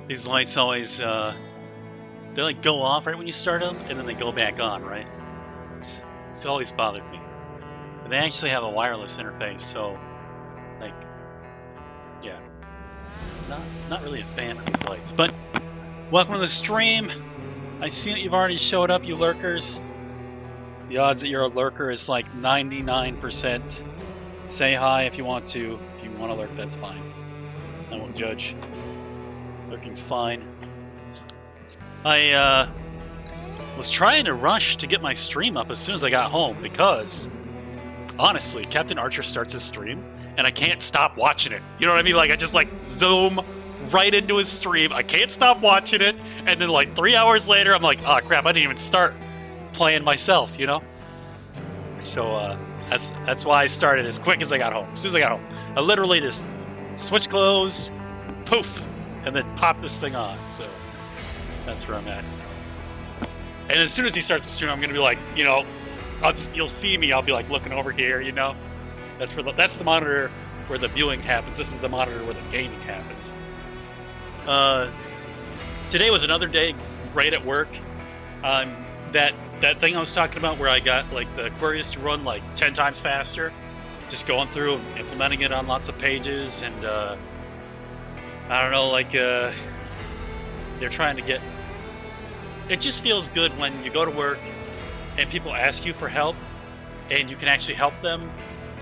These lights always, they like go off right when you start them, and then they go back on, right? It's always bothered me. And they actually have a wireless interface, so, like, yeah, not really a fan of these lights. But welcome to the stream. I see that you've already showed up, you lurkers. The odds that you're a lurker is like 99%. Say hi if you want to. If you want to lurk, that's fine. I won't judge. Lurking's fine. I was trying to rush to get my stream up as soon as I got home because, honestly, Captain Archer starts his stream and I can't stop watching it. You know what I mean? Like, I just like zoom right into his stream. I can't stop watching it. And then like 3 hours later, I'm like, oh crap, I didn't even start playing myself, you know? So that's why I started as quick as I got home. As soon as I got home, I literally just switch clothes, poof, and then pop this thing on. So that's where I'm at. And as soon as he starts the stream, I'm gonna be like, you know, you'll see me. I'll be like looking over here, you know. That's the monitor where the viewing happens. This is the monitor where the gaming happens. Today was another day great at work. That thing I was talking about where I got like the queries to run like 10 times faster, just going through and implementing it on lots of pages, and I don't know, like they're trying to get. It just feels good when you go to work and people ask you for help, and you can actually help them,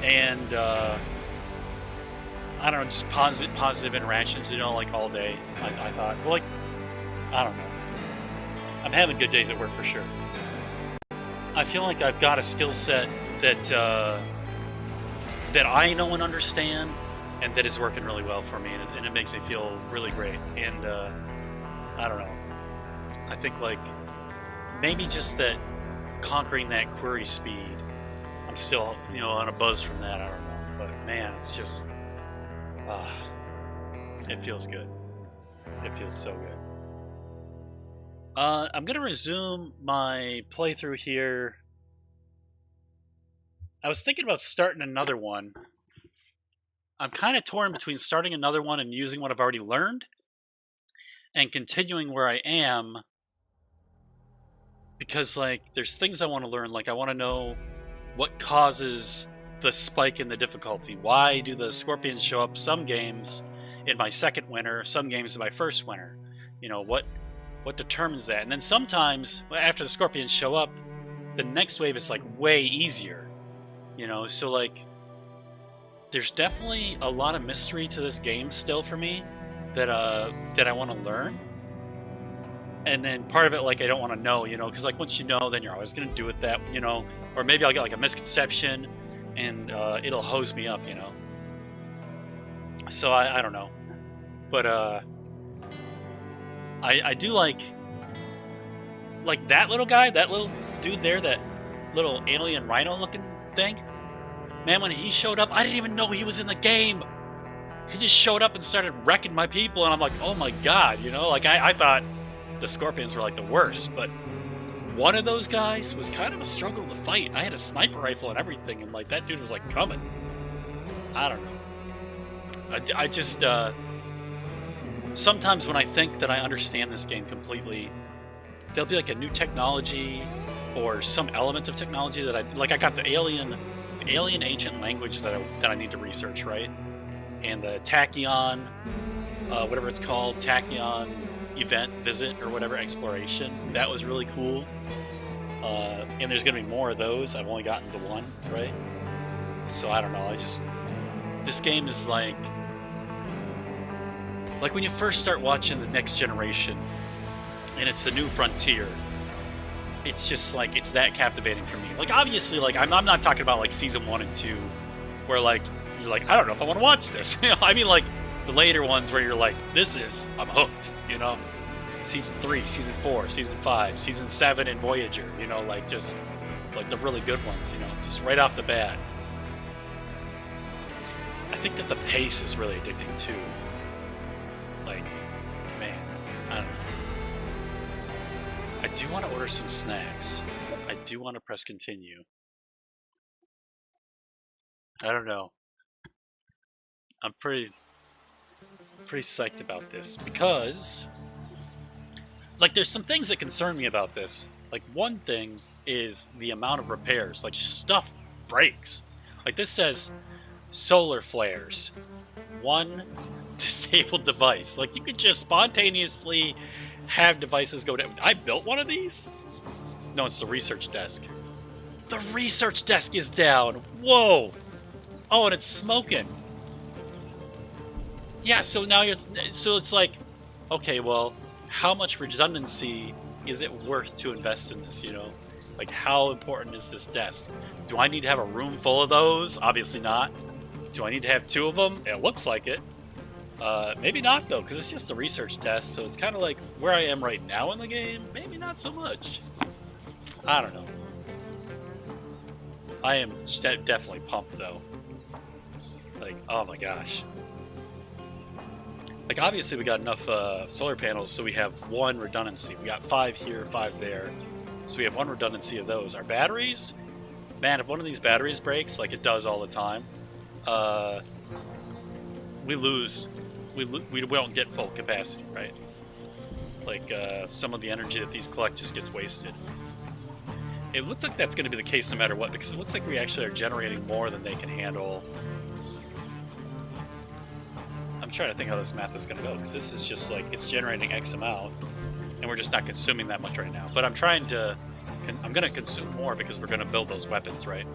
and I don't know, just positive interactions, you know, like all day. I thought, well, like, I don't know. I'm having good days at work for sure. I feel like I've got a skill set that that I know and understand, and that is working really well for me, and it makes me feel really great. And I don't know. I think like maybe just that conquering that query speed. I'm still, you know, on a buzz from that. I don't know, but man, it's just it feels good. It feels so good. I'm gonna resume my playthrough here. I was thinking about starting another one. I'm kind of torn between starting another one and using what I've already learned, and continuing where I am, because like there's things I want to learn. Like I want to know what causes the spike in the difficulty. Why do the scorpions show up some games in my second winter, some games in my first winter? You know, what determines that? And then sometimes after the scorpions show up, the next wave is like way easier. You know, so like there's definitely a lot of mystery to this game still for me that I want to learn. And then part of it, like, I don't want to know, you know, because like once you know, then you're always going to do it that, you know, or maybe I'll get like a misconception and it'll hose me up, you know. So I don't know, but I do like that little guy, that little dude there, that little alien rhino looking thing. Man, when he showed up, I didn't even know he was in the game. He just showed up and started wrecking my people, and I'm like, oh my god, you know, like I thought the scorpions were like the worst, but one of those guys was kind of a struggle to fight. I had a sniper rifle and everything, and like that dude was like coming. I don't know. I just sometimes when I think that I understand this game completely, there'll be like a new technology or some element of technology that I like. I got the alien ancient language that I need to research, right? And the tachyon, whatever it's called, tachyon event visit or whatever exploration. That was really cool. And there's gonna be more of those. I've only gotten to one, right? So I don't know. This game is like when you first start watching the Next Generation, and it's the new frontier. It's just like it's that captivating for me. Like obviously, like I'm not talking about like season 1 and 2, where like you're like I don't know if I want to watch this. You know, I mean like the later ones where you're like I'm hooked. You know, season 3, season 4, season 5, season 7 in Voyager. You know, like just like the really good ones. You know, just right off the bat. I think that the pace is really addicting too. Like, man, I don't know. I do want to order some snacks. I do want to press continue. I don't know. I'm pretty. pretty psyched about this because, like, there's some things that concern me about this. Like, one thing is the amount of repairs. Like, stuff breaks. Like, this says solar flares, one disabled device. Like, you could just spontaneously have devices go down. I built one of these? No, it's the research desk. The research desk is down. Whoa. Oh, and it's smoking. Yeah, so now it's like, okay, well, how much redundancy is it worth to invest in this, you know? Like, how important is this desk? Do I need to have a room full of those? Obviously not. Do I need to have 2 of them? It looks like it. Maybe not, though, because it's just a research desk, so it's kind of like where I am right now in the game. Maybe not so much. I don't know. I am definitely pumped, though. Like, oh my gosh. Like, obviously we got enough solar panels, so we have 1 redundancy. We got 5 here, 5 there. So we have 1 redundancy of those. Our batteries? Man, if one of these batteries breaks, like it does all the time, we lose. We don't get full capacity, right? Like, some of the energy that these collect just gets wasted. It looks like that's going to be the case no matter what, because it looks like we actually are generating more than they can handle. I'm trying to think how this math is going to go, because this is just like, it's generating X amount, and we're just not consuming that much right now. But I'm trying to, I'm going to consume more because we're going to build those weapons, right?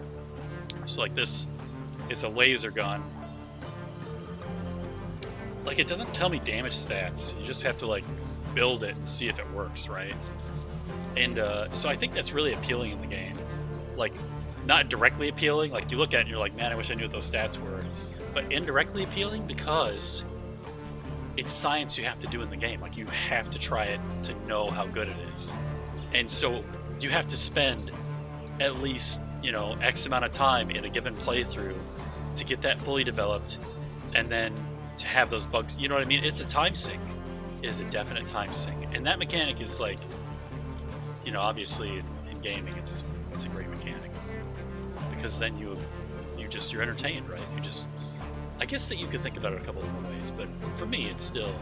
So like this is a laser gun. Like, it doesn't tell me damage stats. You just have to like build it and see if it works, right? And so I think that's really appealing in the game. Like, not directly appealing. Like, you look at it and you're like, man, I wish I knew what those stats were. But indirectly appealing because it's science you have to do in the game. Like, you have to try it to know how good it is. And so you have to spend at least, you know, X amount of time in a given playthrough to get that fully developed and then to have those bugs. You know what I mean? It's a time sink. It is a definite time sink. And that mechanic is like, you know, obviously in gaming it's a great mechanic. Because then you're entertained, right? I guess that you could think about it a couple different ways, but for me it's still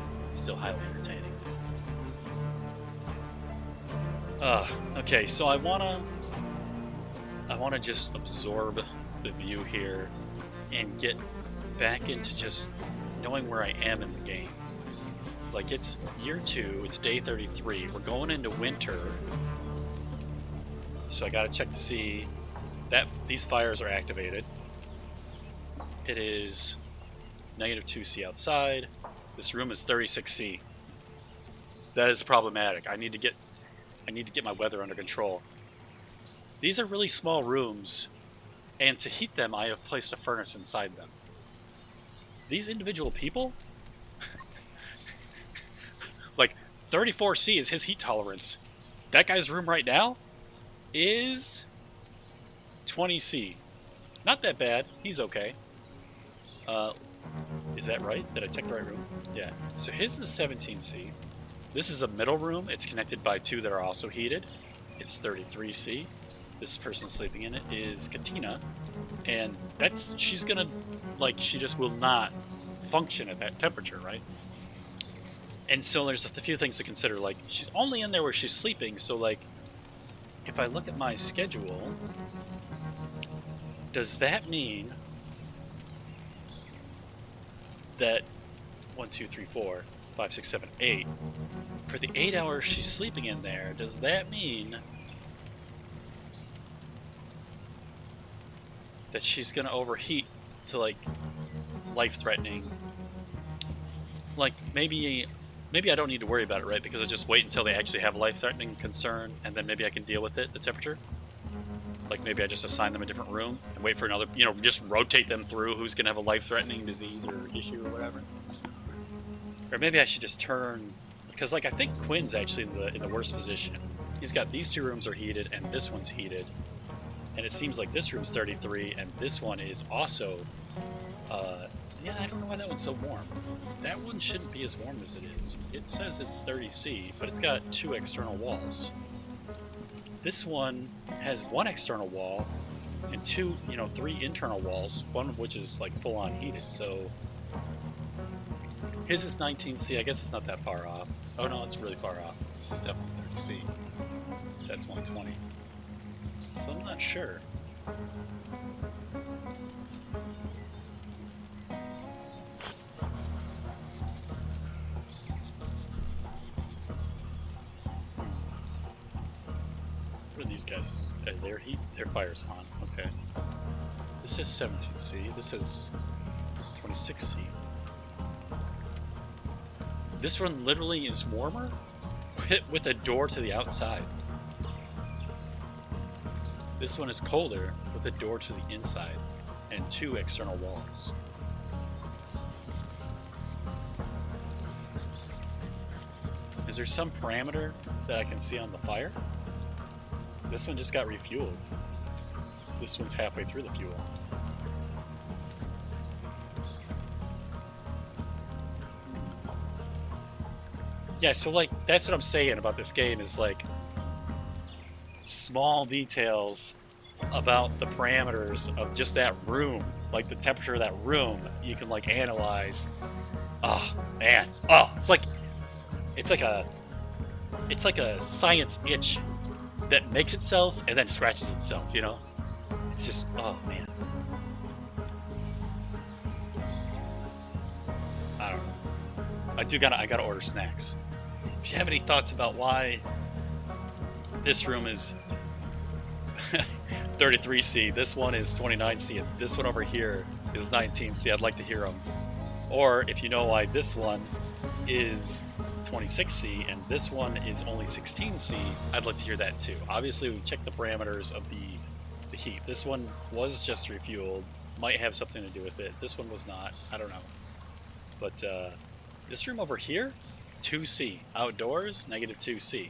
highly entertaining. Okay, so I wanna just absorb the view here and get back into just knowing where I am in the game. Like, it's year 2, it's day 33, we're going into winter, so I gotta check to see that these fires are activated. It is -2C outside. This room is 36C. That is problematic. I need to get my weather under control. These are really small rooms, and to heat them, I have placed a furnace inside them. These individual people, like 34C is his heat tolerance. That guy's room right now is 20C. Not that bad. He's okay. Is that right? Did I check the right room? Yeah. So his is 17C. This is a middle room. It's connected by 2 that are also heated. It's 33C. This person sleeping in it is Katina. And she's gonna, like, she just will not function at that temperature, right? And so there's a few things to consider. Like, she's only in there where she's sleeping, so like, if I look at my schedule, does that mean that 1, 2, 3, 4, 5, 6, 7, 8, for the 8 hours she's sleeping in there, does that mean that she's gonna overheat to like life-threatening? Like, maybe I don't need to worry about it, right? Because I just wait until they actually have a life-threatening concern, and then maybe I can deal with it, the temperature. Like, maybe I just assign them a different room and wait for another, you know, just rotate them through who's going to have a life-threatening disease or issue or whatever. Or maybe I should just turn, because, like, I think Quinn's actually in the worst position. He's got these 2 rooms are heated and this one's heated. And it seems like this room's 33 and this one is also, yeah, I don't know why that one's so warm. That one shouldn't be as warm as it is. It says it's 30C, but it's got 2 external walls. This one has 1 external wall and 3 internal walls, one of which is like full-on heated. So His is 19C. I guess it's not that far off. Oh no, it's really far off. This is definitely 30C. That's only 20. So I'm not sure. What are these guys? Their fire's on. Okay. This is 17C. This is 26C. This one literally is warmer with a door to the outside. This one is colder with a door to the inside and 2 external walls. Is there some parameter that I can see on the fire? This one just got refueled. This one's halfway through the fuel. Yeah, so like that's what I'm saying about this game is like small details about the parameters of just that room, like the temperature of that room, you can like analyze. Oh man, oh, it's like a science itch that makes itself and then scratches itself, you know? It's just, oh man. I don't know. I gotta order snacks. If you have any thoughts about why this room is 33C, this one is 29C, and this one over here is 19C, I'd like to hear them. Or if you know why this one is 26C and this one is only 16C, I'd like to hear that too. Obviously, we checked the parameters of the heat. This one was just refueled, might have something to do with it. This one was not, I don't know. But this room over here, 2C. Outdoors, -2C.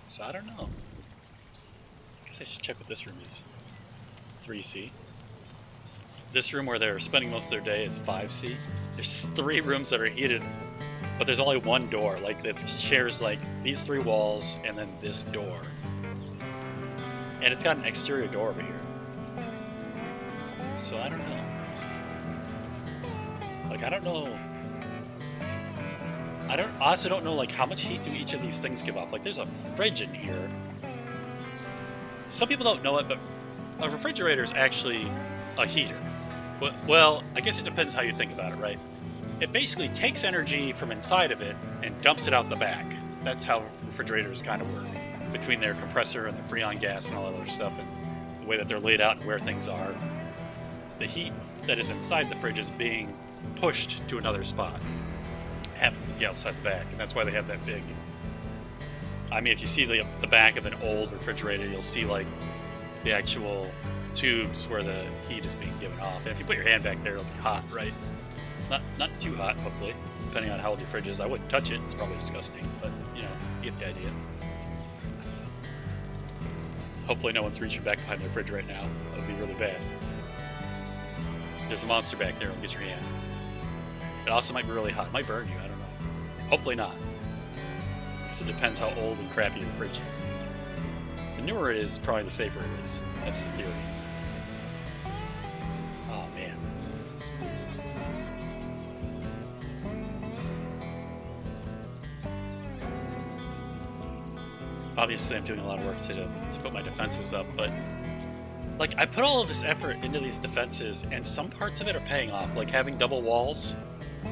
So I don't know. I guess I should check what this room is. 3C. This room where they're spending most of their day is 5C. There's 3 rooms that are heated, but there's only one door. Like it shares like these 3 walls and then this door. And it's got an exterior door over here. So I don't know. Like I honestly don't know like how much heat do each of these things give off. Like there's a fridge in here. Some people don't know it, but a refrigerator is actually a heater. Well, I guess it depends how you think about it, right? It basically takes energy from inside of it and dumps it out the back. That's how refrigerators kind of work, between their compressor and the freon gas and all that other stuff, and the way that they're laid out and where things are. The heat that is inside the fridge is being pushed to another spot. It happens to be outside the back, and that's why they have that big... I mean, if you see the back of an old refrigerator, you'll see like the actual tubes where the heat is being given off. And if you put your hand back there, it'll be hot, right? Not too hot, hopefully, depending on how old your fridge is. I wouldn't touch it. It's probably disgusting, but, you know, you get the idea. Hopefully no one's reaching back behind their fridge right now. That would be really bad. There's a monster back there. It'll get your hand. It also might be really hot. It might burn you. I don't know. Hopefully not. I guess it depends how old and crappy your fridge is. The newer it is, probably the safer it is. That's the theory. Oh, man. Obviously, I'm doing a lot of work to put my defenses up, but like I put all of this effort into these defenses, and some parts of it are paying off. Like having double walls,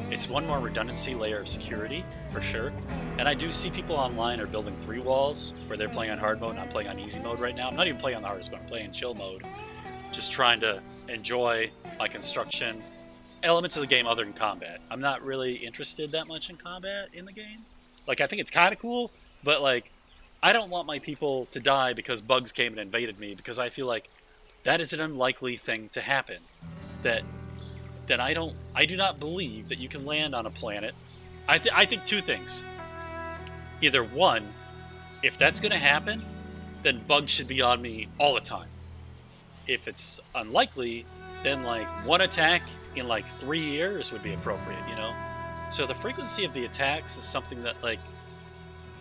it's one more redundancy layer of security for sure. And I do see people online are building 3 walls where they're playing on hard mode, and I'm playing on easy mode right now. I'm not even playing on the hardest mode. I'm playing in chill mode, just trying to enjoy my construction elements of the game other than combat. I'm not really interested that much in combat in the game. Like I think it's kind of cool, but like I don't want my people to die because bugs came and invaded me, because I feel like that is an unlikely thing to happen. That I do not believe that you can land on a planet. I think 2 things. Either 1, if that's going to happen, then bugs should be on me all the time. If it's unlikely, then like 1 attack in like 3 years would be appropriate, you know? So the frequency of the attacks is something that like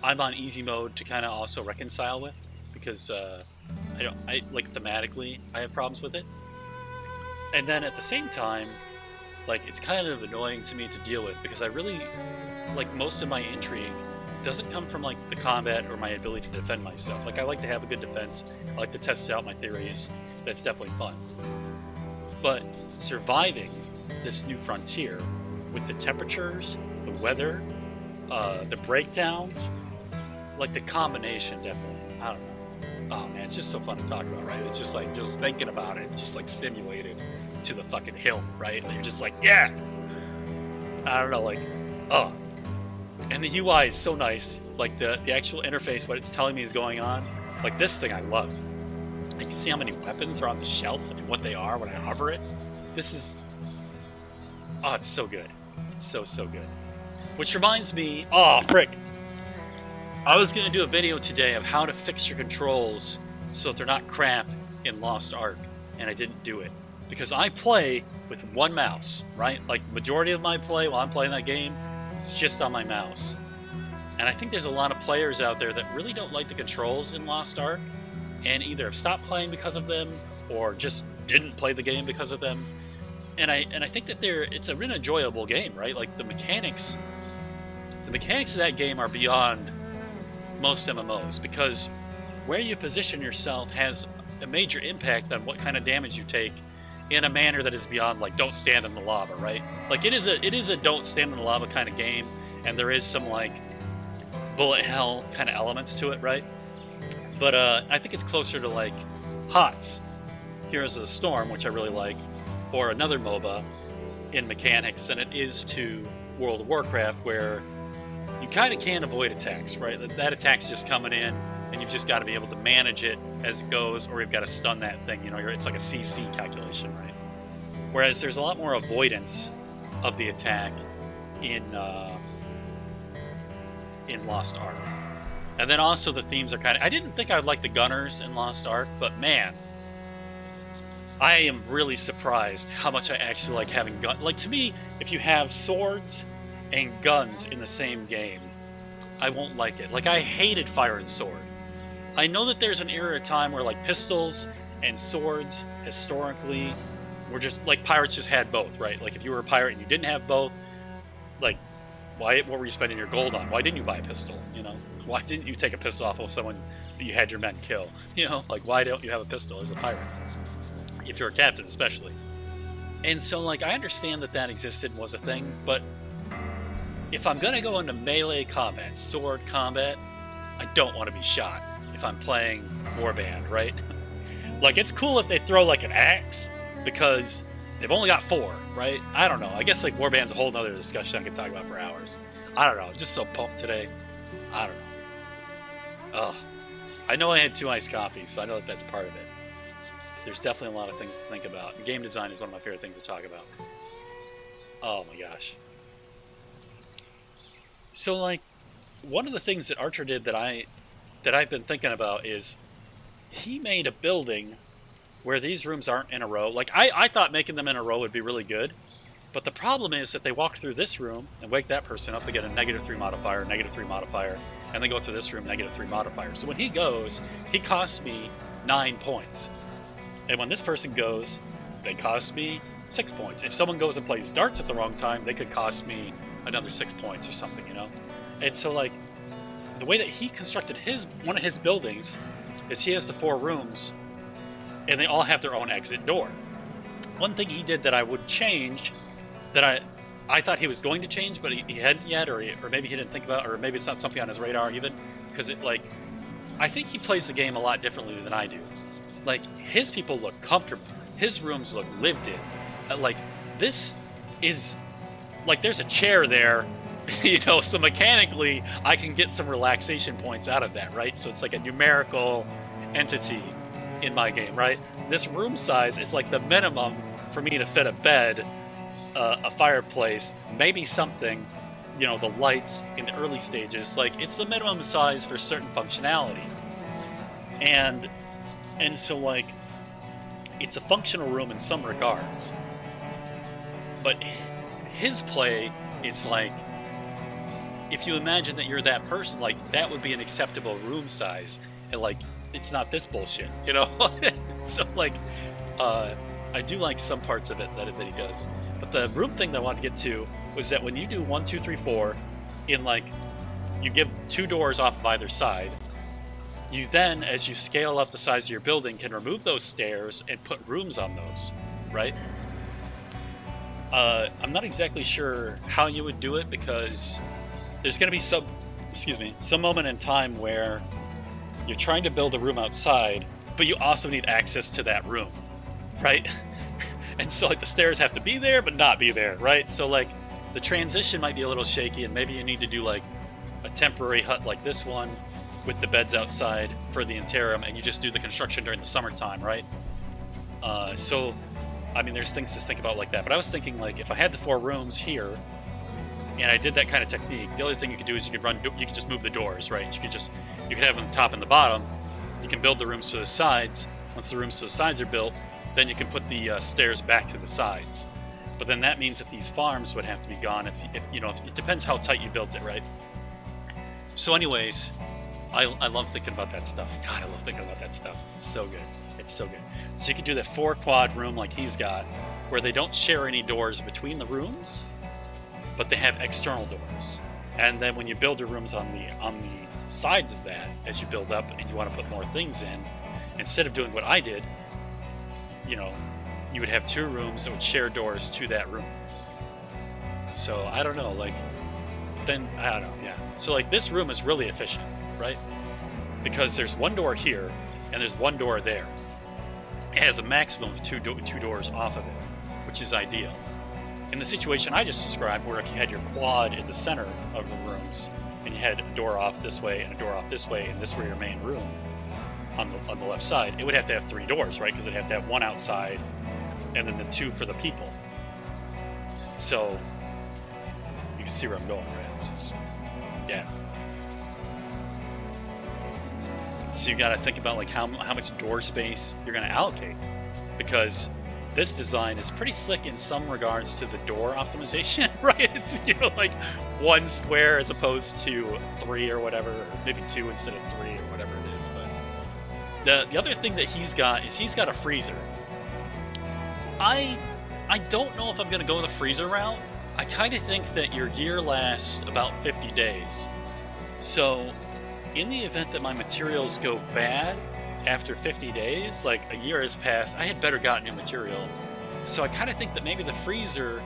I'm on easy mode to kind of also reconcile with, because I like thematically I have problems with it. And then at the same time, like it's kind of annoying to me to deal with because I really like most of my intrigue doesn't come from like the combat or my ability to defend myself. Like I like to have a good defense. I like to test out my theories. That's definitely fun. But surviving this new frontier with the temperatures, the weather, the breakdowns, like the combination definitely. I don't know. Oh man, it's just so fun to talk about, right? It's just like just thinking about it, just like simulated to the fucking hill, right? And you're just like, yeah. I don't know, like, oh. And the UI is so nice. Like the actual interface, what it's telling me is going on. Like this thing I love. I can see how many weapons are on the shelf and what they are when I hover it. This is, oh, it's so good. It's so good. Which reminds me, oh, frick. I was going to do a video today of how to fix your controls so that they're not crap in Lost Ark, and I didn't do it. Because I play with one mouse, right? Like, majority of my play while I'm playing that game is just on my mouse. And I think there's a lot of players out there that really don't like the controls in Lost Ark, and either have stopped playing because of them, or just didn't play the game because of them. And I think that it's a really enjoyable game, right? Like, the mechanics of that game are beyond most MMOs, because where you position yourself has a major impact on what kind of damage you take in a manner that is beyond, like, don't stand in the lava, right? Like, it is a don't stand in the lava kind of game, and there is some, like, bullet hell kind of elements to it, right? But I think it's closer to, like, HOTS, Heroes of the Storm, which I really like, or another MOBA in mechanics than it is to World of Warcraft, where you kind of can't avoid attacks, right? That attack's just coming in, and you've just got to be able to manage it as it goes, or you've got to stun that thing. You know, it's like a CC calculation, right? Whereas there's a lot more avoidance of the attack in Lost Ark. And then also the themes are kind of... I didn't think I'd like the gunners in Lost Ark, but man, I am really surprised how much I actually like having guns. Like, to me, if you have swords and guns in the same game, I won't like it. Like, I hated Fire and Sword. I know that there's an era of time where, like, pistols and swords historically were just, like, pirates just had both, right? Like, if you were a pirate and you didn't have both, like, what were you spending your gold on? Why didn't you buy a pistol, you know? Why didn't you take a pistol off of someone that you had your men kill? You know, like, why don't you have a pistol as a pirate? If you're a captain, especially. And so, like, I understand that existed and was a thing, but if I'm going to go into melee combat, sword combat, I don't want to be shot if I'm playing Warband, right? Like, it's cool if they throw, like, an axe, because they've only got 4, right? I don't know. I guess, like, Warband's a whole other discussion I could talk about for hours. I don't know. I'm just so pumped today. I don't know. Oh, I know I had 2 iced coffees, so I know that that's part of it. There's definitely a lot of things to think about. And game design is one of my favorite things to talk about. Oh my gosh. So, like, one of the things that Archer did that I've been thinking about is he made a building where these rooms aren't in a row. Like, I thought making them in a row would be really good, but the problem is that they walk through this room and wake that person up to get a -3 modifier, -3 modifier, and they go through this room, -3 modifier. So when he goes, he costs me 9 points. And when this person goes, they cost me 6 points. If someone goes and plays darts at the wrong time, they could cost me another 6 points or something, you know? And so, like, the way that he constructed one of his buildings is he has the 4 rooms, and they all have their own exit door. One thing he did that I would change, that I thought he was going to change, but he hadn't yet, or maybe he didn't think about, or maybe it's not something on his radar even, because I think he plays the game a lot differently than I do. Like, his people look comfortable. His rooms look lived in. Like, this is... Like, there's a chair there, you know, so mechanically, I can get some relaxation points out of that, right? So it's like a numerical entity in my game, right? This room size is like the minimum for me to fit a bed, a fireplace, maybe something, you know, the lights in the early stages. Like, it's the minimum size for certain functionality. And so, like, it's a functional room in some regards. But his play is like, if you imagine that you're that person, like, that would be an acceptable room size. And, like, it's not this bullshit, you know? So, like, I do like some parts of it that he does. But the room thing that I wanted to get to was that when you do 1, 2, 3, 4, in like, you give 2 doors off of either side, you then, as you scale up the size of your building, can remove those stairs and put rooms on those, right? I'm not exactly sure how you would do it, because there's going to be some moment in time where you're trying to build a room outside, but you also need access to that room, right? And so like the stairs have to be there but not be there, right? So like the transition might be a little shaky, and maybe you need to do like a temporary hut like this one with the beds outside for the interim, and you just do the construction during the summertime, right? So I mean, there's things to think about like that, but I was thinking like if I had the 4 rooms here and I did that kind of technique, the only thing you could do is you could just move the doors, right? You could have them top and the bottom. You can build the rooms to the sides. Once the rooms to the sides are built, then you can put the stairs back to the sides. But then that means that these farms would have to be gone if it depends how tight you built it, right? So anyways, I love thinking about that stuff. God, I love thinking about that stuff. It's so good. It's so good. So you can do the 4 quad room like he's got, where they don't share any doors between the rooms, but they have external doors. And then when you build your rooms on the sides of that, as you build up and you want to put more things in, instead of doing what I did, you would have 2 rooms that would share doors to that room. So I don't know, I don't know, yeah. So like this room is really efficient, right? Because there's 1 door here and there's 1 door there. It has a maximum of 2 doors off of it, which is ideal. In the situation I just described, where if you had your quad in the center of the rooms and you had a door off this way and a door off this way, and this were your main room on the left side, it would have to have 3 doors, right? Because it'd have to have 1 outside and then the 2 for the people. So you can see where I'm going, right? It's just, yeah. So you got to think about like how much door space you're going to allocate, because this design is pretty slick in some regards to the door optimization, right? It's like 1 square as opposed to 3 or whatever, or maybe 2 instead of 3 or whatever it is. But the other thing that he's got a freezer. I don't know if I'm going to go the freezer route. I kind of think that your year lasts about 50 days. So in the event that my materials go bad after 50 days, like a year has passed, I had better got new material. So I kind of think that maybe the freezer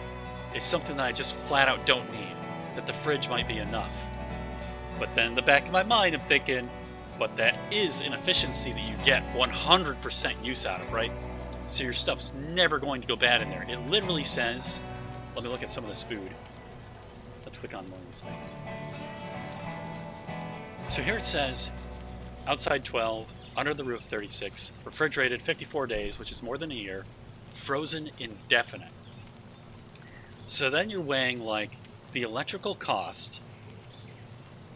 is something that I just flat out don't need, that the fridge might be enough. But then in the back of my mind, I'm thinking, but that is an efficiency that you get 100% use out of, right? So your stuff's never going to go bad in there. It literally says, let me look at some of this food. Let's click on one of these things. So here it says, outside 12, under the roof 36, refrigerated 54 days, which is more than a year, frozen indefinite. So then you're weighing like the electrical cost,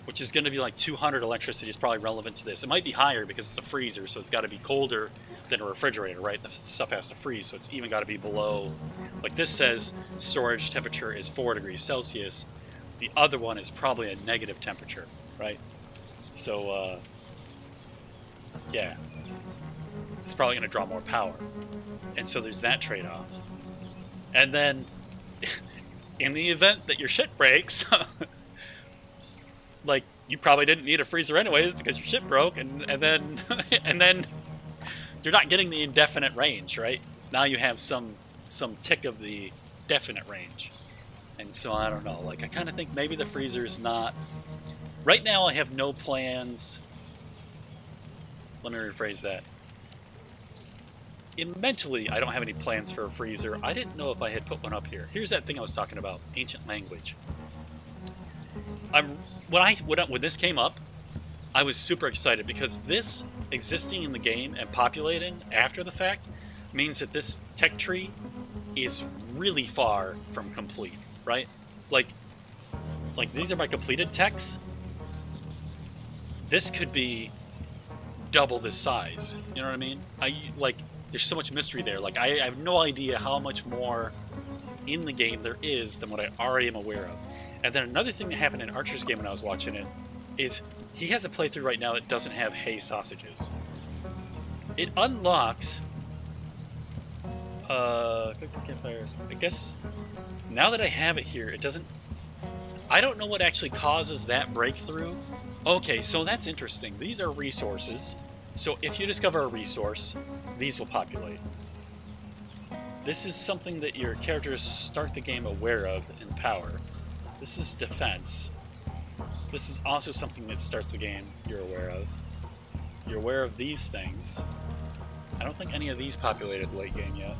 which is going to be like 200 electricity is probably relevant to this. It might be higher because it's a freezer, so it's got to be colder than a refrigerator, right? The stuff has to freeze, so it's even got to be below. Like this says storage temperature is 4 degrees Celsius. The other one is probably a negative temperature, right? So, yeah, it's probably going to draw more power. And so there's that trade-off. And then, in the event that your shit breaks, like, you probably didn't need a freezer anyways because your shit broke, and then, and then you're not getting the indefinite range, right? Now you have some tick of the definite range. And so, I don't know, like, I kind of think maybe the freezer is not... Right now, I have no plans. Let me rephrase that. Mentally, I don't have any plans for a freezer. I didn't know if I had put one up here. Here's that thing I was talking about, ancient language. When this came up, I was super excited because this existing in the game and populating after the fact means that this tech tree is really far from complete, right? Like these are my completed techs. This could be double this size. You know what I mean? There's so much mystery there. Like, I have no idea how much more in the game there is than what I already am aware of. And then another thing that happened in Archer's game when I was watching it is he has a playthrough right now that doesn't have hay sausages. It unlocks Cook the campfires. I guess now that I have it here, it doesn't. I don't know what actually causes that breakthrough. Okay, so that's interesting. These are resources. So if you discover a resource, these will populate. This is something that your characters start the game aware of in power. This is defense. This is also something that starts the game you're aware of. You're aware of these things. I don't think any of these populated late game yet.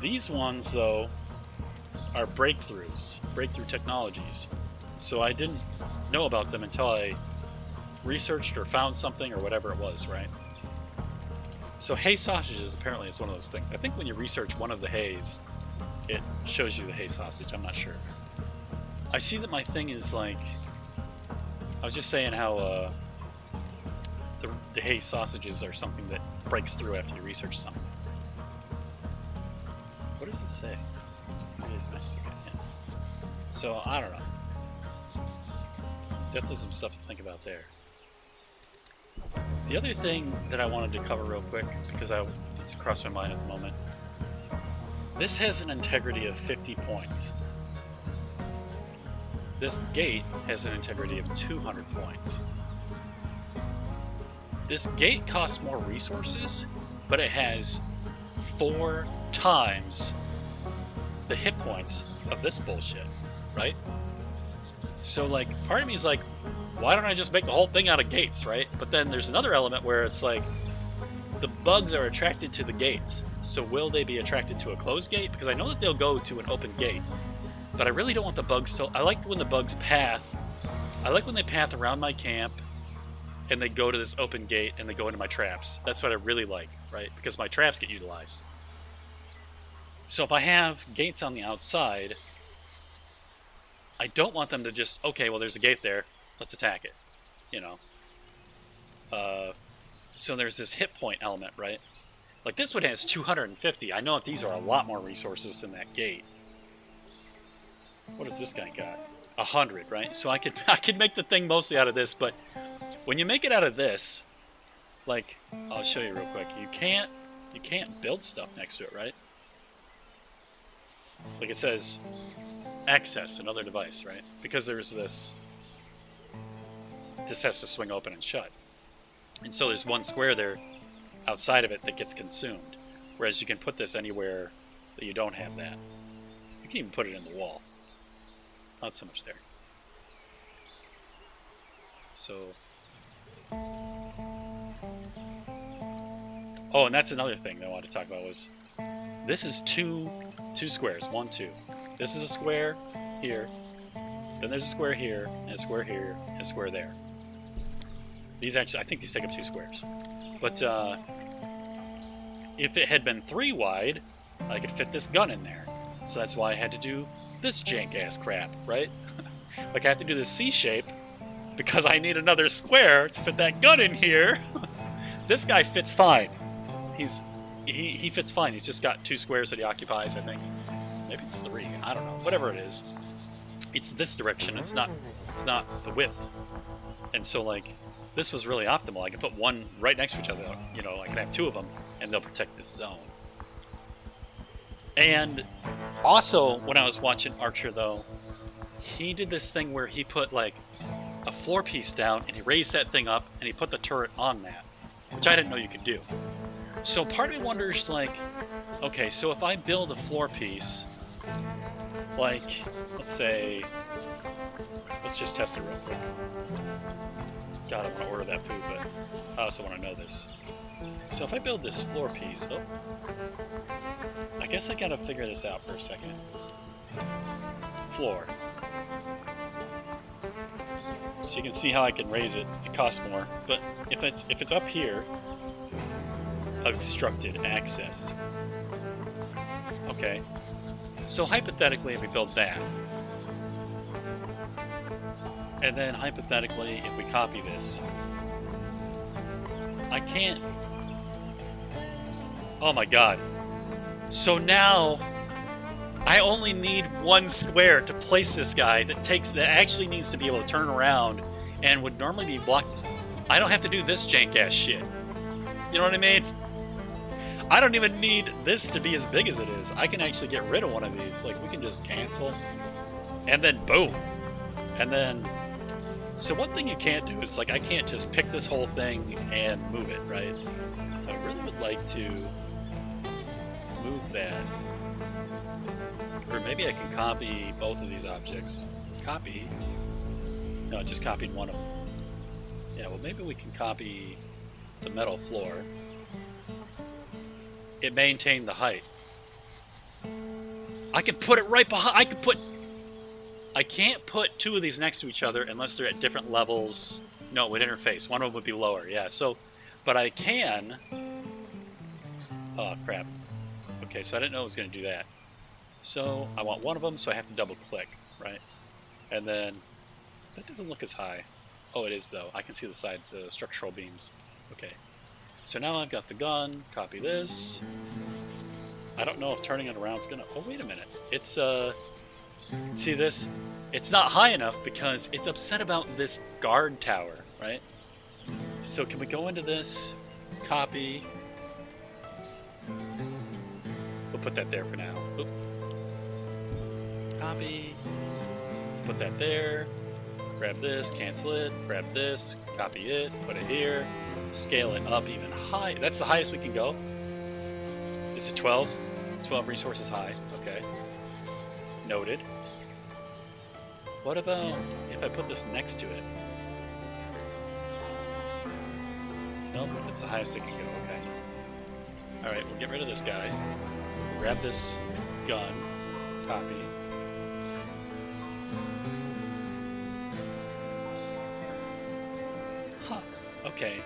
These ones, though, are breakthroughs, breakthrough technologies. So I didn't know about them until I researched or found something or whatever it was, right? So hay sausages apparently is one of those things. I think when you research one of the hays, it shows you the hay sausage. I'm not sure. I see that my thing is like... I was just saying how the hay sausages are something that breaks through after you research something. What does it say? It is Mexican, yeah. So, I don't know. There's definitely some stuff to think about there. The other thing that I wanted to cover real quick, because it's crossed my mind at the moment. This has an integrity of 50 points. This gate has an integrity of 200 points. This gate costs more resources, but it has 4 times the hit points of this bullshit, right? So, like, part of me is like, why don't I just make the whole thing out of gates, right? But then there's another element where it's like, the bugs are attracted to the gates. So will they be attracted to a closed gate? Because I know that they'll go to an open gate. But I really don't want the bugs to... I like when the bugs path. I like when they path around my camp and they go to this open gate and they go into my traps. That's what I really like, right? Because my traps get utilized. So if I have gates on the outside, I don't want them to just, okay, well, there's a gate there. Let's attack it, you know. So there's this hit point element, right? Like this one has 250. I know that these are a lot more resources than that gate. What does this guy got? 100, right? So I could make the thing mostly out of this, but when you make it out of this, like I'll show you real quick. You can't build stuff next to it, right? Like it says, access another device, right? Because there's this. This has to swing open and shut. And so there's one square there outside of it that gets consumed. Whereas you can put this anywhere that you don't have that. You can even put it in the wall. Not so much there. So... Oh, and that's another thing that I wanted to talk about was... This is two squares. 1, 2. This is a square here. Then there's a square here, and a square here, and a square there. These actually, I think these take up 2 squares. But if it had been 3 wide, I could fit this gun in there. So that's why I had to do this jank-ass crap, right? Like I have to do this C shape because I need another square to fit that gun in here. This guy fits fine. He fits fine. He's just got 2 squares that he occupies, I think. Maybe it's 3. I don't know. Whatever it is. It's this direction. It's not the width. And so, like, this was really optimal. I could put one right next to each other. You know, I can have 2 of them, and they'll protect this zone. And also, when I was watching Archer, though, he did this thing where he put, like, a floor piece down, and he raised that thing up, and he put the turret on that, which I didn't know you could do. So part of me wonders, like, okay, so if I build a floor piece, like, let's say, let's just test it real quick. God, I want to order that food, but I also want to know this. So if I build this floor piece, oh, I guess I gotta figure this out for a second. Floor. So you can see how I can raise it. It costs more, but if it's up here, obstructed access. Okay. So hypothetically, if we build that, and then hypothetically, if we copy this, I can't. Oh my god. So now I only need 1 square to place this guy that actually needs to be able to turn around and would normally be blocked. I don't have to do this jank ass shit. You know what I mean? I don't even need this to be as big as it is. I can actually get rid of one of these. Like, we can just cancel. And then boom. And then... So one thing you can't do is, like, I can't just pick this whole thing and move it, right? I really would like to move that. Or maybe I can copy both of these objects. Copy? No, I just copied one of them. Yeah, well, maybe we can copy the metal floor. It maintained the height. I could put it right behind. I can't put two of these next to each other unless they're at different levels. No, it would interface. One of them would be lower. Yeah, so, but I can. Oh, crap. Okay, so I didn't know it was going to do that. So I want one of them, so I have to double click, right? And then that doesn't look as high. Oh, it is though. I can see the side, the structural beams. Okay. So now I've got the gun, copy this. I don't know if turning it around is gonna... Oh, wait a minute. It's, see this? It's not high enough because it's upset about this guard tower, right? So can we go into this, copy. We'll put that there for now. Oop. Copy. Put that there. Grab this, cancel it, grab this, copy it, put it here, scale it up even high. That's the highest we can go. Is it 12? 12 resources high. Okay. Noted. What about if I put this next to it? Nope, that's the highest it can go. Okay. Alright, we'll get rid of this guy. Grab this gun, copy. Okay,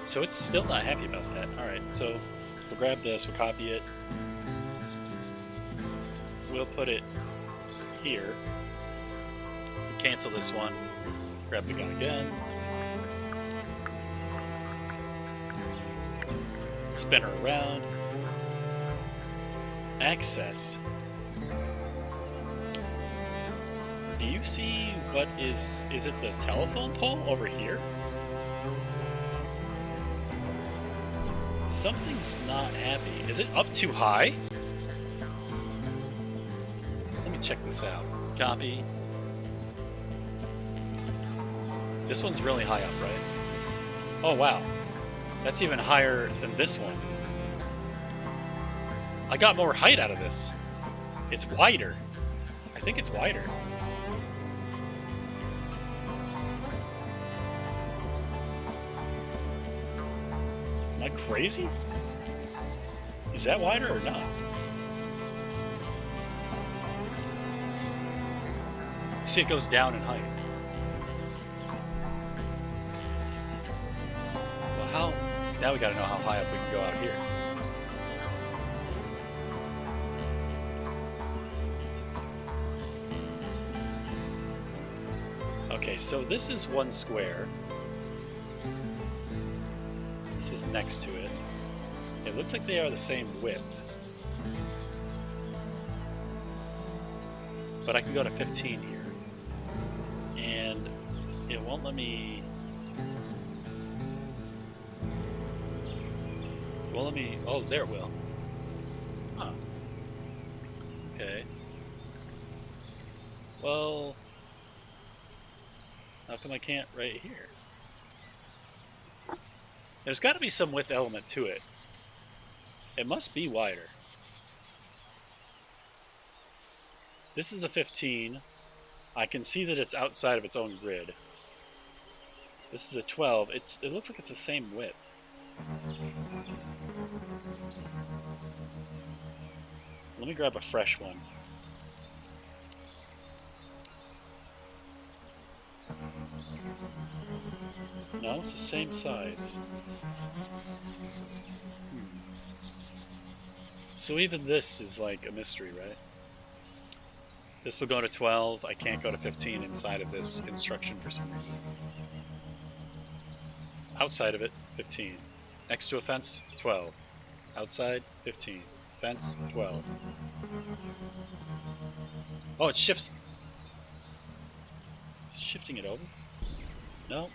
so it's still not happy about that. Alright, so we'll grab this, we'll copy it. We'll put it here. We'll cancel this one. Grab the gun again. Spin her around. Access. Do you see what is it the telephone pole over here? Something's not happy. Is it up too high? Let me check this out. Copy. This one's really high up, right? Oh, wow. That's even higher than this one. I got more height out of this. It's wider. I think it's wider. Am I crazy? Is that wider or not? You see it goes down in height. Well, how... Now we gotta know how high up we can go out here. Okay, so this is one square. This is next to it. It looks like they are the same width. But I can go to 15 here. And it won't let me... It won't let me... Oh, there it will. Huh. Okay. Well... How come I can't right here? There's got to be some width element to it. It must be wider. This is a 15. I can see that it's outside of its own grid. This is a 12. It looks like it's the same width. Let me grab a fresh one. No, it's the same size. So even this is like a mystery, right? This will go to 12. I can't go to 15 inside of this instruction for some reason. Outside of it, 15. Next to a fence, 12. Outside, 15. Fence, 12. Oh, it shifts. It's shifting it over? No.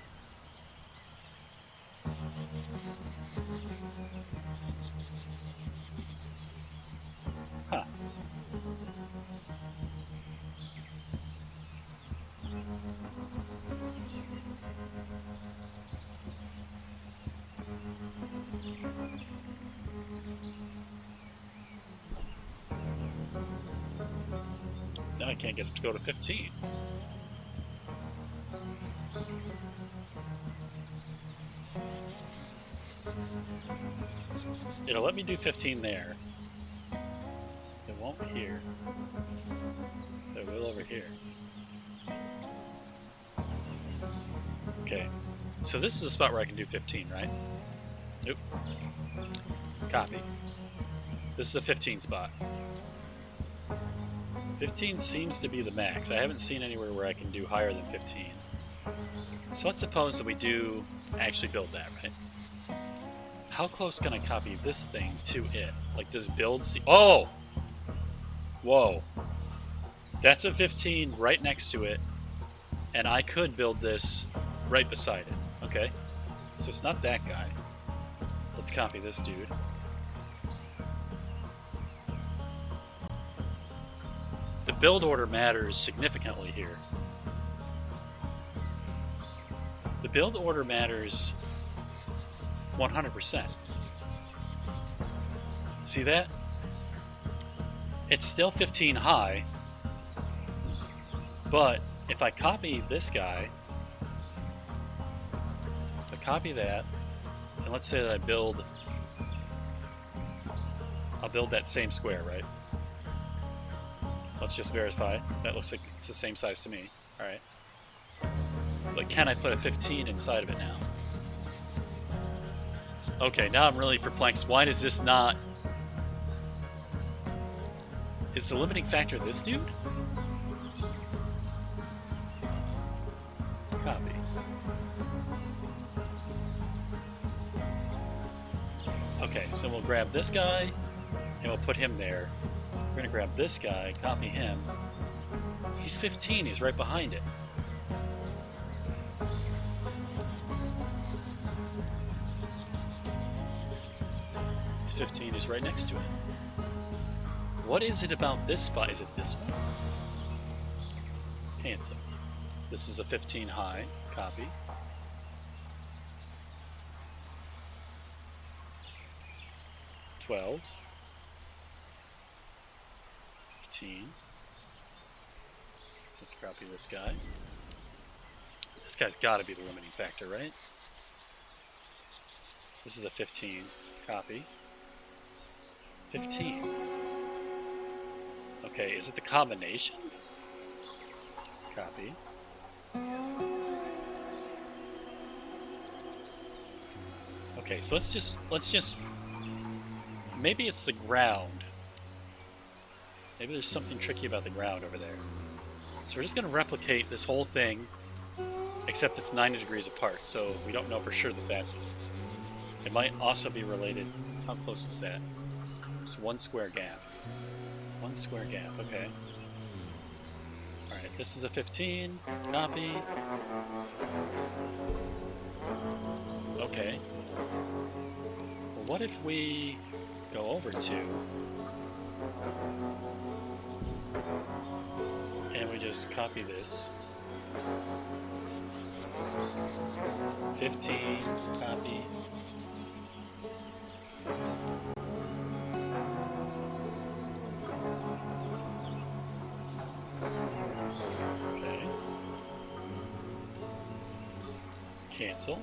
I can't get it to go to 15. It'll let me do 15 there. It won't here. It will over here. Okay. So this is a spot where I can do 15, right? Nope. Copy. This is a 15 spot. 15 seems to be the max. I haven't seen anywhere where I can do higher than 15. So let's suppose that we do actually build that, right? How close can I copy this thing to it? Like, does build see... Oh! Whoa. That's a 15 right next to it, and I could build this right beside it. Okay. So it's not that guy. Let's copy this dude. The build order matters significantly here. The build order matters 100%. See that? It's still 15 high, but if I copy this guy, I copy that, and let's say that I'll build that same square, right? Let's just verify. That looks like it's the same size to me. All right. But can I put a 15 inside of it now? Okay, now I'm really perplexed. Why does this not... Is the limiting factor this dude? Copy. Okay, so we'll grab this guy, and we'll put him there. We're going to grab this guy, copy him. He's 15, he's right behind it. He's 15, he's right next to it. What is it about this spot? Is it this one? Cancel. This is a 15 high, copy. $12. 15. Let's copy this guy. This guy's got to be the limiting factor, right? This is a 15. Copy. 15. Okay, is it the combination? Copy. Okay, so let's just maybe it's the ground. Maybe there's something tricky about the ground over there. So we're just going to replicate this whole thing, except it's 90 degrees apart, so we don't know for sure that that's... It might also be related. How close is that? It's one square gap. One square gap, okay. Alright, this is a 15. Copy. Okay. Well, what if we go over to... and we just copy this. 15, copy. Okay. Cancel.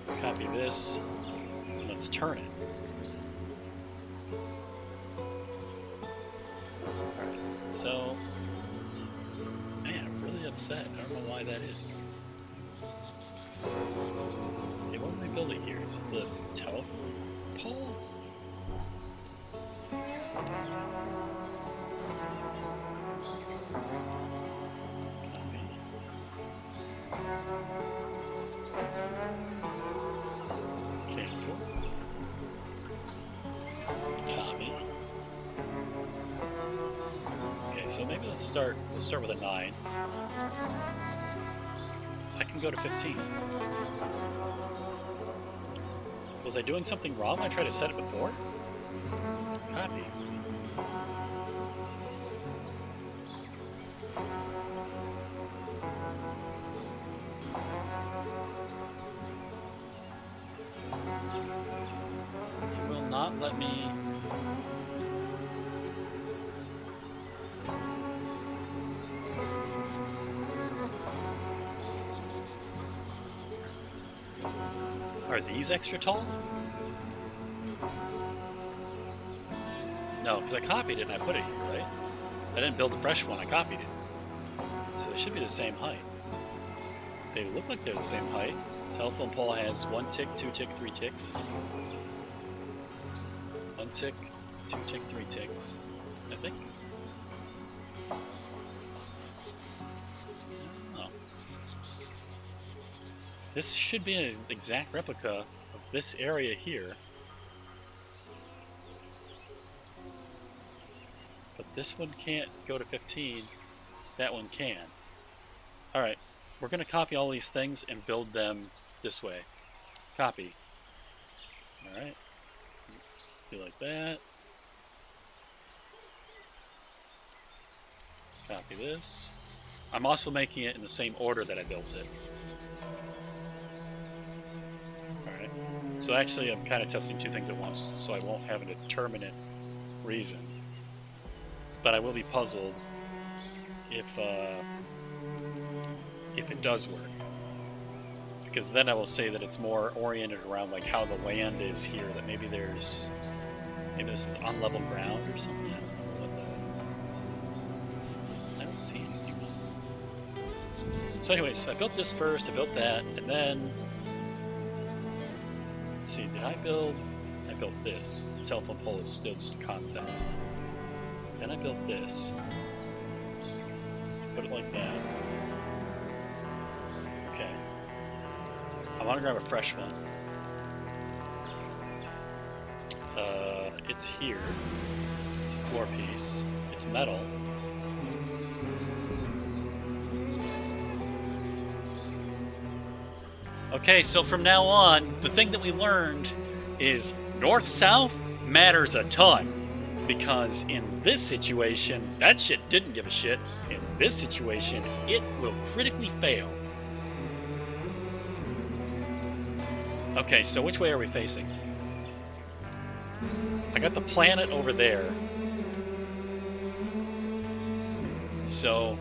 Let's copy this, and let's turn it. So, man, I'm really upset. I don't know why that is. Okay, what am I building here? Is it the telephone pole? Copy. Cancel. Copy. So maybe let's start with a 9. I can go to 15. Was I doing something wrong when I tried to set it before? Copy. It will not let me... Are these extra tall? No, because I copied it and I put it here, right? I didn't build a fresh one, I copied it. So they should be the same height. They look like they're the same height. Telephone pole has 1 tick, 2 tick, 3 ticks. 1 tick, 2 tick, 3 ticks, I think. Oh. This should be an exact replica of this area here. But this one can't go to 15. That one can. Alright, we're going to copy all these things and build them this way. Copy. Alright. Do like that. Copy this. I'm also making it in the same order that I built it. Alright. So actually I'm kind of testing two things at once, so I won't have a determinate reason. But I will be puzzled if it does work. Because then I will say that it's more oriented around like how the land is here, that maybe this is on level ground or something. I don't know what that. I don't see anything. So anyways, I built this first, I built that, and then let's see, I built this. The telephone pole is still just a concept. Then I built this. Put it like that. Okay. I want to grab a fresh one. It's here. It's a floor piece. It's metal. Okay, so from now on, the thing that we learned is north-south matters a ton. Because in this situation, that shit didn't give a shit. In this situation, it will critically fail. Okay, so which way are we facing? I got the planet over there. So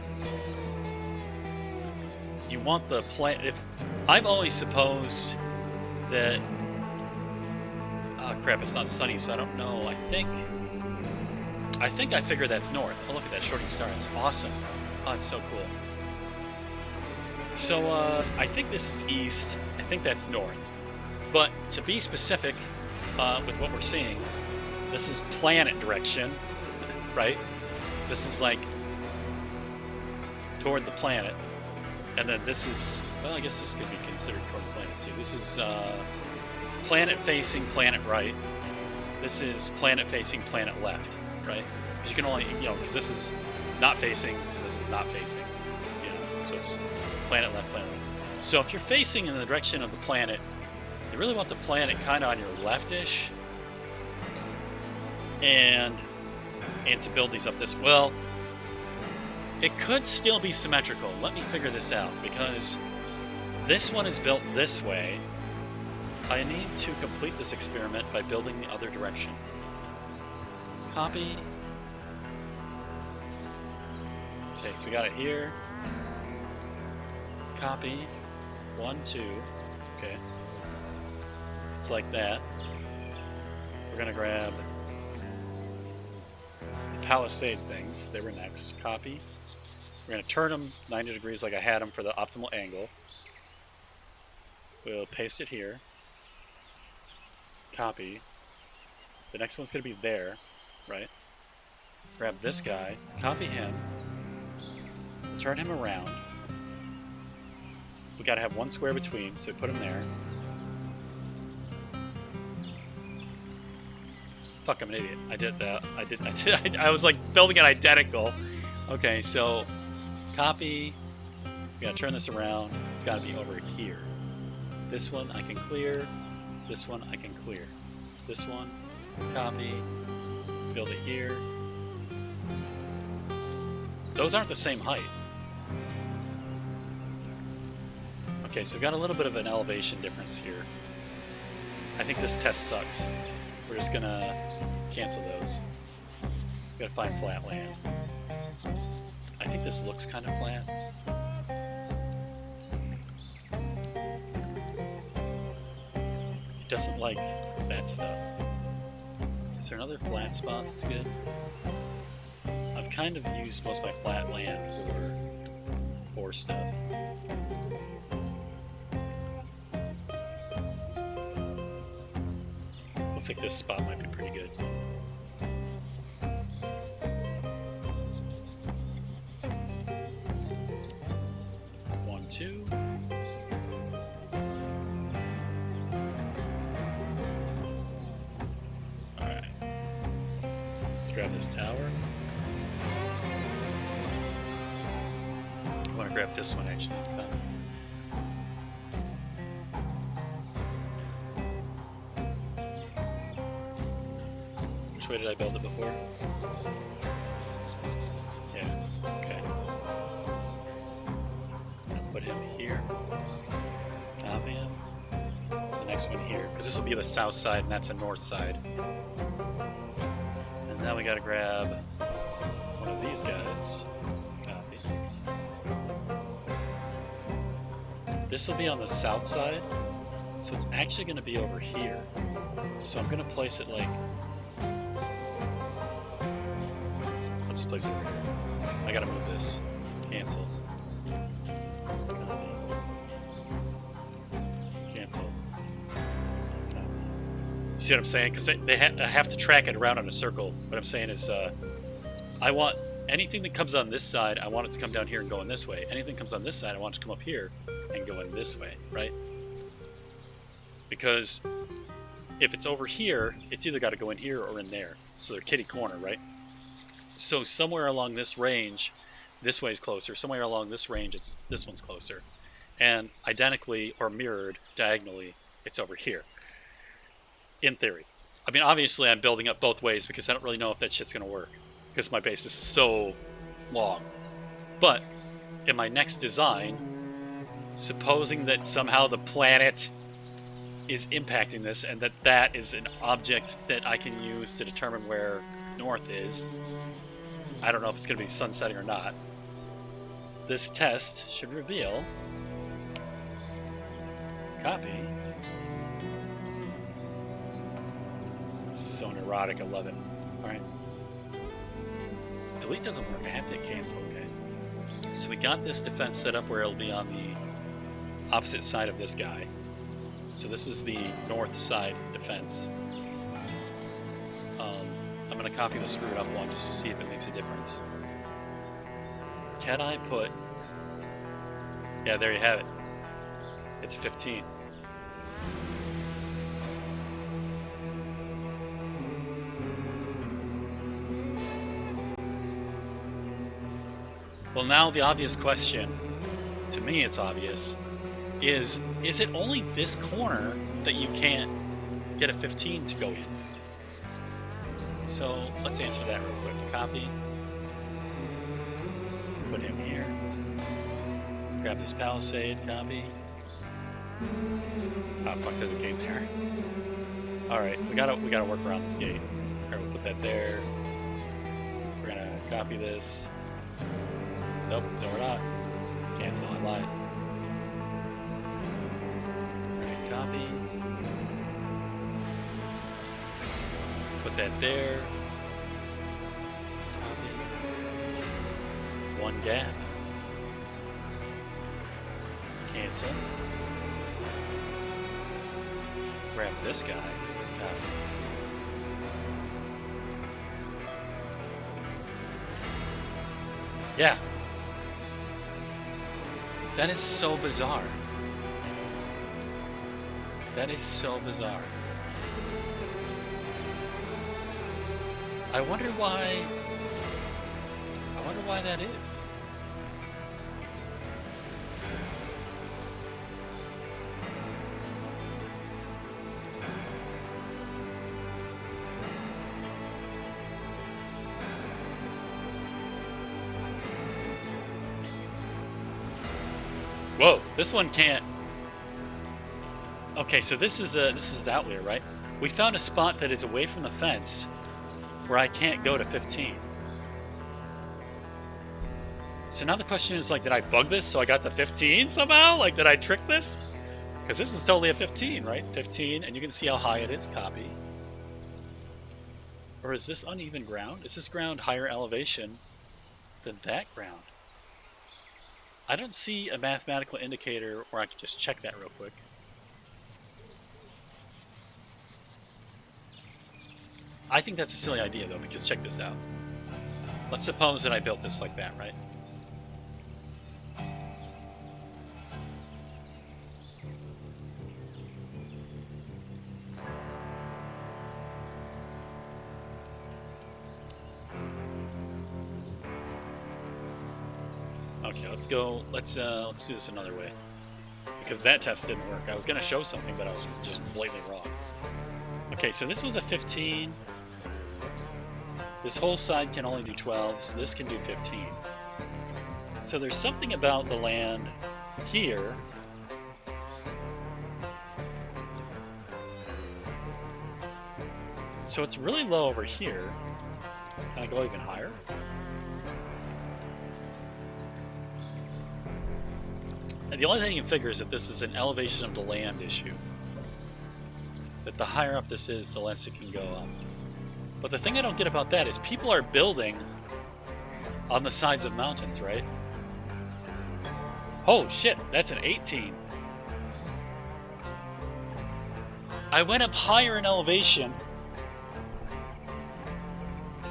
you want the planet. If I've always supposed that. Oh crap! It's not sunny, so I don't know. I think I figured that's north. Oh, look at that shorting star. It's awesome. Oh, it's so cool. So I think this is east. I think that's north. But to be specific with what we're seeing, this is planet direction, right? This is like toward the planet. And then this is, well, I guess this could be considered toward the planet too. This is planet facing planet right. This is planet facing planet left, right? Because you can only, because this is not facing, this is not facing. So it's planet left, planet right. So if you're facing in the direction of the planet, you really want the planet kind of on your leftish, and to build these up this well. It could still be symmetrical. Let me figure this out, because this one is built this way. I need to complete this experiment by building the other direction. Copy. Okay, so we got it here. Copy. 1, 2. Okay. It's like that. We're gonna grab the palisade things. They were next. Copy. We're going to turn them 90 degrees like I had them for the optimal angle. We'll paste it here. Copy. The next one's going to be there, right? Grab this guy, copy him, turn him around. We got to have one square between, so we put him there. Fuck, I'm an idiot. I did that. I was like building it identical. Okay, so copy. We gotta turn this around. It's gotta be over here. This one I can clear. This one I can clear. This one, copy. Build it here. Those aren't the same height. Okay, so we've got a little bit of an elevation difference here. I think this test sucks. We're just gonna cancel those. We gotta find flat land. I think this looks kind of flat. doesn't like that stuff. Is there another flat spot that's good? I've kind of used most of my flat land for stuff. Looks like this spot might be pretty good. One, two. Alright. Let's grab this tower. I want to grab this one actually. Which way did I build it before? Yeah, okay. I'll put him here. Copy him. The next one here, because this will be the south side and that's the north side. And now we gotta grab one of these guys. Copy. This will be on the south side, so it's actually gonna be over here. So I'm gonna place it like... Let's place it over here. I gotta move this. Cancel. Cancel. See what I'm saying? Because I have to track it around in a circle. What I'm saying is, I want anything that comes on this side, I want it to come down here and go in this way. Anything that comes on this side, I want it to come up here and go in this way, right? Because if it's over here, it's either got to go in here or in there. So they're kitty corner, right? So somewhere along this range, this way is closer. Somewhere along this range, this one's closer. And identically or mirrored diagonally, it's over here. In theory. I mean, obviously I'm building up both ways because I don't really know if that shit's going to work. Because my base is so long. But in my next design, supposing that somehow the planet is impacting this and that is an object that I can use to determine where north is, I don't know if it's going to be sunsetting or not. This test should reveal... Copy. This is so neurotic, I love it. Alright. Delete doesn't work, I have to hit cancel, okay. So we got this defense set up where it'll be on the opposite side of this guy. So this is the north side defense. I'm going to copy the screwed up one just to see if it makes a difference. Can I put... Yeah, there you have it. It's 15. Well, now the obvious question, to me it's obvious, is it only this corner that you can't get a 15 to go in? So let's answer that real quick. Copy. Put him here. Grab this palisade. Copy. Oh fuck! There's a gate there. All right, we gotta work around this gate. All right, we'll put that there. We're gonna copy this. Nope, no we're not. Cancel. I lied. Right, copy. Put that there. Copy. One gap. Cancel. Grab this guy. Copy. Yeah. That is so bizarre. That is so bizarre. I wonder why that is. Whoa, this one can't. Okay, so this is an outlier, right? We found a spot that is away from the fence where I can't go to 15. So now the question is, like, did I bug this so I got to 15 somehow? Like, did I trick this? Because this is totally a 15, right? 15, and you can see how high it is. Copy. Or is this uneven ground? Is this ground higher elevation than that ground? I don't see a mathematical indicator where I can just check that real quick. I think that's a silly idea, though, because check this out. Let's suppose that I built this like that, right? Okay, let's go. Let's do this another way, because that test didn't work. I was gonna show something, but I was just blatantly wrong. Okay, so this was a 15. This whole side can only do 12, so this can do 15. So there's something about the land here. So it's really low over here. Can I go even higher? And the only thing you can figure is that this is an elevation of the land issue. That the higher up this is, the less it can go up. But the thing I don't get about that is people are building on the sides of mountains, right? Oh shit, that's an 18. I went up higher in elevation,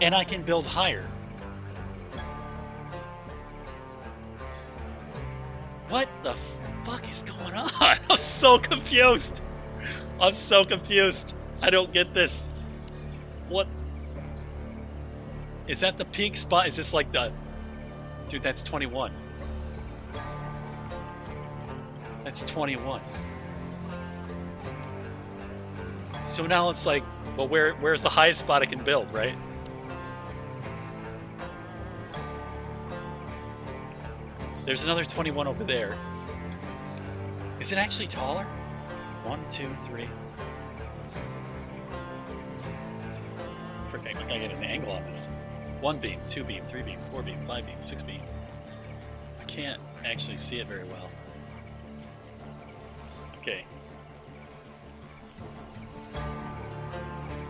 and I can build higher. What the fuck is going on? I'm so confused. I'm so confused. I don't get this. What? Is that the peak spot? Is this like the... Dude, that's 21. That's 21. So now it's like, well, where's the highest spot I can build, right? There's another 21 over there. Is it actually taller? 1, 2, 3. Frick, I think I get an angle on this. 1 beam, 2 beam, 3 beam, 4 beam, 5 beam, 6 beam. I can't actually see it very well. Okay.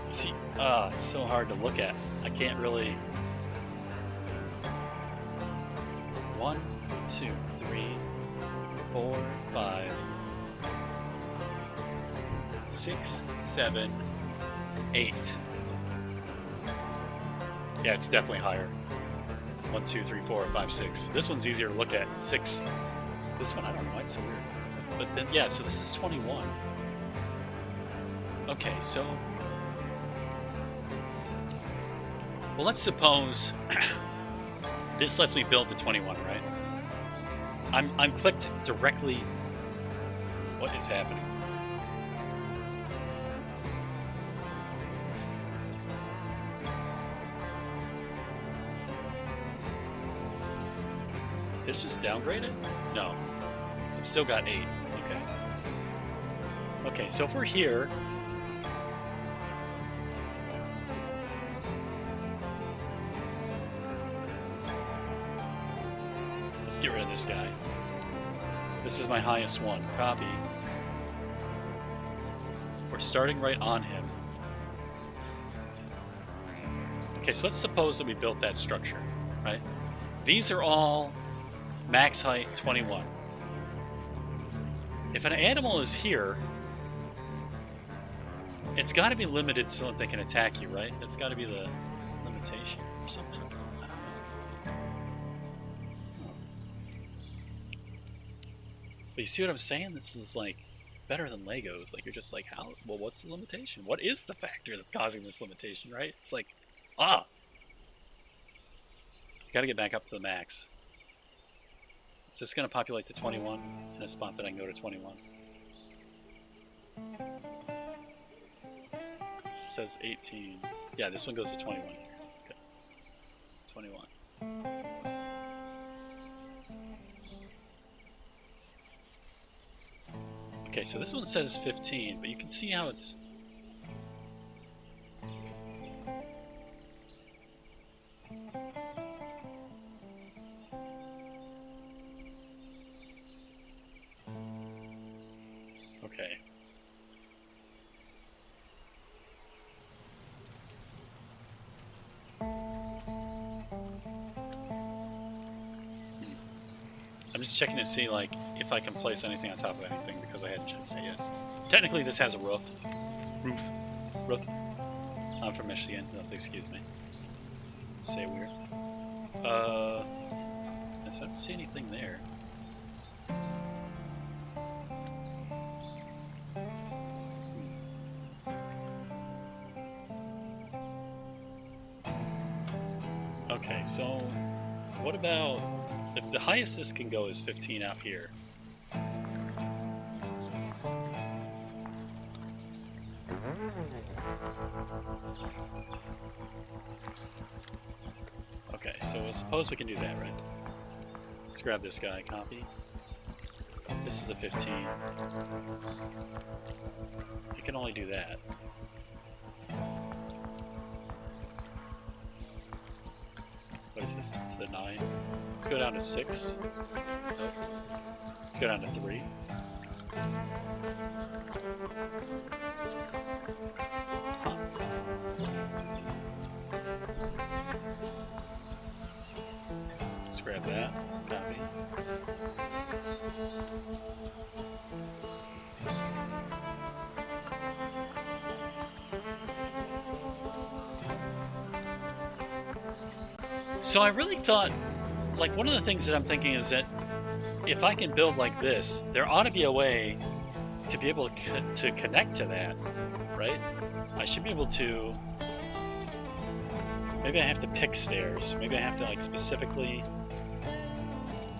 See, it's so hard to look at. I can't really... 1, 2, 3, 4, 5, 6, 7, 8. Yeah, it's definitely higher. 1, 2, 3, 4, 5, 6. This one's easier to look at. 6. This one, I don't know why it's so weird. But then, yeah, so this is 21. Okay, so... Well, let's suppose this lets me build the 21, right? I'm clicked directly. What is happening? Did it just downgrade it? No. It's still got 8. Okay. Okay, so if we're here... Let's get rid of this guy. This is my highest one. Copy. We're starting right on him. Okay, so let's suppose that we built that structure, right? These are all max height 21. If an animal is here, it's got to be limited so that they can attack you, right? That's got to be the limitation or something. I don't know. But you see what I'm saying? This is like better than Legos. Like you're just like, how? Well, what's the limitation? What is the factor that's causing this limitation, right? It's like, got to get back up to the max. Is this going to populate to 21 in a spot that I can go to 21? This says 18. Yeah, this one goes to 21 here. Okay. 21. Okay, so this one says 15, but you can see how it's... just checking to see, like, if I can place anything on top of anything, because I hadn't checked that yet. Technically, this has a roof. Roof. I'm from Michigan. You'll have to excuse me. Say it weird. I don't see anything there. Okay, so what about if the highest this can go is 15 out here? Okay, so suppose we can do that, right? Let's grab this guy, copy. This is a 15. You can only do that. What is this? This is a 9. Let's go down to 6. Nope. Let's go down to 3. Huh. Let's grab that. Copy. So I really thought, like, one of the things that I'm thinking is that if I can build like this, there ought to be a way to be able to connect to that, right? I should be able to... Maybe I have to pick stairs. Maybe I have to, like, specifically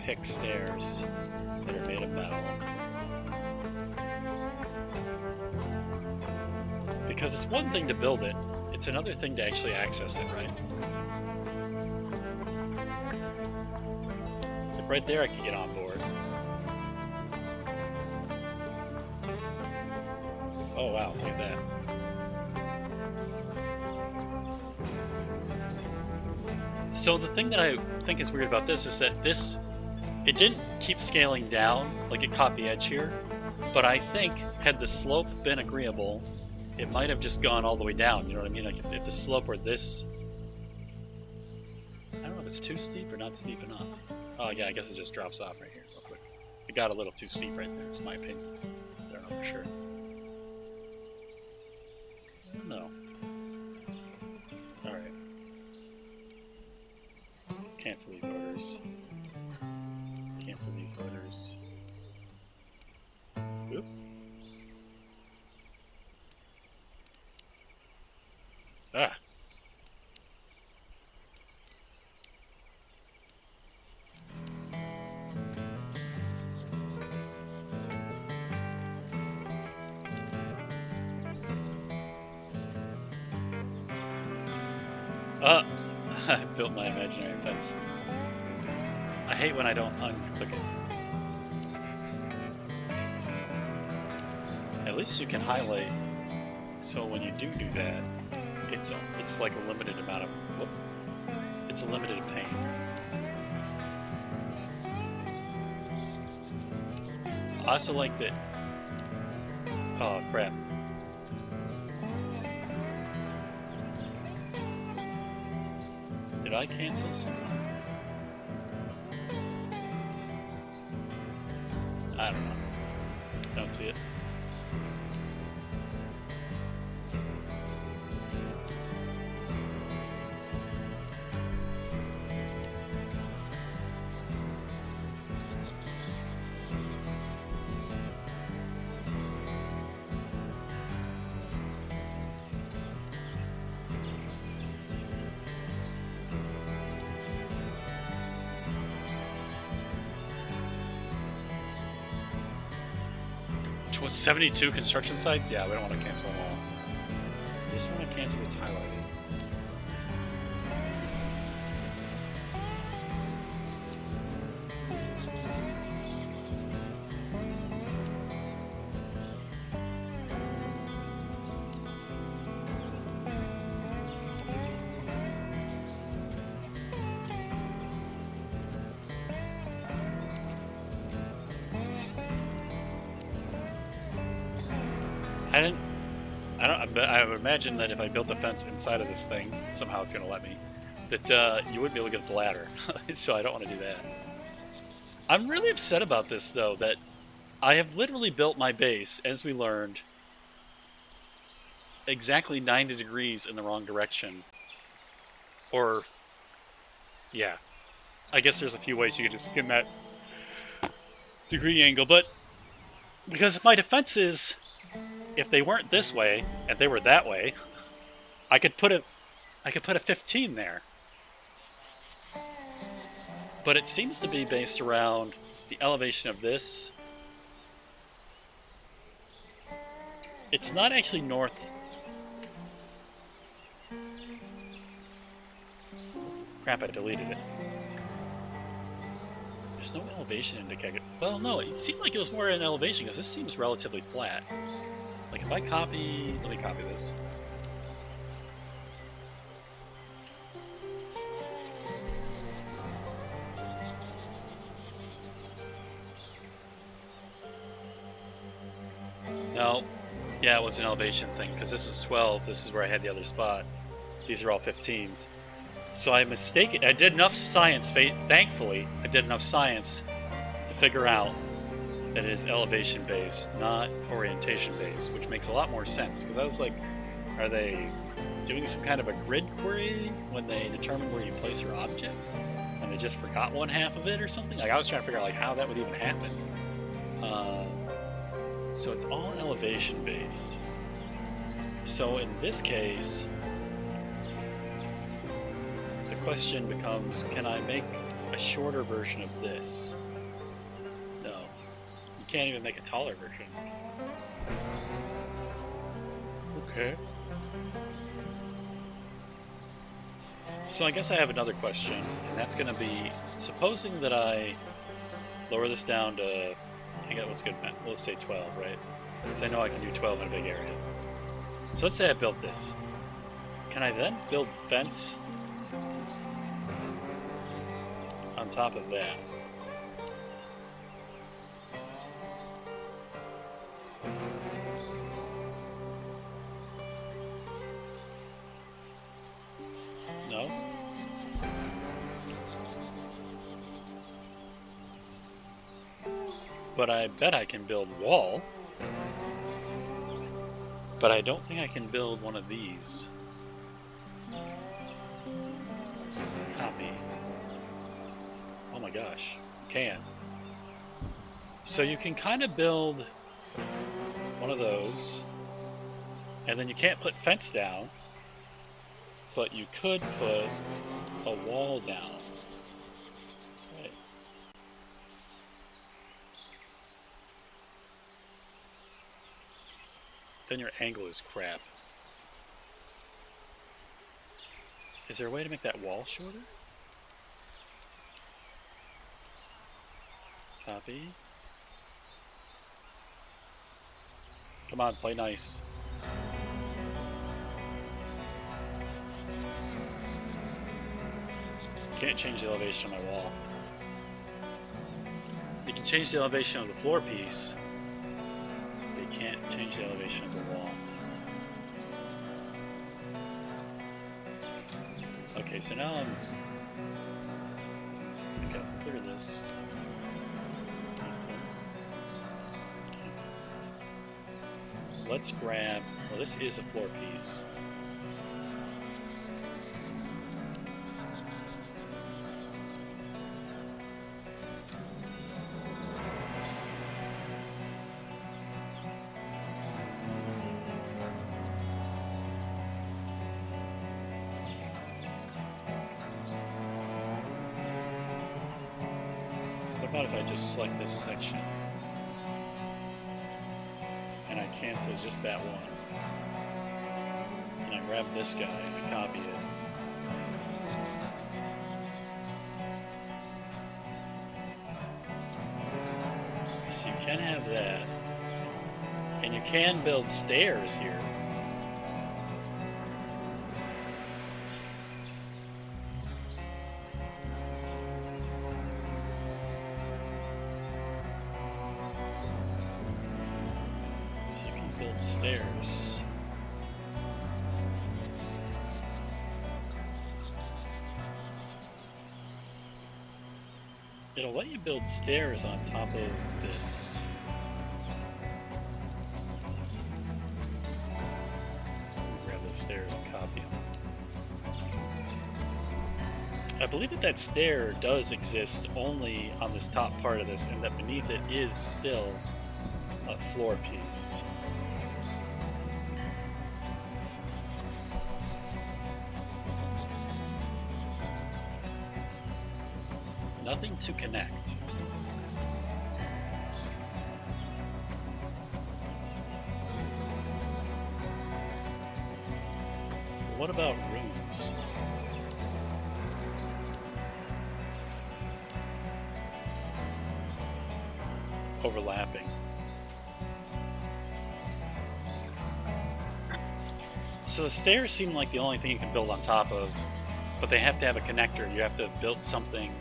pick stairs that are made of metal. Because it's one thing to build it, it's another thing to actually access it, right? Right there I can get on board. Oh wow, look at that. So the thing that I think is weird about this is that it didn't keep scaling down, like it caught the edge here, but I think had the slope been agreeable, it might have just gone all the way down, you know what I mean? Like if the slope were this... I don't know if it's too steep or not steep enough. Oh yeah, I guess it just drops off right here real quick. It got a little too steep right there, is my opinion. I don't know for sure. I don't know. Alright. Cancel these orders. Cancel these orders. Oop. Ah. I built my imaginary fence. I hate when I don't unclick it. At least you can highlight, so when you do that, it's like a limited amount of... Whoop, it's a limited pane. I also like that... Oh, crap. Did I cancel something? I don't know. Don't see it. Was 72 construction sites? Yeah, we don't want to cancel them all. We just want to cancel what's highlighted. I would imagine that if I built a fence inside of this thing, somehow it's going to let me, that you wouldn't be able to get up the ladder. So I don't want to do that. I'm really upset about this, though, that I have literally built my base, as we learned, exactly 90 degrees in the wrong direction. Or, yeah. I guess there's a few ways you could just skin that degree angle, but because my defense is, if they weren't this way and they were that way, I could put a 15 there. But it seems to be based around the elevation of this. It's not actually north. Crap, I deleted it. There's no elevation indicator. Well, no, it seemed like it was more in elevation because this seems relatively flat. Like if I copy, let me copy this. No, yeah, it was an elevation thing because this is 12. This is where I had the other spot. These are all 15s. So I mistaken. I did enough science. Thankfully, I did enough science to figure out that it is elevation based, not orientation based, which makes a lot more sense. Because I was like, are they doing some kind of a grid query when they determine where you place your object, and they just forgot one half of it or something? Like I was trying to figure out like how that would even happen. So it's all elevation based. So in this case, the question becomes, can I make a shorter version of this? No. You can't even make a taller version. Okay. So I guess I have another question, and that's going to be, supposing that I lower this down to, I got what's good, let's say 12, right? Because I know I can do 12 in a big area. So let's say I built this. Can I then build fence on top of that? No? But I bet I can build wall. But I don't think I can build one of these. Copy. Oh my gosh, you can. So you can kind of build one of those, and then you can't put fence down, but you could put a wall down. Right. Then your angle is crap. Is there a way to make that wall shorter? Copy. Come on, play nice. Can't change the elevation of my wall. You can change the elevation of the floor piece, but you can't change the elevation of the wall. Okay, so now I'm... Okay, let's clear this. Cancel. Cancel. Let's grab... Well, this is a floor piece. What about if I just select this section and I cancel just that one, and I grab this guy and I copy it. So you can have that, and you can build stairs here. So you can build stairs. it'll let you build stairs on top of this. Grab those stairs and copy them. I believe that stair does exist only on this top part of this, and that beneath it is still a floor piece. Nothing to connect. What about runes? Overlapping. So the stairs seem like the only thing you can build on top of, but they have to have a connector. You have to build something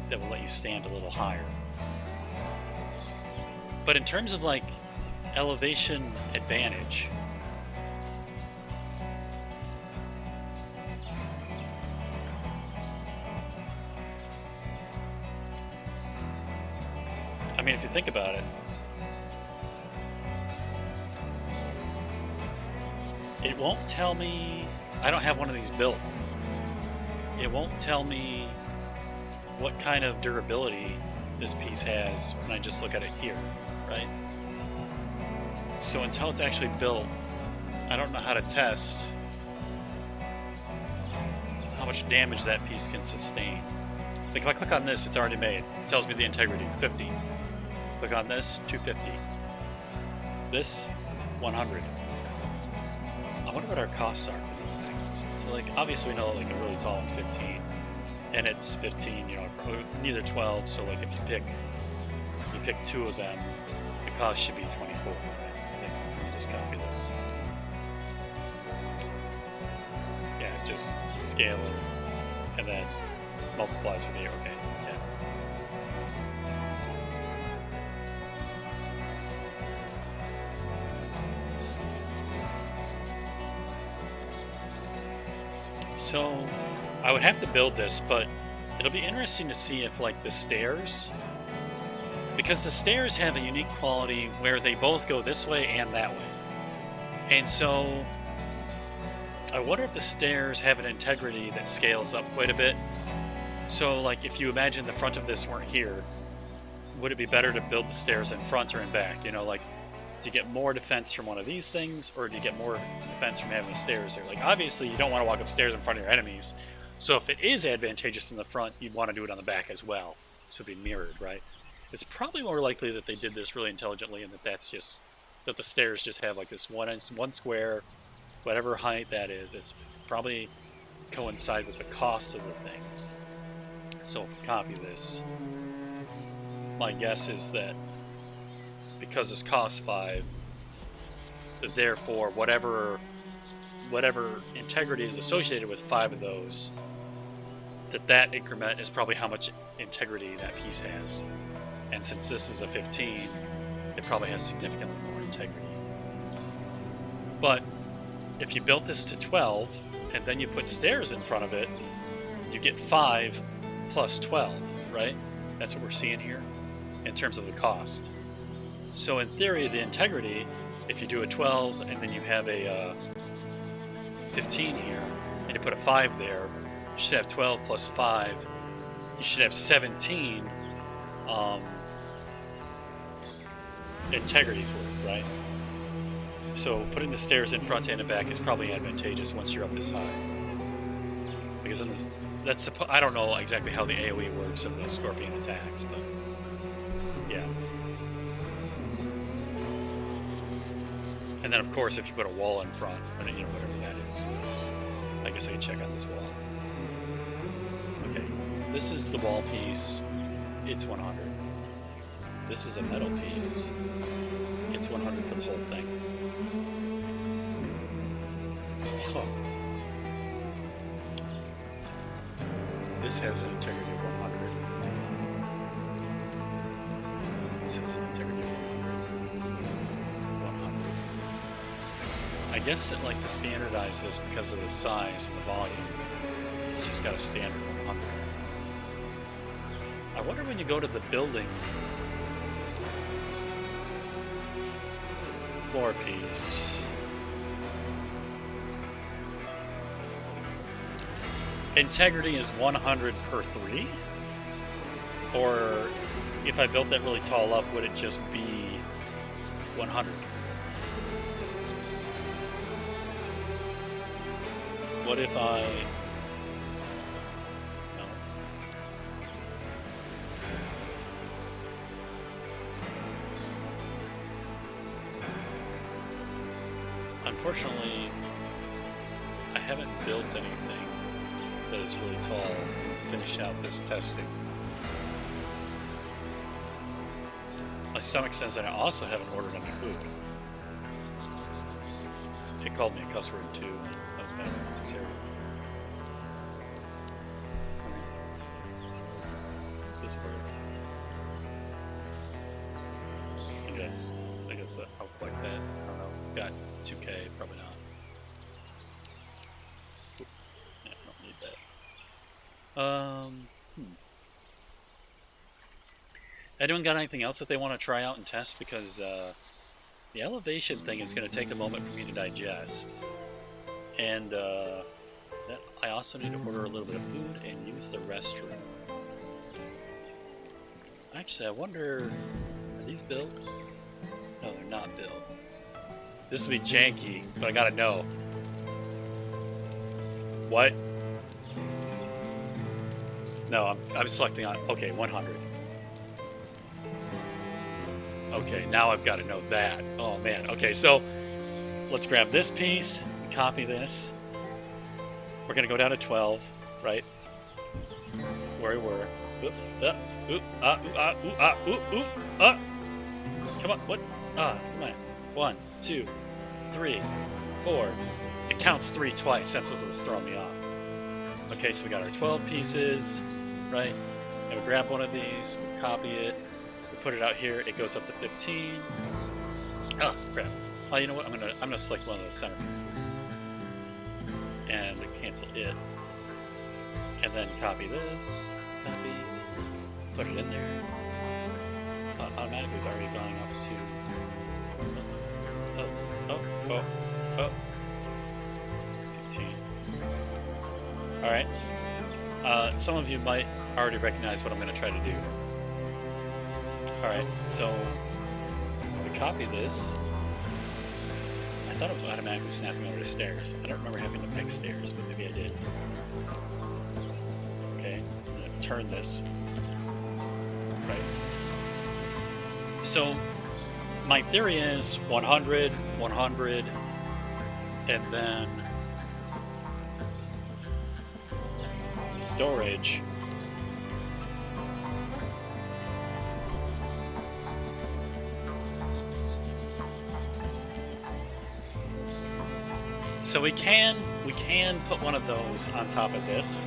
that will let you stand a little higher. But in terms of like elevation advantage, I mean, if you think about it, it won't tell me. I don't have one of these built. It won't tell me what kind of durability this piece has when I just look at it here, right? So until it's actually built, I don't know how to test how much damage that piece can sustain. Like if I click on this, it's already made. It tells me the integrity, 50. Click on this, 250. This, 100. I wonder what our costs are for these things. So like, obviously we know like a really tall one's 15. And it's 15, you know, these are 12, so like if you pick two of them, the cost should be 24, right? Let me just copy this. Yeah, just scale it, and then multiplies with the, okay, yeah. So, I would have to build this, but it'll be interesting to see if, like, the stairs... Because the stairs have a unique quality where they both go this way and that way. And so, I wonder if the stairs have an integrity that scales up quite a bit. So, like, if you imagine the front of this weren't here, would it be better to build the stairs in front or in back? You know, like, do you get more defense from one of these things, or do you get more defense from having the stairs there? Like, obviously, you don't want to walk upstairs in front of your enemies. So if it is advantageous in the front, you'd want to do it on the back as well. So it'd be mirrored, right? It's probably more likely that they did this really intelligently, and that's just that the stairs just have like this one square, whatever height that is. It's probably coincide with the cost of the thing. So if we copy this, my guess is that because this costs 5, that therefore whatever integrity is associated with 5 of those, that increment is probably how much integrity that piece has. And since this is a 15, it probably has significantly more integrity. But if you built this to 12, and then you put stairs in front of it, you get 5 plus 12, right? That's what we're seeing here in terms of the cost. So in theory, the integrity, if you do a 12 and then you have a 15 here, and you put a 5 there, you should have 12 plus 5. You should have 17 integrity's worth, right? So putting the stairs in front and in back is probably advantageous once you're up this high. Because in this, I don't know exactly how the AoE works of the Scorpion attacks, but yeah. And then of course if you put a wall in front, you know, whatever that is, I guess I can check on this wall. Okay, this is the wall piece. It's 100. This is a metal piece. It's 100 for the whole thing. Huh. This has an integrity of 100. This has an integrity of 100. I guess that, like, to standardize this because of the size and the volume, it's just got a standard 100. I wonder when you go to the building floor piece. Integrity is 100 per 3? Or if I built that really tall up, would it just be 100? What if I... No. Unfortunately, I haven't built anything that is really tall to finish out this testing. My stomach says that I also haven't ordered any food. It called me a cuss word too. That was kind of unnecessary. What's this word? I guess I'll collect that. I don't know. Got 2K, probably not. Oop. Yeah, I don't need that. Anyone got anything else that they want to try out and test? Because the elevation thing is going to take a moment for me to digest. And I also need to order a little bit of food and use the restroom. Actually, I wonder, are these built? No, they're not built. This will be janky, but I gotta know. What? No, I'm selecting on, okay, 100. Okay, now I've got to know that. Oh man, okay, so let's grab this piece, copy this. We're gonna go down to 12, right? Where we were. Come on, what? Come on. 1, 2, 3, 4. It counts 3 twice. That's what was throwing me off. Okay, so we got our 12 pieces, right? And we grab one of these, we copy it, we put it out here. It goes up to 15. Oh, crap. Oh, you know what? I'm gonna select one of those center pieces and cancel it, and then copy this. Copy. Put it in there. Automatically is already going up to. Oh. 15. Alright. Some of you might already recognize what I'm going to try to do. Alright, so we copy this. I thought it was automatically snapping over the stairs. I don't remember having to pick stairs, but maybe I did. Okay, I'm going to turn this. Right. So my theory is 100, 100, and then storage. So we can put one of those on top of this,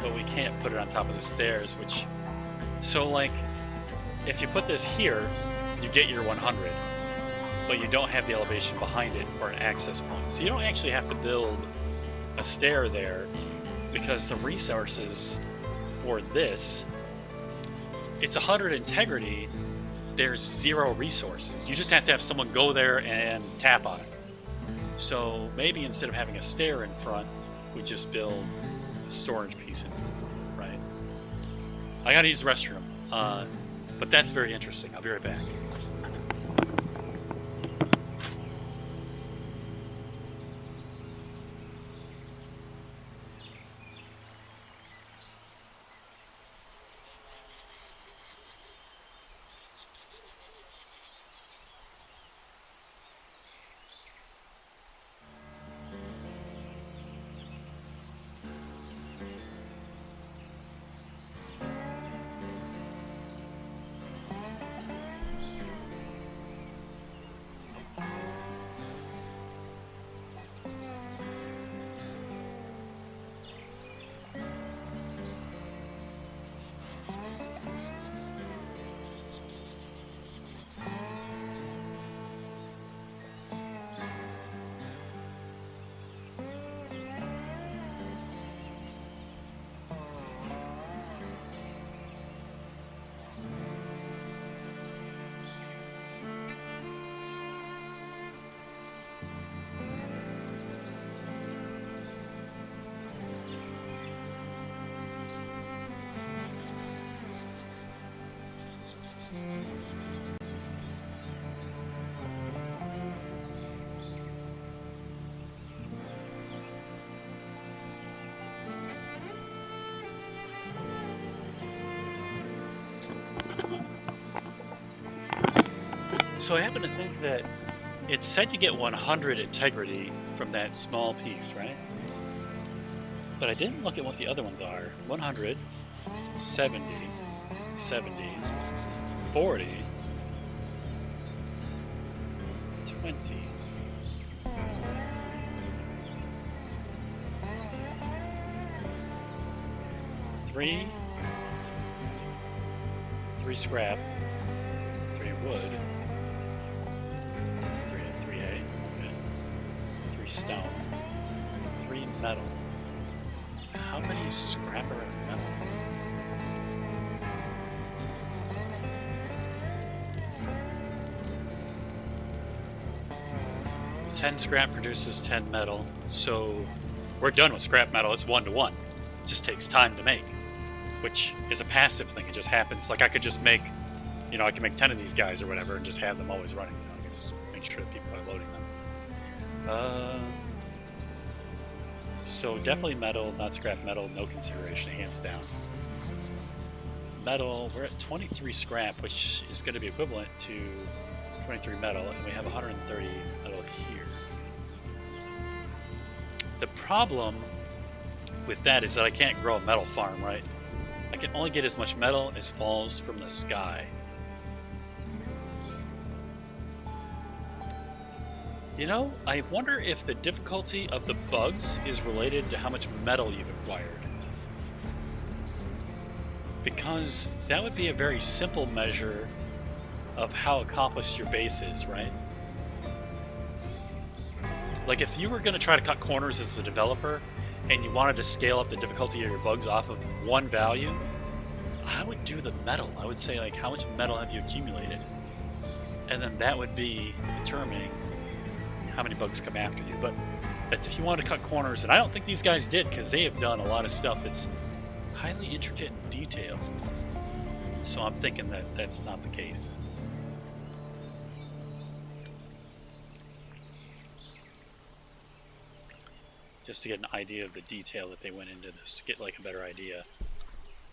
but we can't put it on top of the stairs, which, so like, if you put this here, you get your 100, but you don't have the elevation behind it or an access point. So you don't actually have to build a stair there, because the resources for this, it's 100 integrity, there's 0 resources. You just have to have someone go there and tap on it. So maybe instead of having a stair in front, we just build a storage piece in front, right? I gotta use the restroom, but that's very interesting. I'll be right back. So I happen to think that it said you get 100 integrity from that small piece, right? But I didn't look at what the other ones are. 100, 70, 70, 40, 20. Three scrap, 3 wood. This is 3A. Okay. 3 stone, 3 metal. How many scrap are in metal? Ten scrap produces 10 metal, so we're done with scrap metal. It's 1 to 1. It just takes time to make, which is a passive thing. It just happens. Like I could just make, I can make 10 of these guys or whatever and just have them always running. I can just make sure that people are loading them. So definitely metal, not scrap metal, no consideration, hands down. Metal, we're at 23 scrap, which is going to be equivalent to 23 metal, and we have 130 metal here. The problem with that is that I can't grow a metal farm, right? I can only get as much metal as falls from the sky. I wonder if the difficulty of the bugs is related to how much metal you've acquired. Because that would be a very simple measure of how accomplished your base is, right? Like if you were going to try to cut corners as a developer and you wanted to scale up the difficulty of your bugs off of one value, I would do the metal. I would say, like, how much metal have you accumulated? And then that would be determining how many bugs come after you. But that's if you want to cut corners, and I don't think these guys did, because they have done a lot of stuff that's highly intricate and detailed. So I'm thinking that that's not the case. Just to get an idea of the detail that they went into this, to get like a better idea.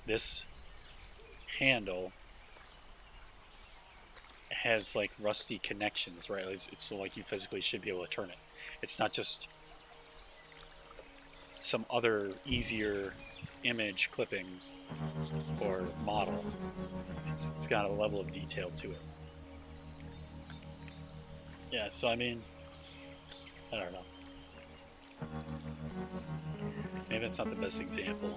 This handle has like rusty connections, right? It's so like you physically should be able to turn it. It's not just some other easier image clipping or model. It's got a level of detail to it. Yeah, so I mean, I don't know. Maybe it's not the best example.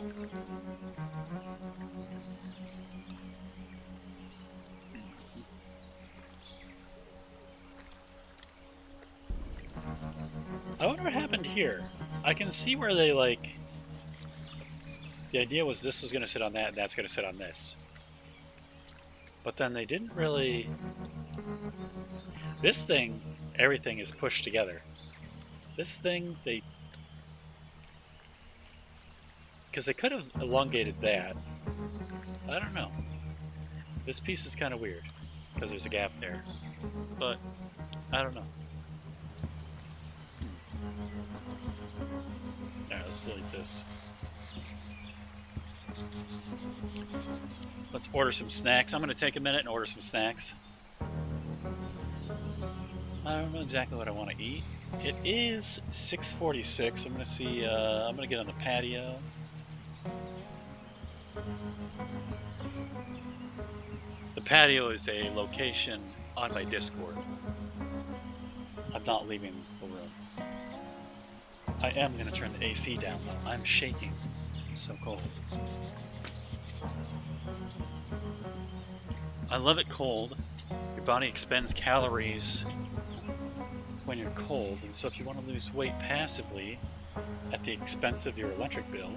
I wonder what happened here. I can see where they like... The idea was this was going to sit on that and that's going to sit on this. But then they didn't really... This thing, everything is pushed together. This thing, they... Because they could have elongated that. I don't know. This piece is kind of weird. Because there's a gap there. But, I don't know. Alright, let's delete this. Let's order some snacks. I'm going to take a minute and order some snacks. I don't know exactly what I want to eat. It is 6:46. I'm going to see, I'm going to get on the patio. The patio is a location on my Discord. I'm not leaving the room. I am going to turn the AC down though. I'm shaking. I'm so cold. I love it cold. Your body expends calories when you're cold, and so if you want to lose weight passively at the expense of your electric bill,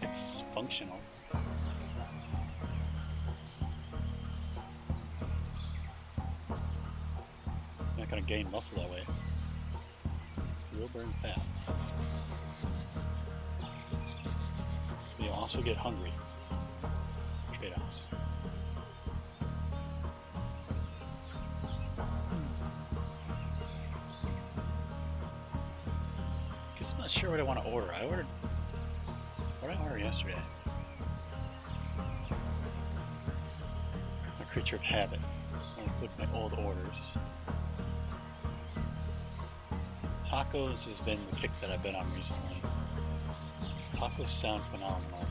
it's functional. You're not going to gain muscle that way. You'll burn fat. You'll also get hungry. Trade-offs. Guess I'm not sure what I want to order. What did I order yesterday? A creature of habit. I'll click my old orders. Tacos has been the kick that I've been on recently. Tacos sound phenomenal.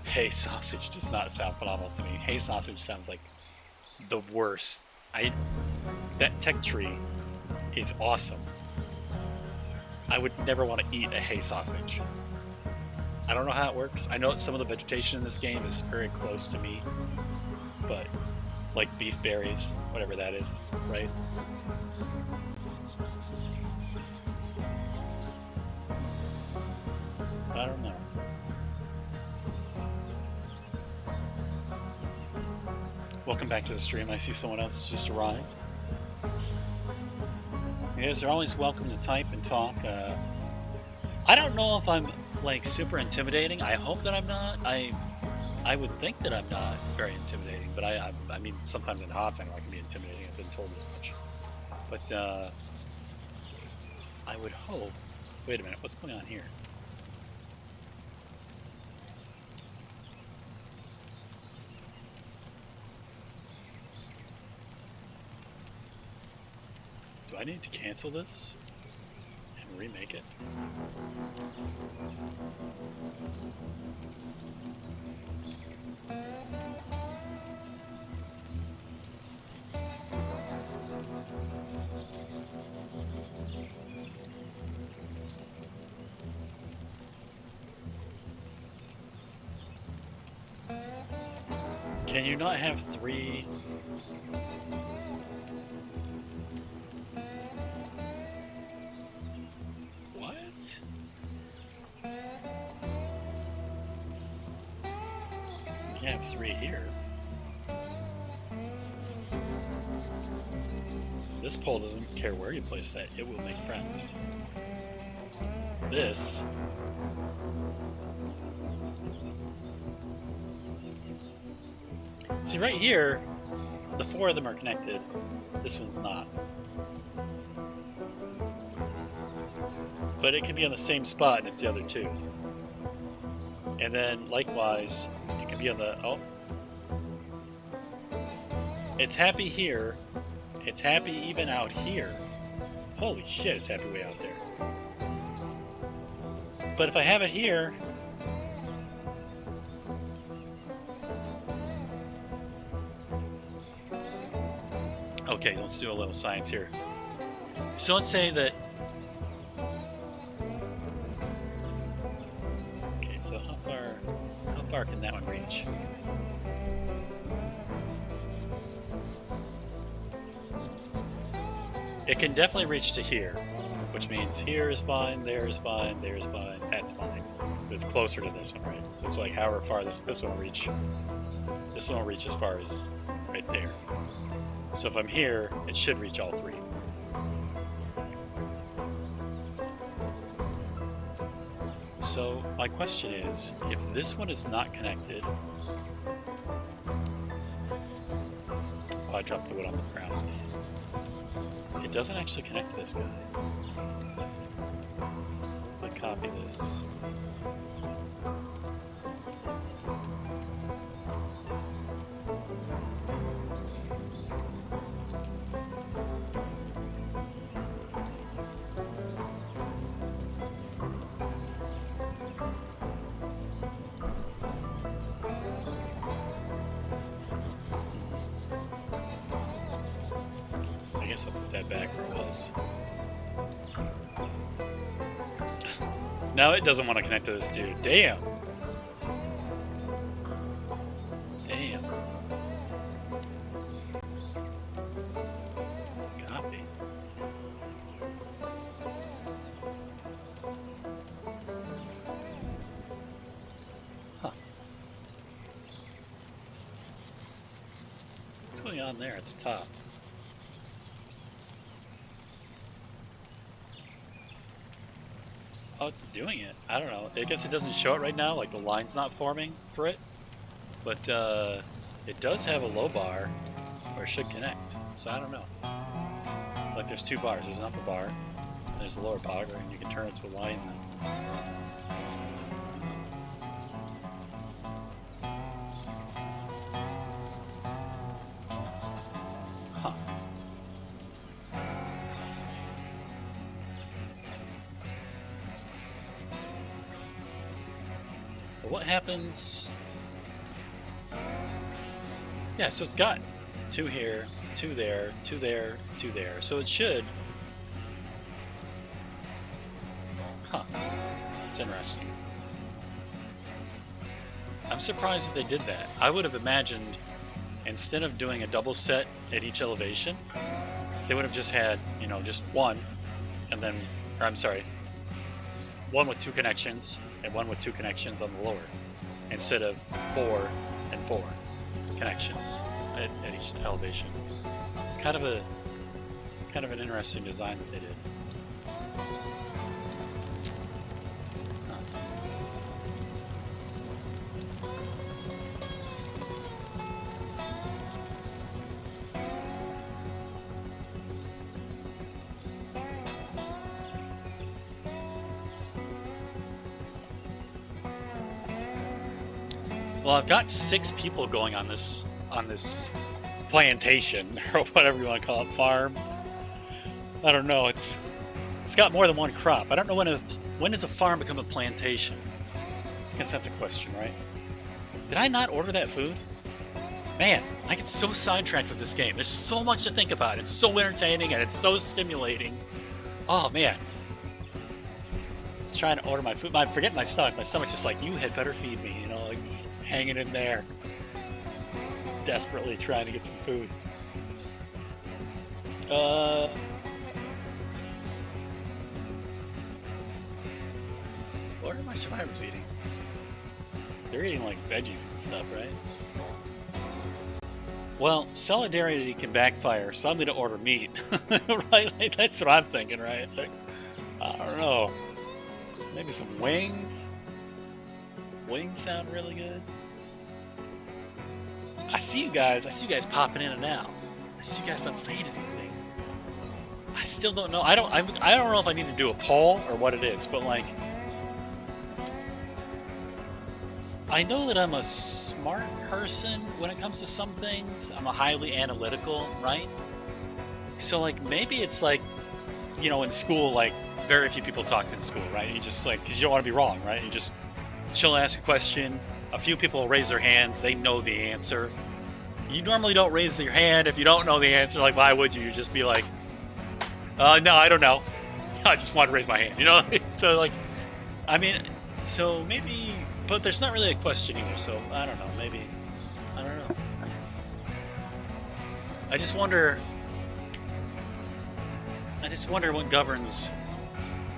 Hey sausage does not sound phenomenal to me. Hey sausage sounds like the worst. That tech tree is awesome. I would never want to eat a hay sausage. I don't know how it works. I know some of the vegetation in this game is very close to me, but like beef berries, whatever that is, right? I don't know. Welcome back to the stream. I see someone else just arrived. You guys are always welcome to type and talk. I don't know if I'm like super intimidating. I hope that I'm not. I would think that I'm not very intimidating, but I mean, sometimes in HOTS I know I can be intimidating. I've been told as much. But I would hope. Wait a minute, what's going on here? Do I need to cancel this and remake it? Can you not have 3? What? You can't have 3 here. This pole doesn't care where you place that. It will make friends. This... See, right here, the 4 of them are connected. This one's not. But it can be on the same spot, and it's the other 2. And then, likewise, it can be on the... Oh. It's happy here. It's happy even out here. Holy shit, it's happy way out there. But if I have it here... Okay, let's do a little science here. So let's say that... Okay, so how far can that one reach? It can definitely reach to here, which means here is fine, there is fine, there is fine, that's fine. But it's closer to this one, right? So it's like however far this one will reach. This one will reach as far as right there. So if I'm here, it should reach all 3. So my question is, if this one is not connected... Oh, I dropped the wood on the ground. It doesn't actually connect to this guy. If I copy this... I guess I'll put that back where it was. Now it doesn't want to connect to this dude. Damn. Damn. Copy. Huh. What's going on there at the top? Oh, it's doing it. I don't know. I guess it doesn't show it right now, like the line's not forming for it. But it does have a low bar, or it should connect. So I don't know. Like there's 2 bars. There's an upper bar, and there's a lower bar, and you can turn it to a line then. what happens? Yeah, so it's got 2 here, 2 there, 2 there, 2 there. So it should. Huh. It's interesting. I'm surprised that they did that. I would have imagined instead of doing a double set at each elevation, they would have just had, you know, just one, and then, or I'm sorry, one with 2 connections and one with 2 connections on the lower, instead of 4 and 4 connections at each elevation. It's kind of an interesting design that they did. Well, I've got 6 people going on this plantation or whatever you want to call it, farm. I don't know. It's got more than one crop. I don't know when does a farm become a plantation. I guess that's a question, right? Did I not order that food? Man, I get so sidetracked with this game. There's so much to think about. It's so entertaining and it's so stimulating. Oh man. Trying to order my food. I forget my stomach. My stomach's just like, you had better feed me, you know, like just hanging in there. Desperately trying to get some food. What are my survivors eating? They're eating like veggies and stuff, right? Well, solidarity can backfire, so I'm going to order meat. Right? Like, that's what I'm thinking, right? Like, I don't know. Maybe some wings? Wings sound really good. I see you guys popping in and out. I see you guys not saying anything. I still don't know. I don't know if I need to do a poll or what it is, but like, I know that I'm a smart person when it comes to some things. I'm a highly analytical, right? So like, maybe it's like, you know, in school, like, very few people talk in school, right? You just like, because you don't want to be wrong, right? You just, she'll ask a question. A few people will raise their hands. They know the answer. You normally don't raise your hand if you don't know the answer. Like, why would you? You just be like, no, I don't know. I just want to raise my hand, you know? So like, I mean, so maybe, but there's not really a question either. So I don't know. Maybe, I don't know. I just wonder what governs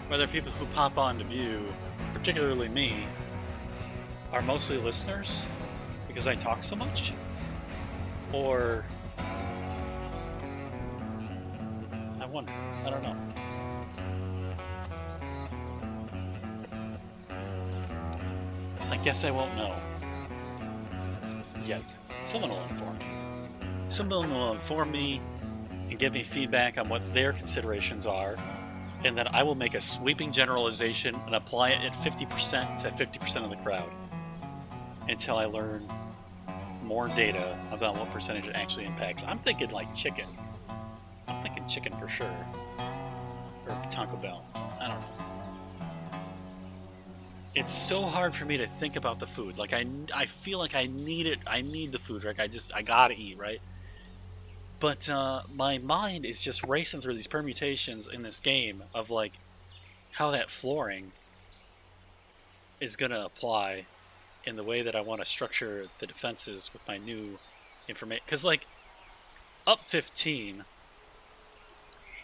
whether people who pop on to view, particularly me, are mostly listeners because I talk so much, or I wonder. I don't know. I guess I won't know yet. Someone will inform me. Someone will inform me and give me feedback on what their considerations are, and then I will make a sweeping generalization and apply it at 50% to 50% of the crowd until I learn more data about what percentage it actually impacts. I'm thinking like chicken. I'm thinking chicken for sure. Or Taco Bell. I don't know. It's so hard for me to think about the food. Like I feel like I need it. I need the food. Like I gotta eat, right? But my mind is just racing through these permutations in this game of like how that flooring is going to apply in the way that I want to structure the defenses with my new information. Because like up 15,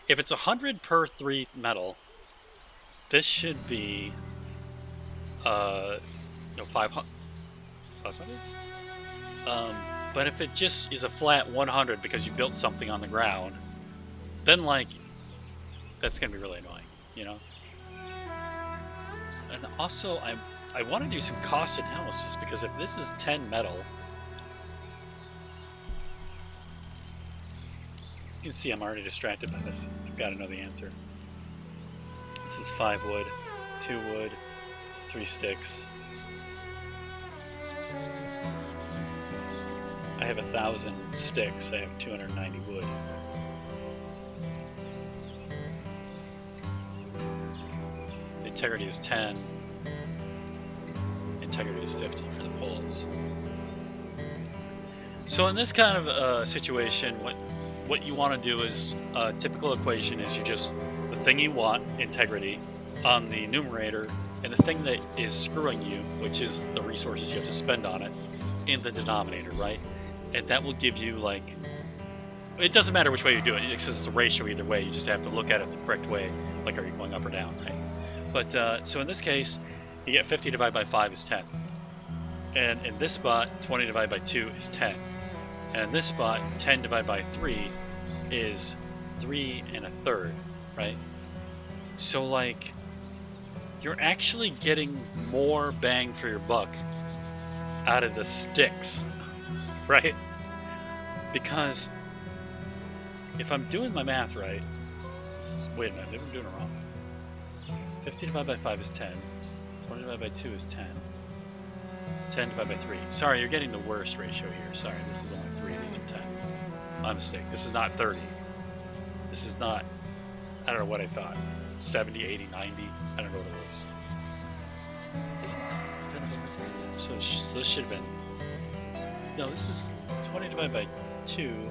if it's 100 per 3 metal, this should be 500. But if it just is a flat 100 because you built something on the ground, then like that's gonna be really annoying, you know. And also, I want to do some cost analysis because if this is 10 metal, you can see I'm already distracted by this. I've got to know the answer. This is 5 wood, 2 wood, 3 sticks. I have 1,000 sticks. I have 290 wood. Integrity is 10. integrity is 50 for the poles. So in this kind of situation, what you want to do is a typical equation is you just the thing you want, integrity, on the numerator, and the thing that is screwing you, which is the resources you have to spend on it, in the denominator, right? And that will give you, like, it doesn't matter which way you do it, because it's a ratio either way. You just have to look at it the correct way, like are you going up or down, right? But so in this case, you get 50 divided by 5 is 10. And in this spot, 20 divided by 2 is 10. And in this spot, 10 divided by 3 is 3 1/3, right? So, like, you're actually getting more bang for your buck out of the sticks, right? Because if I'm doing my math right, wait a minute, maybe I'm doing it wrong. 50 divided by 5 is 10. 20 divided by 2 is 10. 10 divided by 3. Sorry, you're getting the worst ratio here. Sorry, this is only 3. These are 10. My mistake. This is not 30. This is not, I don't know what I thought. 70, 80, 90. I don't know what it was. Is it 10 divided by 3? So this should have been. No, this is 20 divided by 2.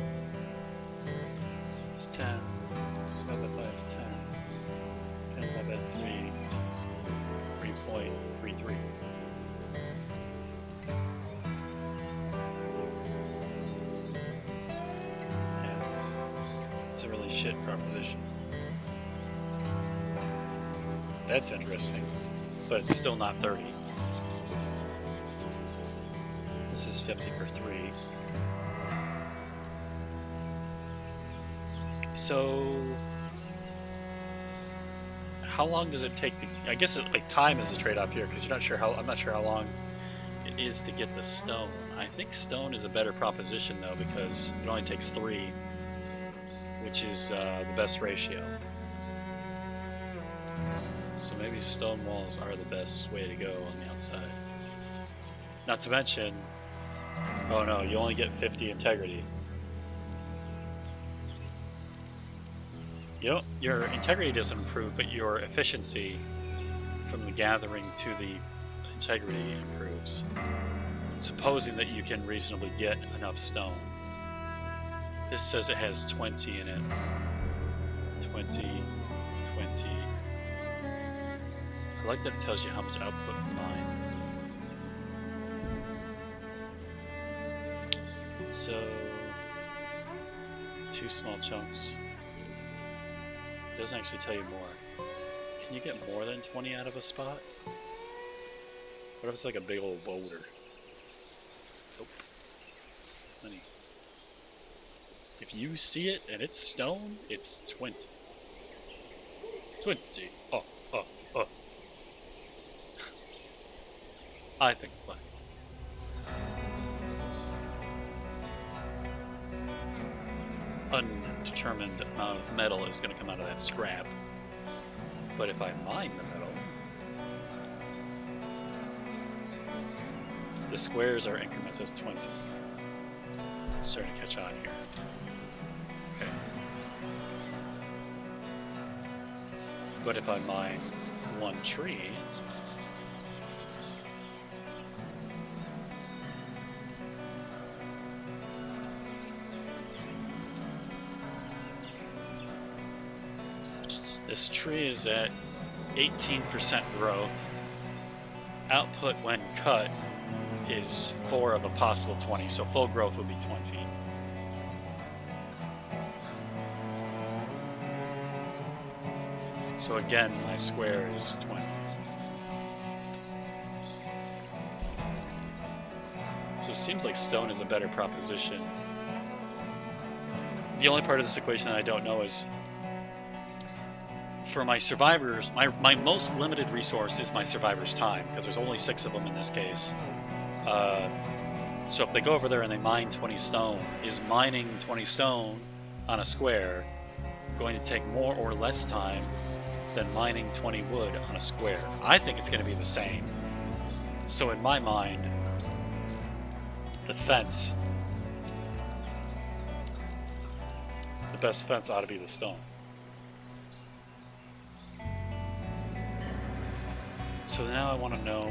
It's 10. Divided by 5 is 10. 10 divided by 3 is 3.33. It's a really shit proposition. That's interesting, but it's still not 30. This is 50 per 3. So, how long does it take to? I guess like time is a trade-off here because you're not sure how. I'm not sure how long it is to get the stone. I think stone is a better proposition though because it only takes 3. Which is the best ratio. So maybe stone walls are the best way to go on the outside. Not to mention, oh no, you only get 50 integrity. You know, your integrity doesn't improve, but your efficiency from the gathering to the integrity improves. Supposing that you can reasonably get enough stone. This says it has 20 in it. 20, 20. I like that it tells you how much output from mine. So, 2 small chunks. It doesn't actually tell you more. Can you get more than 20 out of a spot? What if it's like a big old boulder? Nope. Honey. If you see it and it's stone, it's 20. 20. Oh. I think fine. Undetermined amount of metal is going to come out of that scrap. But if I mine the metal, the squares are increments of 20. Starting to catch on here. Okay. But if I mine 1 tree, this tree is at 18% growth. Output when cut is 4 of a possible 20, so full growth would be 20. So again, my square is 20. So it seems like stone is a better proposition. The only part of this equation that I don't know is for my survivors, my most limited resource is my survivors' time, because there's only 6 of them in this case. So if they go over there and they mine 20 stone, is mining 20 stone on a square going to take more or less time than mining 20 wood on a square? I think it's going to be the same. So in my mind, the fence, the best fence ought to be the stone. So now I want to know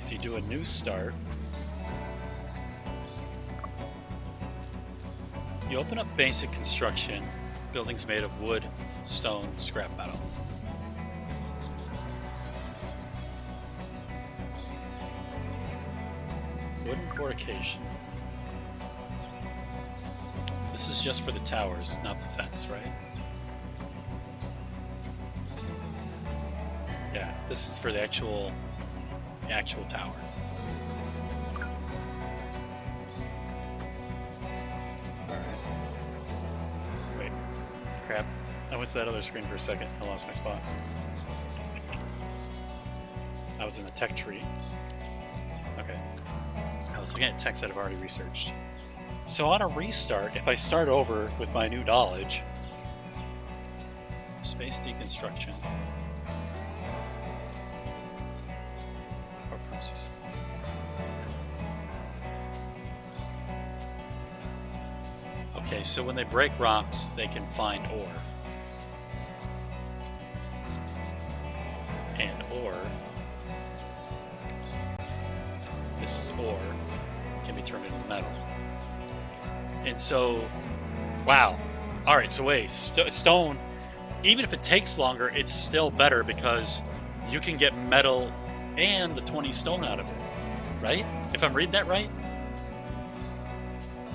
if you do a new start, you open up basic construction, buildings made of wood, stone, scrap metal. Wooden fortification. This is just for the towers, not the fence, right? Yeah, this is for the actual tower. Alright. Wait. Crap. I went to that other screen for a second. I lost my spot. I was in the tech tree. Okay. I was looking at techs that I've already researched. So on a restart, if I start over with my new knowledge, space deconstruction, okay, so when they break rocks, they can find ore. And ore, this is ore, can be turned into metal. And so, wow. Alright, so wait, stone, even if it takes longer, it's still better because you can get metal and the 20 stone out of it, right? If I'm reading that right?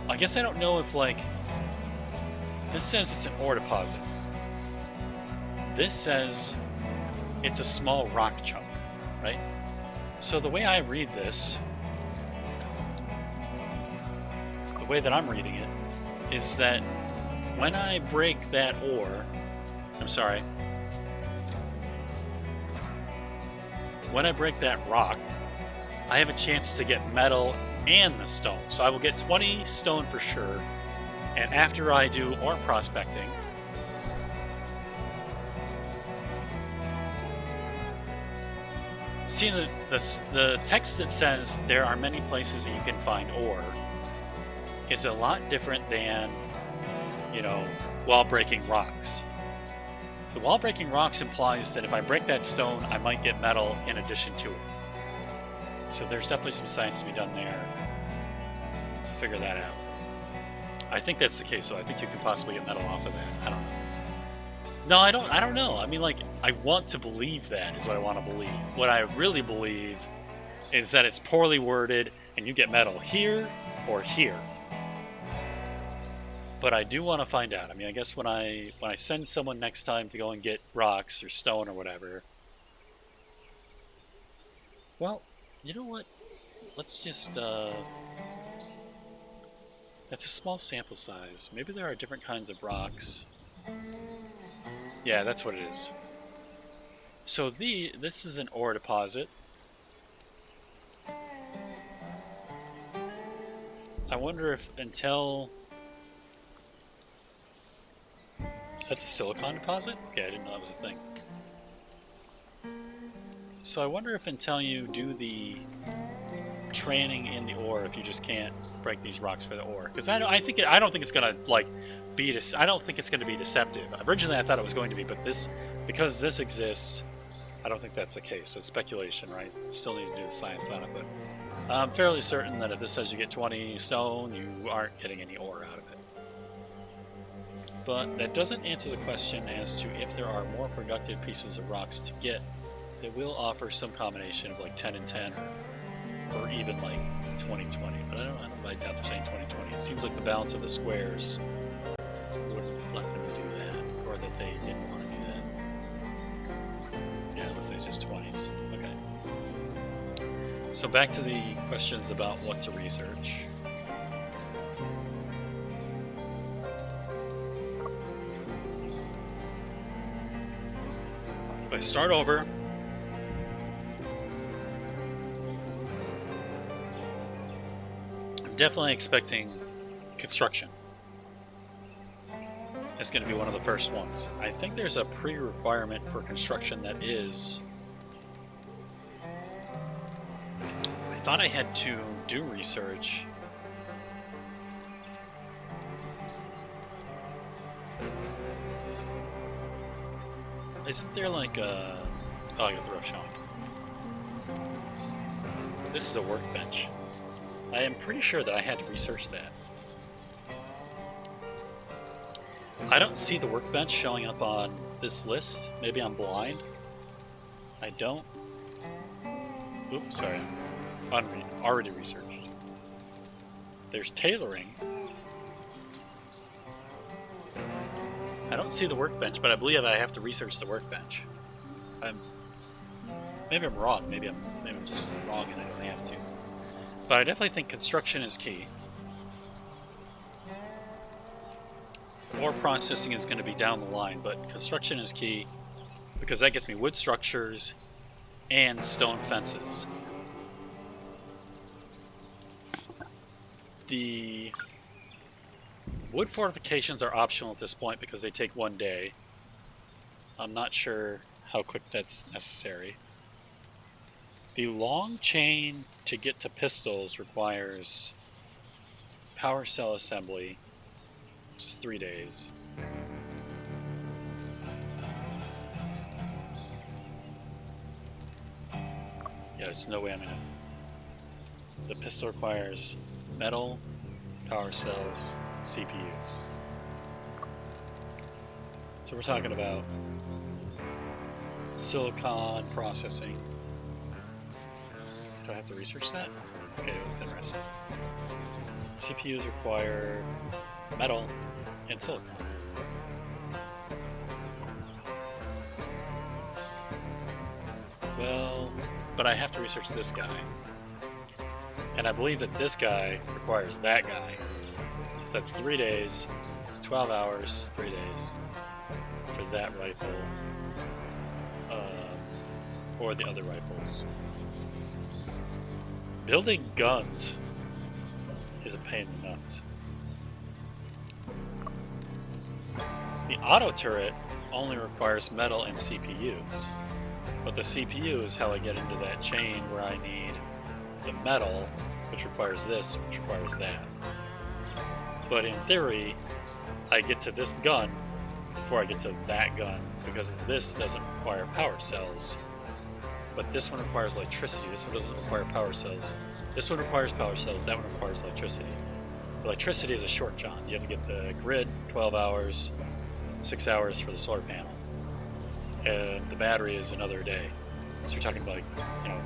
I guess I don't know if, like, this says it's an ore deposit. This says it's a small rock chunk, right? So the way I read this, the way that I'm reading it, is that when I break that ore, I'm sorry, when I break that rock, I have a chance to get metal and the stone. So I will get 20 stone for sure. And after I do ore prospecting, see the text that says there are many places that you can find ore is a lot different than, you know, wall breaking rocks. The wall breaking rocks implies that if I break that stone, I might get metal in addition to it. So there's definitely some science to be done there. Figure that out. I think that's the case, so I think you can possibly get metal off of that. I don't know. No, I don't know. I mean, like, I want to believe that is what I want to believe. What I really believe is that it's poorly worded and you get metal here or here. But I do want to find out. I mean, I guess when I send someone next time to go and get rocks or stone or whatever. Well, you know what? Let's just that's a small sample size. Maybe there are different kinds of rocks. Yeah, that's what it is. So this is an ore deposit. I wonder if until... That's a silicon deposit? Okay, I didn't know that was a thing. So I wonder if until you do the training in the ore, if you just can't break these rocks for the ore, because I don't think it's gonna like be I don't think it's gonna be deceptive. Originally, I thought it was going to be, but because this exists, I don't think that's the case. So it's speculation, right? Still need to do the science on it, but I'm fairly certain that if this says you get 20 stone, you aren't getting any ore out of it. But that doesn't answer the question as to if there are more productive pieces of rocks to get that will offer some combination of like 10 and 10 or even like 20-20. But I don't doubt they're saying 20-20. It seems like the balance of the squares wouldn't let them do that, or that they didn't want to do that. Yeah, let's say it's just 20s. Okay. So back to the questions about what to research. If I start over, I'm definitely expecting construction. It's going to be one of the first ones. I think there's a pre-requirement for construction that is... I thought I had to do research. Isn't there like a... Oh, I got the rough showing. This is a workbench. I am pretty sure that I had to research that. I don't see the workbench showing up on this list. Maybe I'm blind. I don't. Oops, sorry. Already researched. There's tailoring. I don't see the workbench, but I believe I have to research the workbench. Maybe I'm wrong. Maybe I'm just wrong and I don't have to. But I definitely think construction is key. Ore processing is going to be down the line, but construction is key because that gets me wood structures and stone fences. The wood fortifications are optional at this point because they take 1 day. I'm not sure how quick that's necessary. The long chain to get to pistols requires power cell assembly, which is 3 days. Yeah, there's no way I'm gonna. The pistol requires metal, power cells, CPUs. So we're talking about silicon processing. Do I have to research that? Okay, that's interesting. CPUs require metal and silicon. Well, but I have to research this guy. And I believe that this guy requires that guy. So that's 3 days. It's 12 hours, 3 days for that rifle. Or the other rifles. Building guns is a pain in the nuts. The auto turret only requires metal and CPUs. But the CPU is how I get into that chain where I need the metal, which requires this, which requires that. But in theory, I get to this gun before I get to that gun, because this doesn't require power cells. But this one requires electricity. This one doesn't require power cells. This one requires power cells. That one requires electricity. Electricity is a short jaunt. You have to get the grid 12 hours, 6 hours for the solar panel. And the battery is another day. So you're talking about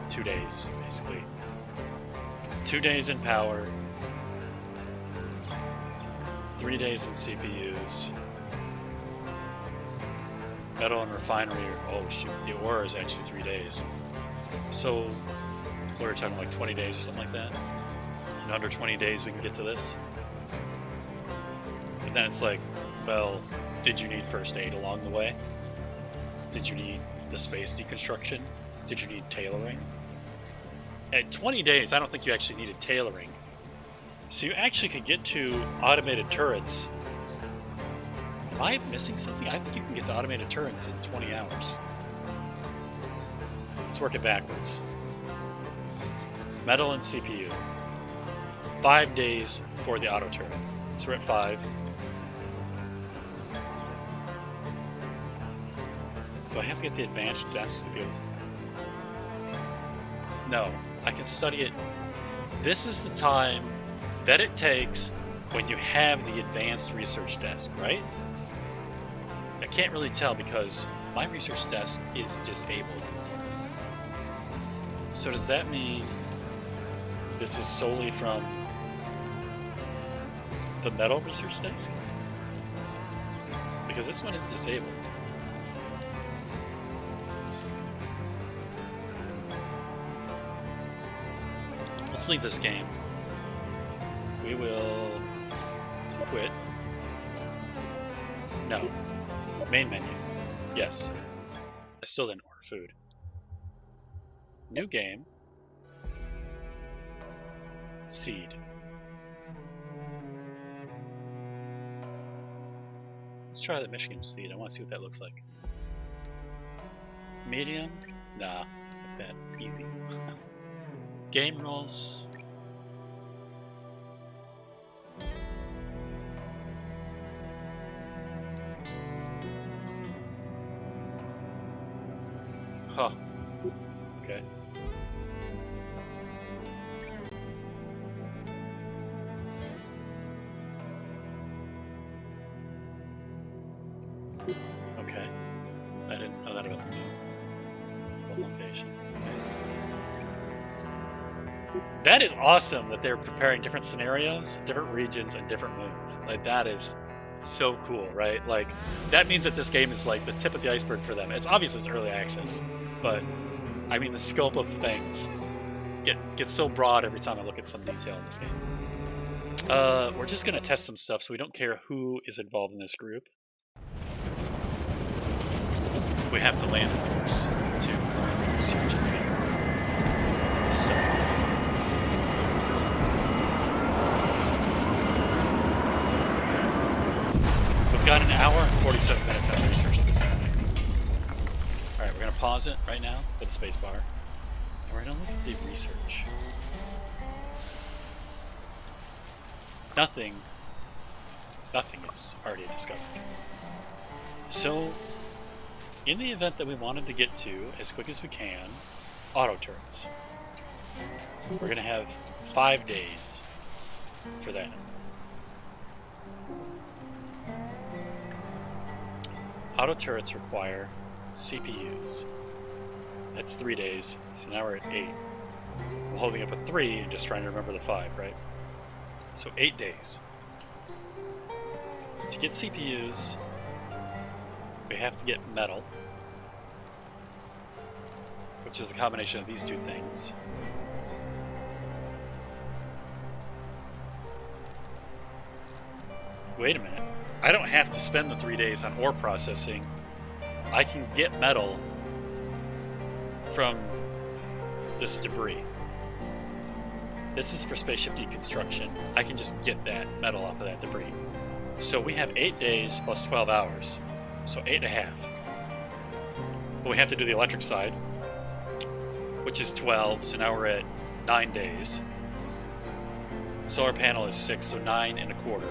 2 days, basically. 2 days in power, 3 days in CPUs. Metal and refinery, oh shoot, the ore is actually 3 days. So, what are we talking, 20 days or something like that? In under 20 days we can get to this. And then it's well, did you need first aid along the way? Did you need the space deconstruction? Did you need tailoring? At 20 days, I don't think you actually needed tailoring. So you actually could get to automated turrets. Am I missing something? I think you can get to automated turrets in 20 hours. Let's work it backwards. Metal and CPU. 5 days for the auto turret. So we're at 5. Do I have to get the advanced desk to be able to... No, I can study it. This is the time that it takes when you have the advanced research desk, right? I can't really tell because my research desk is disabled. So does that mean this is solely from the metal research desk? Because this one is disabled. Let's leave this game. We will quit. No. Main menu. Yes. I still didn't order food. New game. Seed. Let's try the Michigan seed. I want to see what that looks like. Medium? Nah. Not bad. Easy. Game rules. Huh. Okay. outside of it. The location. That is awesome that they're preparing different scenarios, different regions, and different moons. Like, that is so cool, right? Like, that means that this game is like the tip of the iceberg for them. It's obvious it's early access, but I mean the scope of things gets so broad every time I look at some detail in this game. We're just gonna test some stuff, so we don't care who is involved in this group. We have to land, of course, to research as well. At the start. We've got an hour and 47 minutes of research at this point. Alright, we're going to pause it right now with the space bar. And we're going to look at the research. Nothing is already discovered. So, in the event that we wanted to get to, as quick as we can, auto turrets. We're going to have 5 days for that. Auto turrets require CPUs. That's 3 days, so now we're at 8. I'm holding up a 3 and just trying to remember the 5, right? So 8 days. To get CPUs, we have to get metal, which is a combination of these two things. Wait a minute. I don't have to spend the 3 days on ore processing. I can get metal from this debris. This is for spaceship deconstruction. I can just get that metal off of that debris. So we have 8 days plus 12 hours. So 8.5. But we have to do the electric side, which is 12, so now we're at 9 days. Solar panel is 6, so 9.25.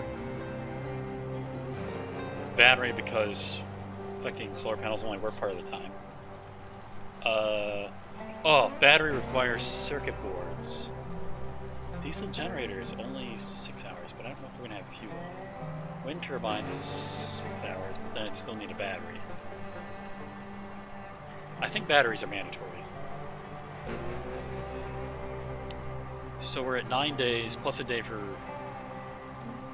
Battery, because fucking solar panels only work part of the time. Battery requires circuit boards. Diesel generator is only 6 hours, but I don't know if we're gonna have fuel. Wind turbine is 6 hours, but then it still need a battery. I think batteries are mandatory. So we're at 9 days, plus a day for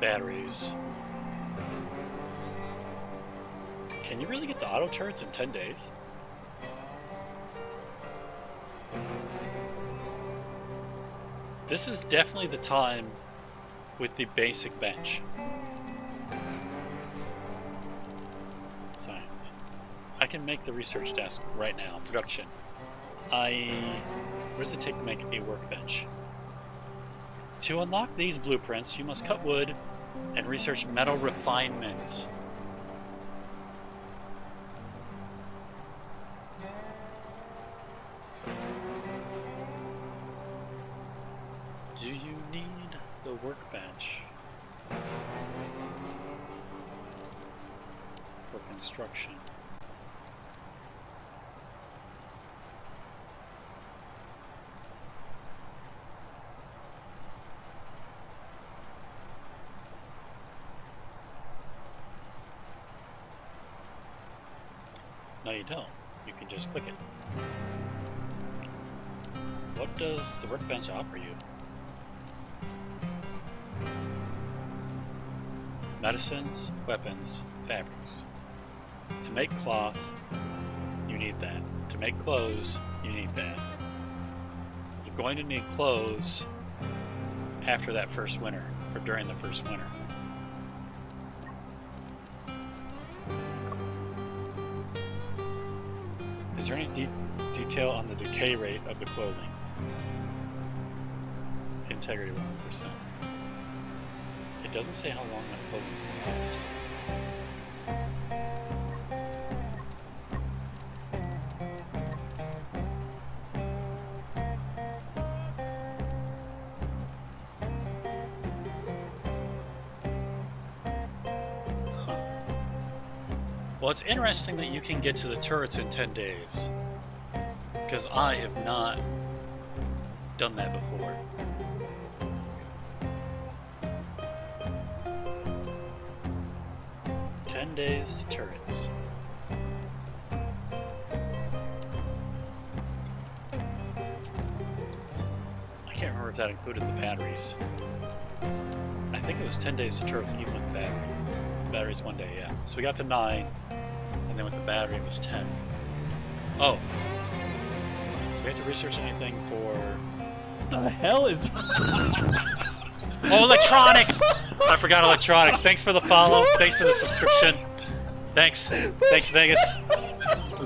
batteries. Can you really get to auto turrets in 10 days? This is definitely the time with the basic bench. Science. I can make the research desk right now. Production. What does it take to make a workbench? To unlock these blueprints, you must cut wood and research metal refinement. Do you need the workbench for construction? No, you don't. You can just click it. What does the workbench offer you? Medicines, weapons, fabrics. To make cloth, you need that. To make clothes, you need that. You're going to need clothes after that first winter, or during the first winter. Is there any detail on the decay rate of the clothing? Integrity 1%. It doesn't say how long that clothing's going to last. Well, it's interesting that you can get to the turrets in 10 days. Because I have not done that before. Days to turrets. can't remember if that included the batteries. I think it was 10 days to turrets even with the battery. Batteries 1 day, yeah. So we got to 9, and then with the battery it was 10. Oh. Do we have to research anything for... What the hell is... Oh, electronics! I forgot electronics. Thanks for the follow. Thanks for the subscription. Thanks. Thanks, Vegas.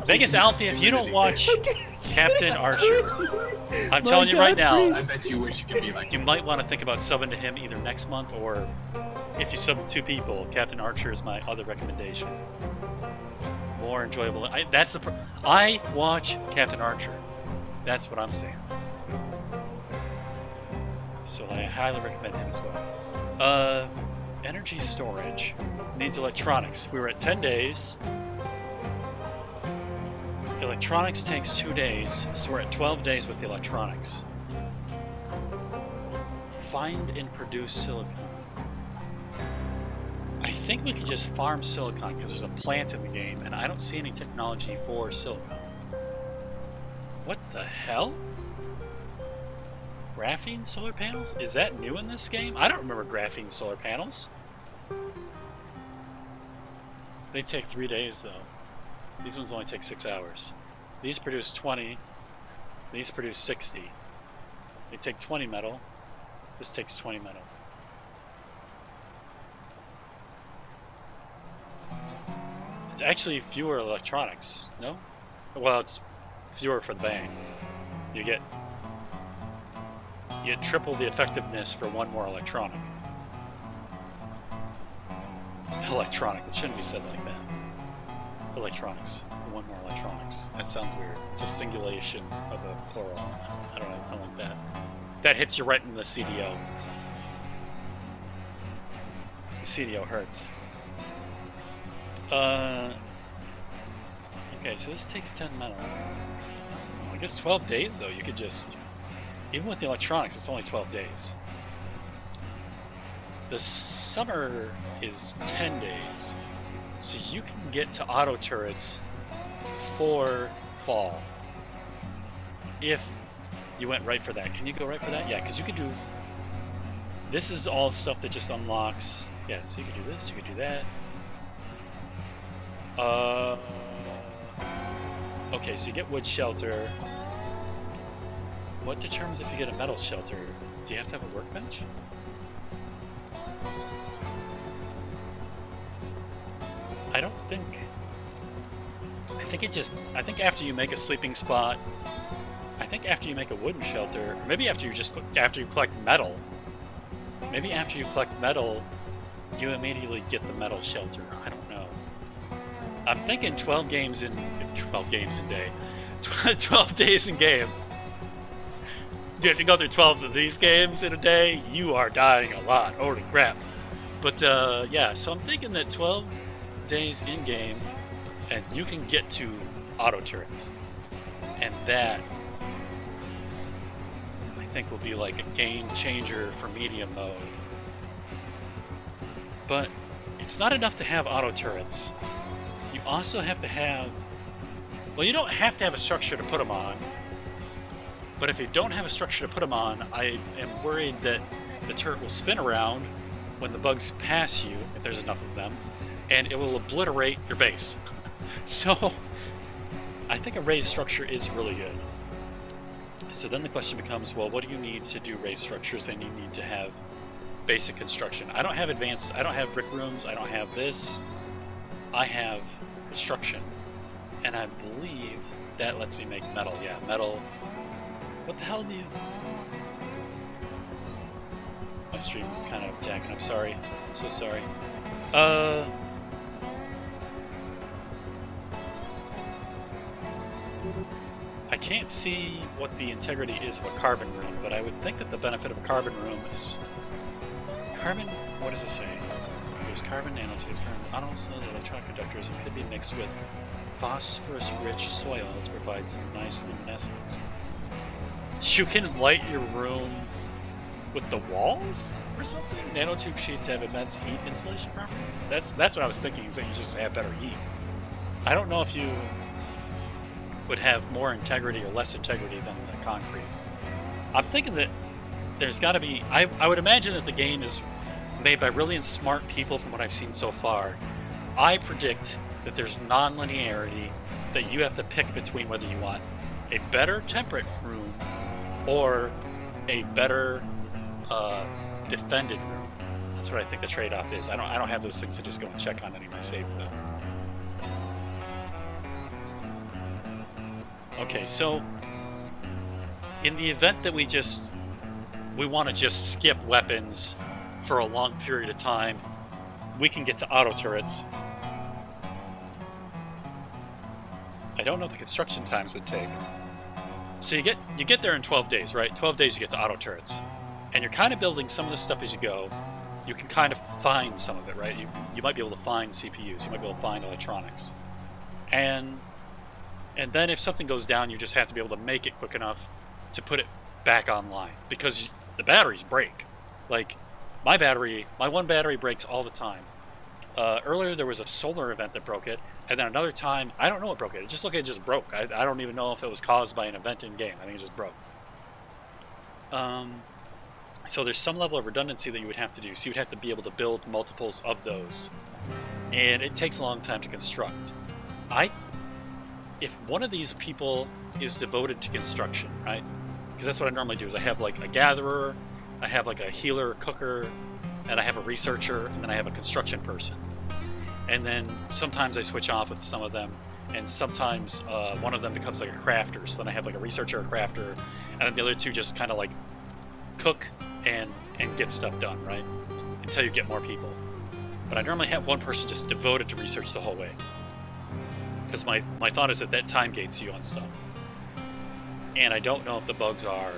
Vegas Alfie, if you don't watch Captain Archer, I'm telling you right now, I bet you wish you could be like you might want to think about subbing to him either next month or if you sub to 2 people, Captain Archer is my other recommendation. More enjoyable. I watch Captain Archer. That's what I'm saying. So I highly recommend him as well. Energy storage needs electronics. We were at 10 days. Electronics takes 2 days, so we're at 12 days with the electronics. Find and produce silicon. I think we can just farm silicon because there's a plant in the game, and I don't see any technology for silicon. What the hell? Graphene solar panels? Is that new in this game? I don't remember graphene solar panels. They take 3 days though. These ones only take 6 hours. These produce 20. These produce 60. They take 20 metal. This takes 20 metal. It's actually fewer electronics, no? Well, it's fewer for the bang. You get triple the effectiveness for 1 more electronic. Electronic, it shouldn't be said like that. Electronics, for 1 more electronics. That sounds weird. It's a singulation of a plural. I don't know, I don't like that. That hits you right in the CDO. The CDO hurts. Okay, so this takes 10 metal. I guess 12 days though, you could just... Even with the electronics, it's only 12 days. The summer is 10 days, so you can get to auto turrets for fall. If you went right for that. Can you go right for that? Yeah, because you could do... This is all stuff that just unlocks... Yeah, so you could do this, you could do that. Okay, so you get wood shelter. What determines if you get a metal shelter? Do you have to have a workbench? I don't think... I think after you make a sleeping spot, I think after you make a wooden shelter, or maybe after you collect metal, maybe after you collect metal, you immediately get the metal shelter. I don't know. I'm thinking 12 days in game. Dude, if you go through 12 of these games in a day, you are dying a lot. Holy crap. But yeah, so I'm thinking that 12 days in game, and you can get to auto turrets. And that, I think, will be like a game changer for medium mode. But it's not enough to have auto turrets. You also have to have... Well, you don't have to have a structure to put them on. But if you don't have a structure to put them on, I am worried that the turret will spin around when the bugs pass you, if there's enough of them, and it will obliterate your base. So, I think a raised structure is really good. So then the question becomes, well, what do you need to do raised structures? And you need to have basic construction. I don't have advanced, I don't have brick rooms, I don't have this. I have construction. And I believe that lets me make metal. Yeah, metal. What the hell do you... My stream is kind of jacking up, sorry. I'm so sorry. I can't see what the integrity is of a carbon room, but I would think that the benefit of a carbon room is... Carbon? What does it say? There's carbon nanotube, carbon automobiles, electronic conductors, and could be mixed with phosphorus-rich soil to provide some nice luminescence. You can light your room with the walls or something? Nanotube sheets have immense heat insulation properties. That's what I was thinking, is that you just have better heat. I don't know if you would have more integrity or less integrity than the concrete. I'm thinking that there's got to be. I would imagine that the game is made by really smart people from what I've seen so far. I predict that there's non-linearity, that you have to pick between whether you want a better temperate room or a better defended room. That's what I think the trade-off is. I don't have those things to just go and check on any of my saves though. Okay, so in the event that we want to just skip weapons for a long period of time, we can get to auto turrets. I don't know what the construction times would take. So you get there in 12 days, right? 12 days you get the auto turrets. And you're kind of building some of this stuff as you go. You can kind of find some of it, right? You might be able to find CPUs, you might be able to find electronics. And then if something goes down, you just have to be able to make it quick enough to put it back online, because the batteries break. Like my one battery breaks all the time. Earlier there was a solar event that broke it, and then another time I don't know what broke it. It just looked like it just broke. I don't even know if it was caused by an event in game. I think it just broke. So there's some level of redundancy that you would have to do. So you'd have to be able to build multiples of those, and it takes a long time to construct. If one of these people is devoted to construction, right? Because that's what I normally do, is I have like a gatherer, I have like a healer, cooker, and I have a researcher, and then I have a construction person. And then sometimes I switch off with some of them, and sometimes one of them becomes like a crafter. So then I have like a researcher, a crafter, and then the other two just kind of like cook and get stuff done, right? Until you get more people. But I normally have one person just devoted to research the whole way. Because my thought is that time gates you on stuff. And I don't know if the bugs are...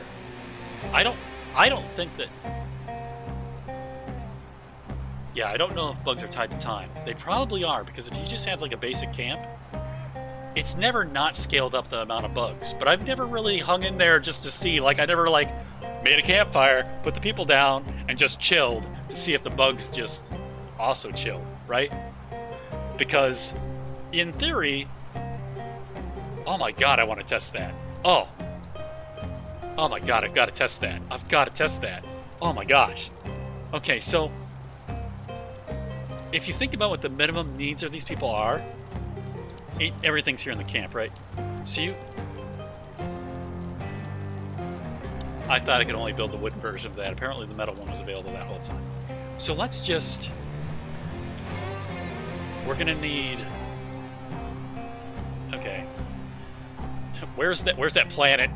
I don't think that... Yeah, I don't know if bugs are tied to time. They probably are, because if you just had like a basic camp, it's never not scaled up the amount of bugs. But I've never really hung in there just to see. Like, I never like made a campfire, put the people down, and just chilled to see if the bugs just also chilled, right? Because in theory... Oh my god, I want to test that. Oh my god, I've got to test that. I've got to test that. Oh my gosh. Okay, so if you think about what the minimum needs of these people are, everything's here in the camp, right? So I thought I could only build the wooden version of that. Apparently the metal one was available that whole time. So let's just... We're gonna need... Okay. Where's that planet?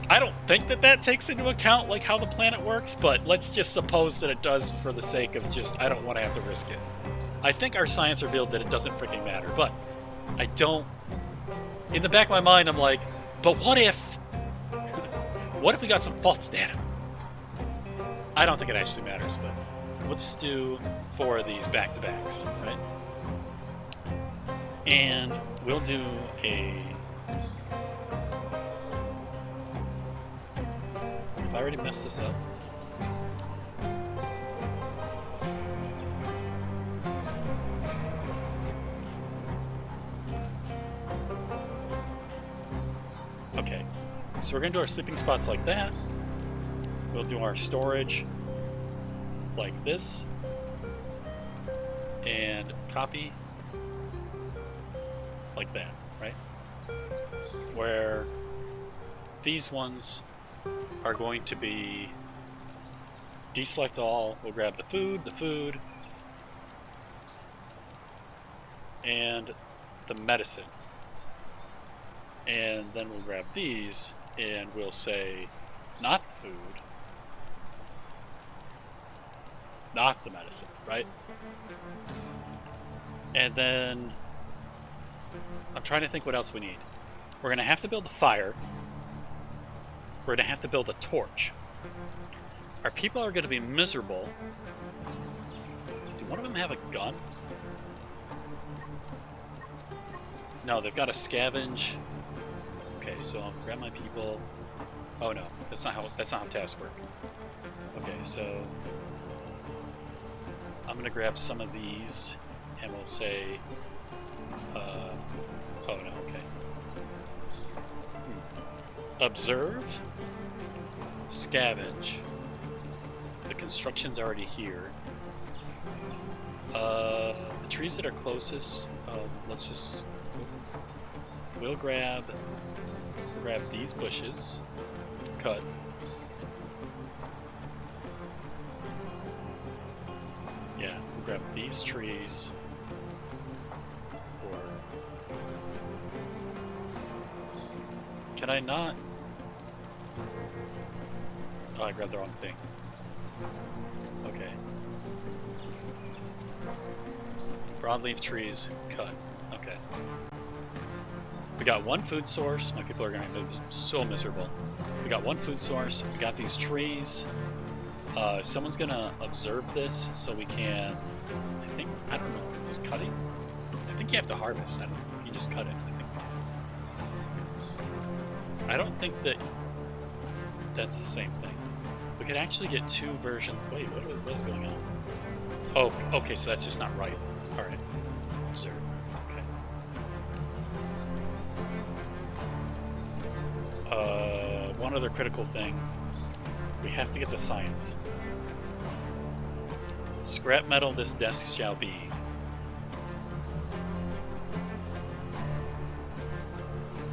I don't think that takes into account like how the planet works, but let's just suppose that it does for the sake of just, I don't want to have to risk it. I think our science revealed that it doesn't freaking matter, but I don't... In the back of my mind, I'm like, but what if... what if we got some false data? I don't think it actually matters, but we'll just do 4 of these back-to-backs, right? And we'll do a... Have I already messed this up? Okay, so we're going to do our sleeping spots like that. We'll do our storage like this. And copy like that, right? Where these ones are going to be deselect all. We'll grab the food, and the medicine. And then we'll grab these and we'll say not food, not the medicine, right? And then I'm trying to think what else we need. We're going to have to build a fire. We're going to have to build a torch. Our people are going to be miserable. Do one of them have a gun? No, they've got to scavenge. Okay, so I'll grab my people. Oh no, that's not how tasks work. Okay, so I'm going to grab some of these, and we'll say, oh no, okay. Observe, scavenge, construction's already here. The trees that are closest, let's just... We'll grab these bushes. Cut. Yeah, we'll grab these trees. Can I not? Oh, I grabbed the wrong thing. Okay. Broadleaf trees, cut. Okay. We got one food source. My people are going to be so miserable. We got one food source. We got these trees. Someone's going to observe this so we can... I don't know, just cutting? I think you have to harvest. I don't know. You just cut it. I don't think that that's the same thing. We could actually get two versions. Wait, what is going on? Oh, okay, so that's just not right. All right. Observe. Okay. One other critical thing. We have to get the science. Scrap metal this desk shall be.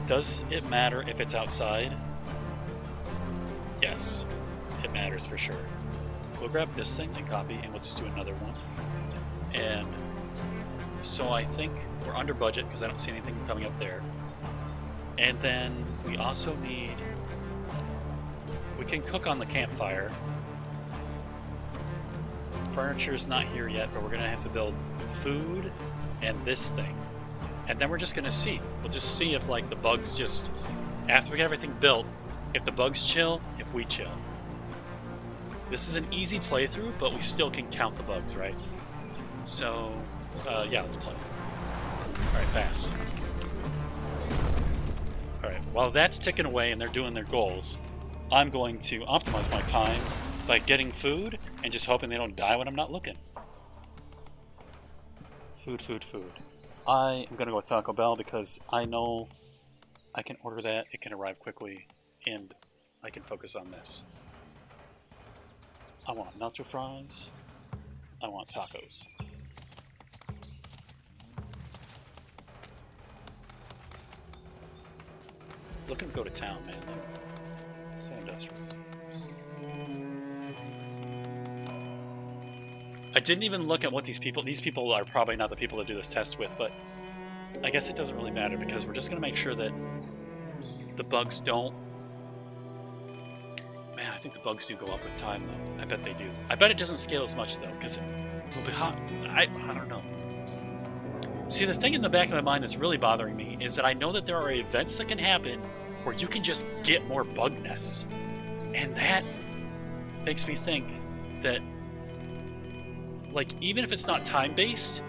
Does it matter if it's outside? Yes, it matters for sure. We'll grab this thing and copy, and we'll just do another one. And so I think we're under budget because I don't see anything coming up there. And then we also need... We can cook on the campfire. Furniture's not here yet, but we're going to have to build food and this thing. And then we're just going to see. We'll just see if, like, the bugs just... After we get everything built, if the bugs chill, if we chill. This is an easy playthrough, but we still can count the bugs, right? So, yeah, let's play. Alright, fast. Alright, while that's ticking away and they're doing their goals, I'm going to optimize my time by getting food and just hoping they don't die when I'm not looking. Food, food, food. I am going to go with Taco Bell because I know I can order that, it can arrive quickly, and I can focus on this. I want nacho fries. I want tacos. Looking to go to town, man. So industrious. I didn't even look at what these people are probably not the people to do this test with, but I guess it doesn't really matter because we're just going to make sure that the bugs don't... Man, I think the bugs do go up with time, though. I bet they do. I bet it doesn't scale as much, though, because it will be hot. I don't know. See, the thing in the back of my mind that's really bothering me is that I know that there are events that can happen where you can just get more bug nests. And that makes me think that, like, even if it's not time-based,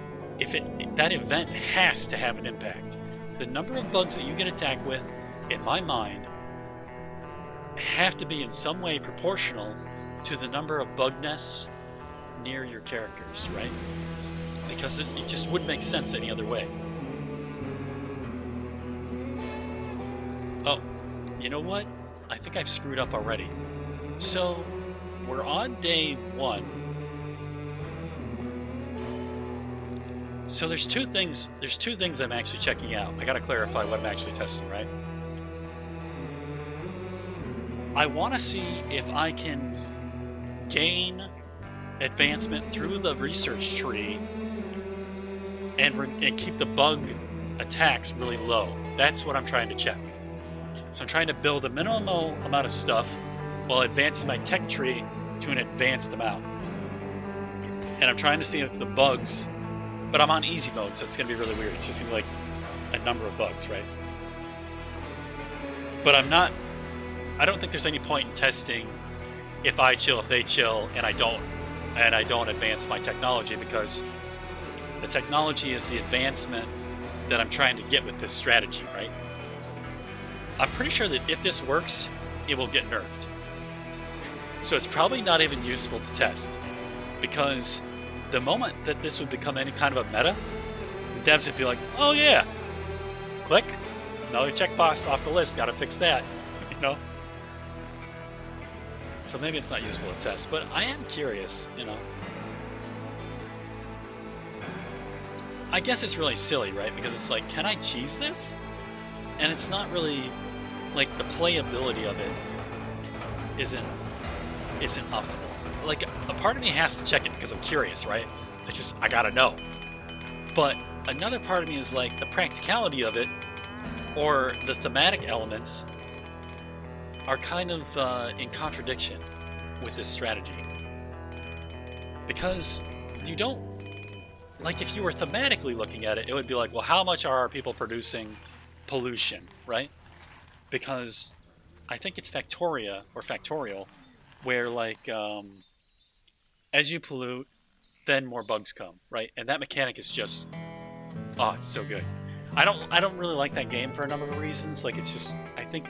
that event has to have an impact. The number of bugs that you get attacked with, in my mind, have to be in some way proportional to the number of bug nests near your characters, right? Because it just wouldn't make sense any other way. Oh, you know what? I think I've screwed up already. So, we're on day 1. So there's two things I'm actually checking out. I gotta clarify what I'm actually testing, right? I want to see if I can gain advancement through the research tree and keep the bug attacks really low. That's what I'm trying to check. So I'm trying to build a minimal amount of stuff while advancing my tech tree to an advanced amount. And I'm trying to see if the bugs... But I'm on easy mode, so it's going to be really weird. It's just going to be like a number of bugs, right? But I don't think there's any point in testing if I chill, if they chill, and I don't advance my technology, because the technology is the advancement that I'm trying to get with this strategy, right? I'm pretty sure that if this works, it will get nerfed. So it's probably not even useful to test, because the moment that this would become any kind of a meta, devs would be like, oh yeah, click, another checkbox off the list, gotta fix that, you know? So maybe it's not useful to test, but I am curious, you know. I guess it's really silly, right? Because it's like, can I cheese this? And it's not really, like, the playability of it isn't optimal. Like, a part of me has to check it because I'm curious, right? I gotta know. But another part of me is like, the practicality of it, or the thematic elements, are kind of in contradiction with this strategy. Because you don't, like, if you were thematically looking at it, it would be like, well, how much are our people producing pollution, right? Because I think it's Factoria, or Factorial, where, like, as you pollute, then more bugs come, right? And that mechanic is just, oh, it's so good. I don't really like that game for a number of reasons. Like, it's just, I think,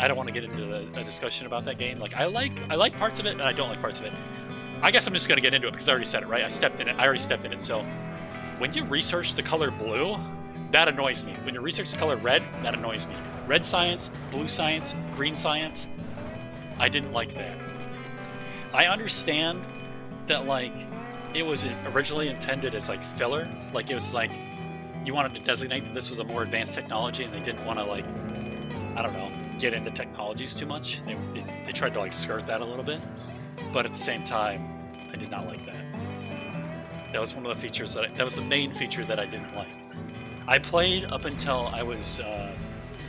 I don't want to get into a discussion about that game. Like, I like parts of it, and I don't like parts of it. I guess I'm just gonna get into it because I already said it, right? I already stepped in it. So, when you research the color blue, that annoys me. When you research the color red, that annoys me. Red science, blue science, green science, I didn't like that. I understand that, like, it was originally intended as, like, filler. Like, it was like, you wanted to designate that this was a more advanced technology, and they didn't want to, like, I don't know, get into technologies too much. They tried to, like, skirt that a little bit. But at the same time, I did not like that. That was one of the features that was the main feature that I didn't like. I played up until I was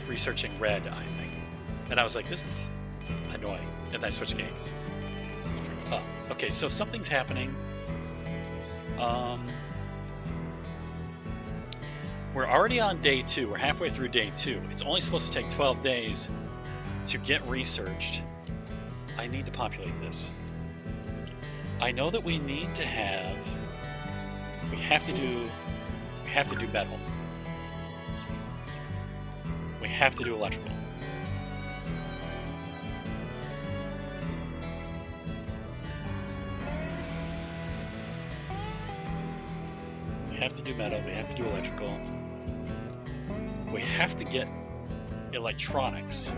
researching red, I think. And I was like, this is annoying. And then I switched games. Okay, so something's happening. We're already on day 2. We're halfway through day 2. It's only supposed to take 12 days to get researched. I need to populate this. I know that we need to have... We have to do metal. We have to do electrical. We have to do metal. We have to do electrical. We have to get electronics.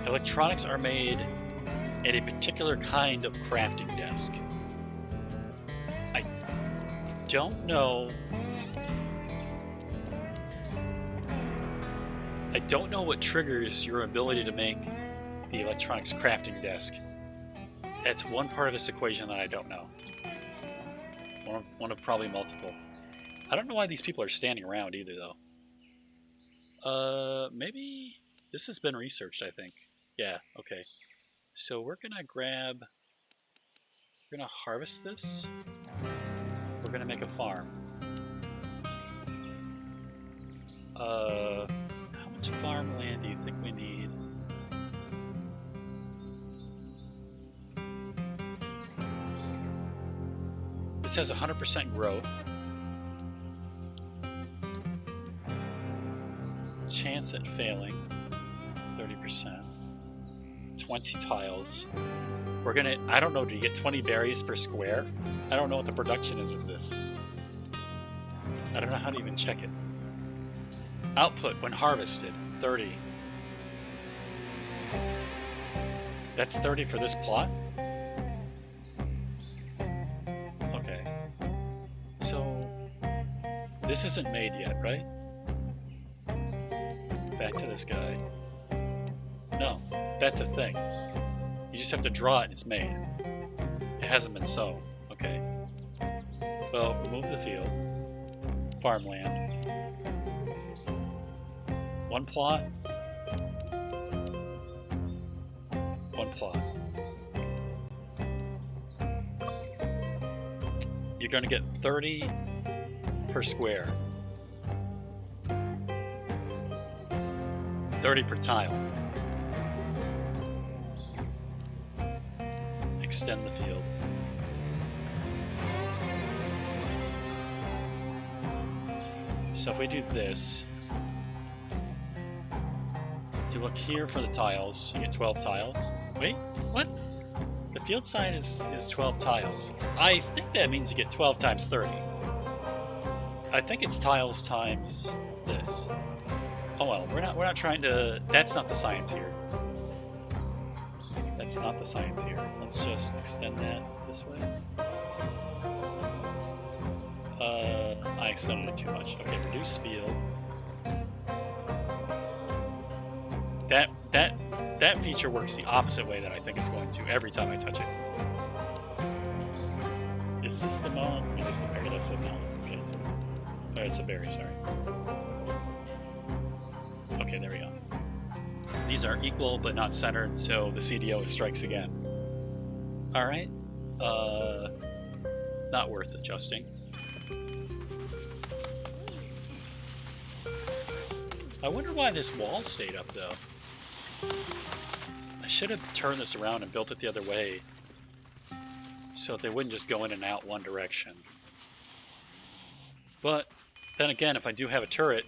Electronics are made at a particular kind of crafting desk. I don't know what triggers your ability to make the electronics crafting desk. That's one part of this equation that I don't know. One of probably multiple. I don't know why these people are standing around either, though. Maybe this has been researched, I think. Yeah, okay. So we're gonna harvest this. We're gonna make a farm. How much farmland do you think we need? This has 100% growth. Chance at failing, 30%. 20 tiles. We're gonna, I don't know, do you get 20 berries per square? I don't know what the production is of this. I don't know how to even check it. Output when harvested, 30. That's 30 for this plot? Okay. So, this isn't made yet, right? Back to this guy. No, that's a thing. You just have to draw it and it's made. It hasn't been sown. Okay. Well, remove the field. Farmland. One plot. One plot. You're going to get 30 per square. 30 per tile. Extend the field. So if we do this, you look here for the tiles, you get 12 tiles. Wait, what? The field side is 12 tiles. I think that means you get 12 times 30. I think it's tiles times this. Oh well, we're not trying to, that's not the science here. That's not the science here. Let's just extend that this way. I extended it too much. Okay, reduce field. That feature works the opposite way that I think it's going to every time I touch it. Is this the melon? Or is this the berry? That's the melon. Okay, so it's a berry, sorry. Okay, there we go. These are equal but not centered, so the CDO strikes again. Alright. Not worth adjusting. I wonder why this wall stayed up, though. I should have turned this around and built it the other way, so that they wouldn't just go in and out one direction. But, then again, if I do have a turret,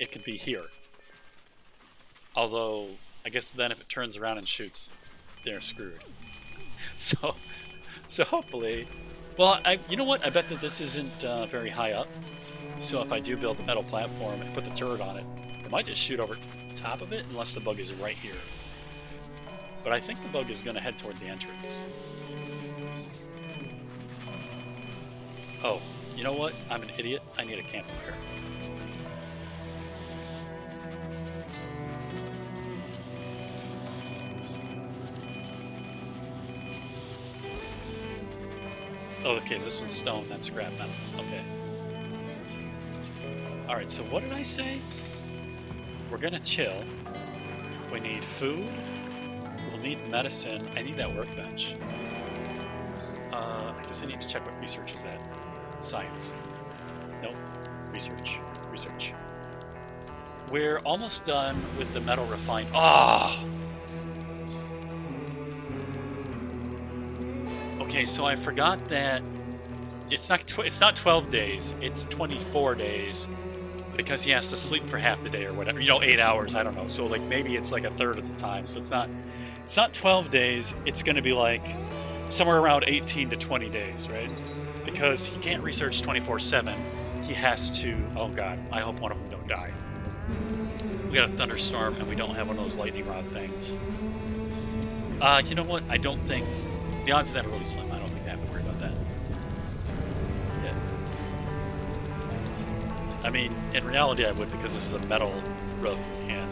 it could be here. Although, I guess then if it turns around and shoots, they're screwed. So hopefully... Well, you know what? I bet that this isn't very high up. So if I do build a metal platform and put the turret on it, it might just shoot over top of it unless the bug is right here. But I think the bug is going to head toward the entrance. Oh, you know what? I'm an idiot. I need a campfire. Oh, okay, this one's stone. That's scrap metal. Okay. Alright, so what did I say? We're gonna chill. We need food. We'll need medicine. I need that workbench. I guess I need to check what research is at. Science. Nope. Research. Research. We're almost done with the metal refined. Ah! Okay, so I forgot that it's not 12 days. It's 24 days because he has to sleep for half the day or whatever. 8 hours. I don't know. So like maybe it's like a third of the time. So it's not 12 days. It's going to be like somewhere around 18 to 20 days, right? Because he can't research 24/7. He has to. Oh God! I hope one of them don't die. We got a thunderstorm and we don't have one of those lightning rod things. You know what? I don't think. The odds of that are really slim. I don't think they have to worry about that. Yeah. I mean, in reality, I would because this is a metal roof and.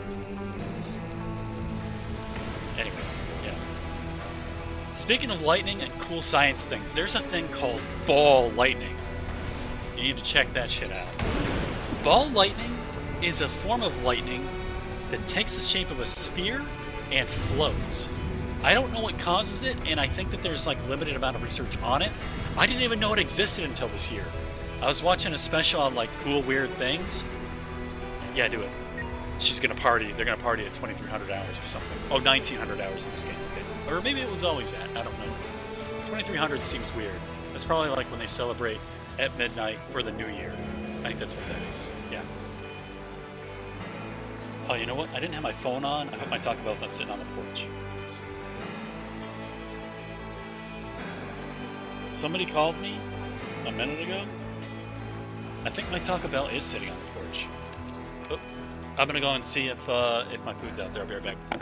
Anyway, yeah. Speaking of lightning and cool science things, there's a thing called ball lightning. You need to check that shit out. Ball lightning is a form of lightning that takes the shape of a sphere and floats. I don't know what causes it, and I think that there's like limited amount of research on it. I didn't even know it existed until this year. I was watching a special on like cool weird things. Yeah, do it. She's gonna party. They're gonna party at 2,300 hours or something. Oh, 1,900 hours in this game. Okay. Or maybe it was always that. I don't know. 2,300 seems weird. That's probably like when they celebrate at midnight for the new year. I think that's what that is. Yeah. Oh, you know what? I didn't have my phone on. I hope my Taco Bell's not sitting on the porch. Somebody called me a minute ago. I think my Taco Bell is sitting on the porch. Oh, I'm gonna go and see if my food's out there. I'll be right back.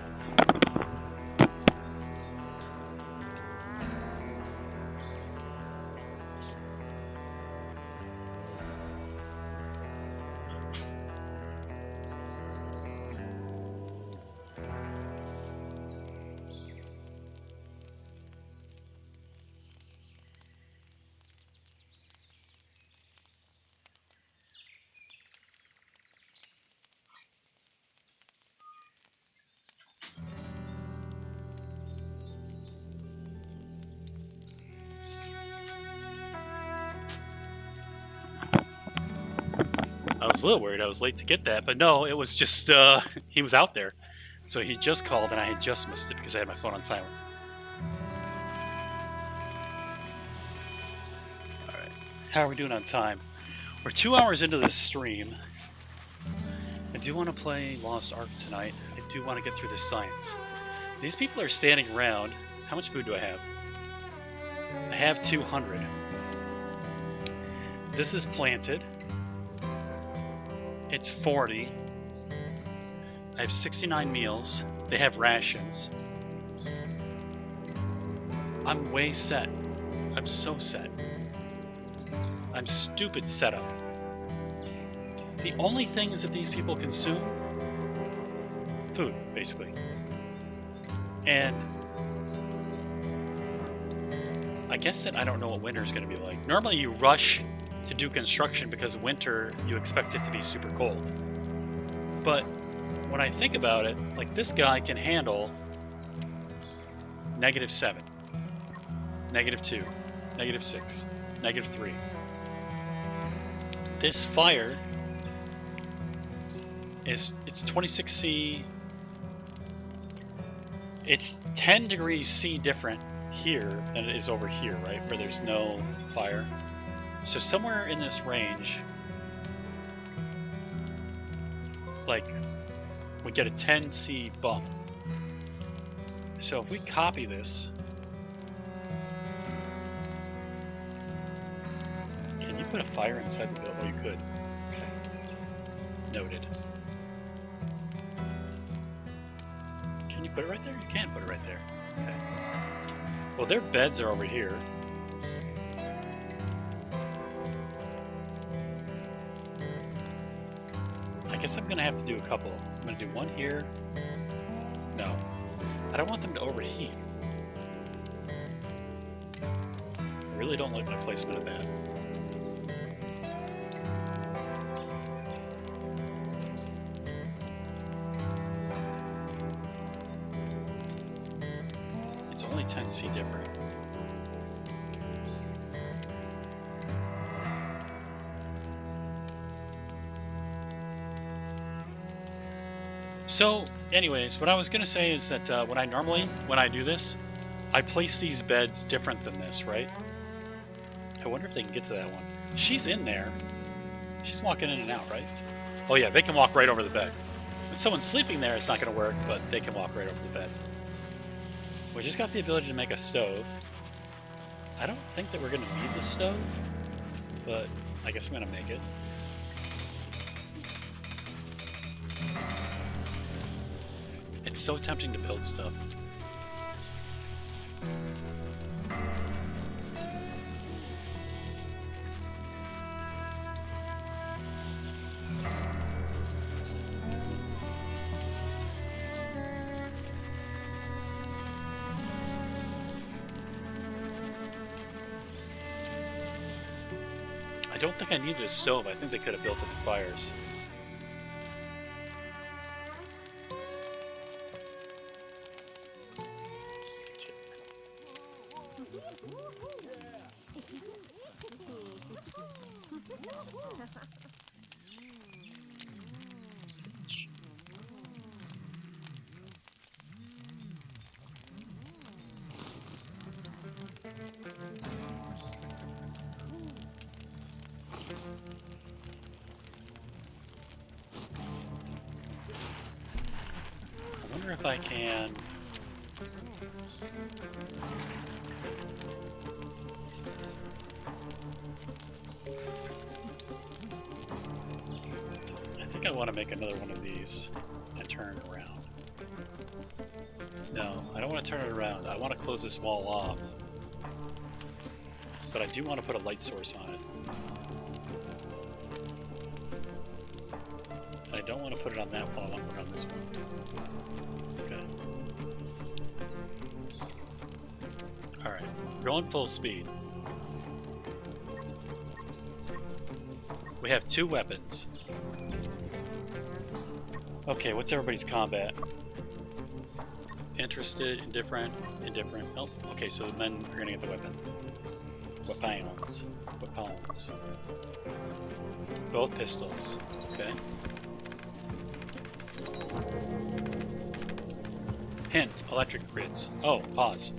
I was a little worried I was late to get that, but no, it was just, he was out there. So he just called and I had just missed it because I had my phone on silent. Alright, how are we doing on time? We're 2 hours into this stream. I do want to play Lost Ark tonight. I do want to get through this science. These people are standing around. How much food do I have? I have 200. This is planted. It's 40. I have 69 meals. They have rations. I'm way set. I'm so set. I'm stupid set up. The only things that these people consume, food, basically. And I guess that I don't know what winter is going to be like. Normally you rush to do construction because winter, you expect it to be super cold. But when I think about it, like this guy can handle -7, -2, -6, -3. This fire it's 26°C. It's 10 degrees C different here than it is over here, right? Where there's no fire. So somewhere in this range, like, we get a 10°C bump. So if we copy this, can you put a fire inside the building? Oh, you could. Okay. Noted. Can you put it right there? You can put it right there. Okay. Well, their beds are over here. I guess I'm gonna have to do a couple. I'm gonna do one here. No. I don't want them to overheat. I really don't like my placement of that. It's only 10°C different. So, anyways, what I was going to say is that when I do this, I place these beds different than this, right? I wonder if they can get to that one. She's in there. She's walking in and out, right? Oh yeah, they can walk right over the bed. When someone's sleeping there, it's not going to work, but they can walk right over the bed. We just got the ability to make a stove. I don't think that we're going to need the stove, but I guess I'm going to make it. It's so tempting to build stuff. I don't think I needed a stove. I think they could have built it to fires. I wonder if I can... I think I want to make another one of these and turn it around. No, I don't want to turn it around. I want to close this wall off. But I do want to put a light source on it. I don't want to put it on that one. I want to put it on this one. Okay. Alright. Going full speed. We have 2 weapons. Okay, what's everybody's combat? Interested, indifferent, indifferent. Oh, okay, so the men are gonna get the weapon. Weapons. Weapons. Both pistols. Okay. Hint, electric grids. Oh, pause.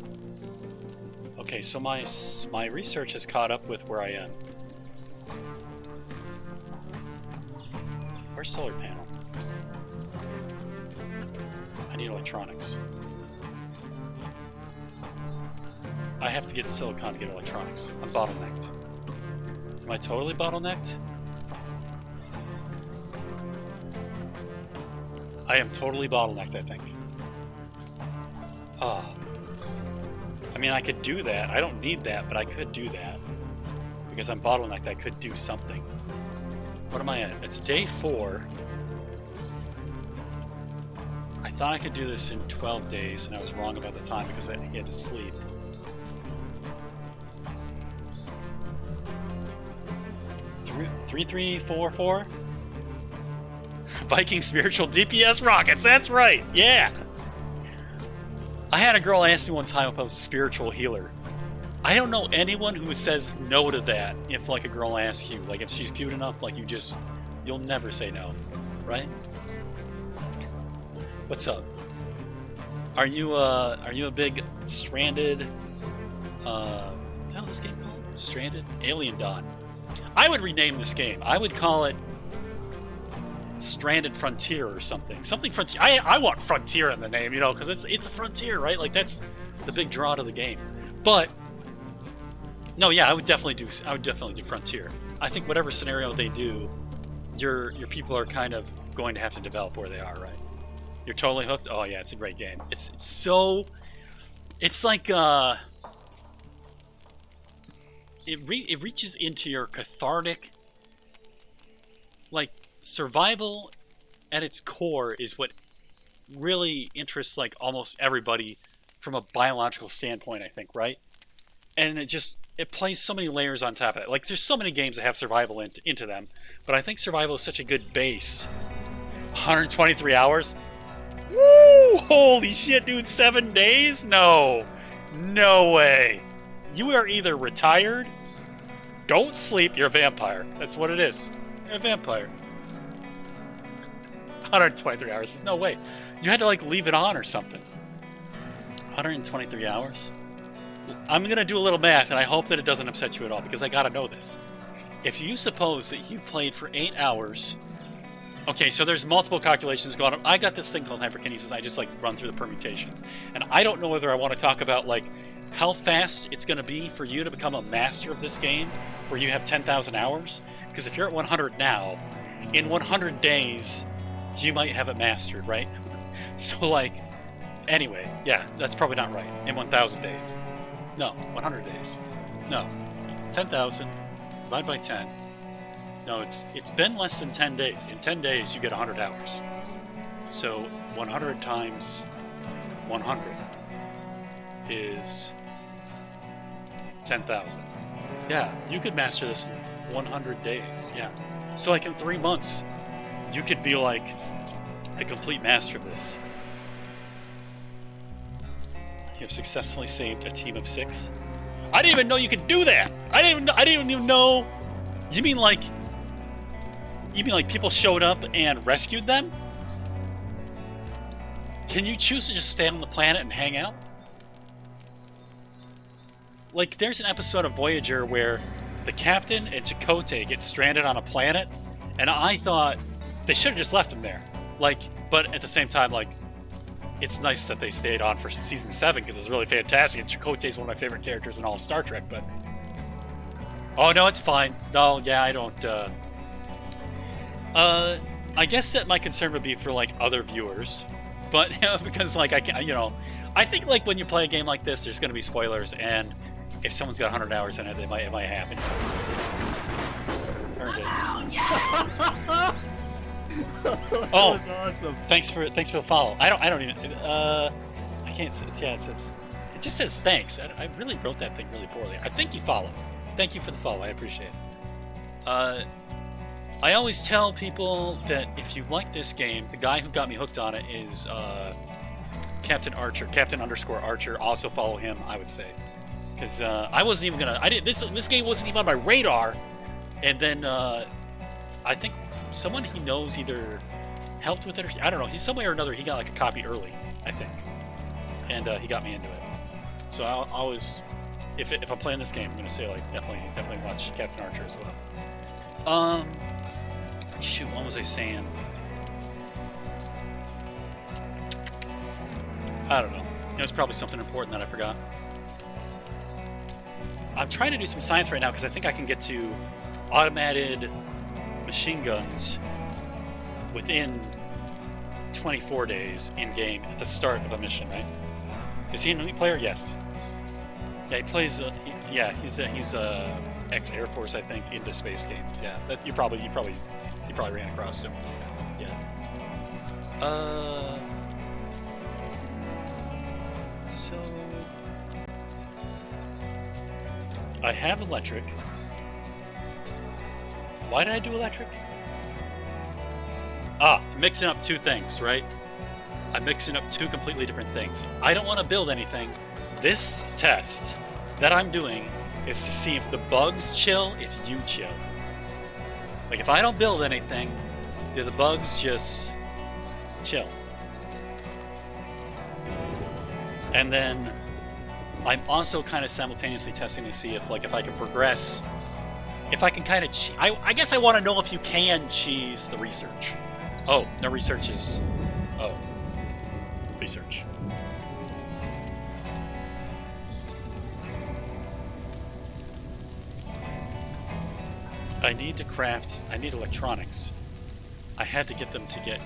Okay, so my research has caught up with where I am. Where's solar panel? I need electronics. I have to get silicon to get electronics. I'm bottlenecked. Am I totally bottlenecked? I am totally bottlenecked, I think. Ah. I mean, I could do that. I don't need that, but I could do that. Because I'm bottlenecked, I could do something. What am I at? It's day 4. I thought I could do this in 12 days, and I was wrong about the time because I had to sleep. Three, 3, 4, 4? Viking spiritual DPS rockets, that's right, yeah! I had a girl ask me one time if I was a spiritual healer. I don't know anyone who says no to that if, like, a girl asks you. Like, if she's cute enough, like, you'll never say no, right? What's up? Are you a big Stranded, what the hell is this game called? Stranded? Alien Dawn. I would rename this game. I would call it Stranded Frontier or something. Something Frontier. I want Frontier in the name, you know, because it's a frontier, right? Like, that's the big draw to the game. But no, yeah, I would definitely do Frontier. I think whatever scenario they do, your people are kind of going to have to develop where they are, right? You're totally hooked. Oh yeah, it's a great game. It's like it reaches into your cathartic, like, survival at its core is what really interests, like, almost everybody from a biological standpoint, I think, right? And it plays so many layers on top of it. Like, there's so many games that have survival into them, but I think survival is such a good base. 123 hours? Woo! Holy shit, dude, 7 days? No way. You are either retired, don't sleep, you're a vampire. That's what it is. You're a vampire. 123 hours, there's no way. You had to, like, leave it on or something. 123 hours? I'm going to do a little math, and I hope that it doesn't upset you at all, because I got to know this. If you suppose that you played for 8 hours... Okay, so there's multiple calculations going on. I got this thing called hyperkinesis. I just, like, run through the permutations. And I don't know whether I want to talk about, like, how fast it's going to be for you to become a master of this game, where you have 10,000 hours. Because if you're at 100 now, in 100 days, you might have it mastered, right? So, like, anyway, yeah, that's probably not right. In 1,000 days. No, 100 days. No. 10,000, divide by 10. No, it's been less than 10 days. In 10 days, you get 100 hours. So 100 times 100 is 10,000. Yeah, you could master this in 100 days. Yeah. So, like, in 3 months, you could be, like, a complete master of this. You have successfully saved a team of 6. I didn't even know you could do that. I didn't even know. You mean like people showed up and rescued them? Can you choose to just stay on the planet and hang out? Like, there's an episode of Voyager where the captain and Chakotay get stranded on a planet, and I thought they should have just left them there. Like, but at the same time, like, it's nice that they stayed on for season 7 because it was really fantastic. And Chakotay's one of my favorite characters in all of Star Trek. But oh no, it's fine. No, yeah, I don't. I guess that my concern would be for, like, other viewers, but because, like, I think, like, when you play a game like this, there's going to be spoilers, and if someone's got 100 hours in it, it might happen. Earned it. Oh, that was awesome. Thanks for the follow. I don't even. I can't. Yeah, it says. It just says thanks. I really wrote that thing really poorly. I think you followed. Thank you for the follow. I appreciate it. I always tell people that if you like this game, the guy who got me hooked on it is Captain Archer. Captain_Archer. Also follow him, I would say, because I wasn't even gonna. This game wasn't even on my radar, and then I think someone he knows either helped with it, or I don't know. He's somewhere or another. He got, like, a copy early, I think, and he got me into it. So I'll always, if I'm playing this game, I'm gonna say, like, definitely watch Captain Archer as well. Shoot, what was I saying? I don't know. It was probably something important that I forgot. I'm trying to do some science right now because I think I can get to automated machine guns within 24 days in game at the start of a mission, right? Is he a new player? Yes. Yeah, he plays. Yeah, he's ex Air Force, I think, into space games. Yeah, that you probably ran across him. Yeah. So I have electric. Why did I do electric? Mixing up two things, right? I'm mixing up two completely different things. I don't want to build anything. This test that I'm doing is to see if the bugs chill, if you chill. Like, if I don't build anything, do the bugs just chill? And then I'm also kind of simultaneously testing to see if, like, if I can progress, if I can kind of I guess I want to know if you can cheese the research. Oh, no research is... Oh. Research. I need to craft... I need electronics. I had to get them to get...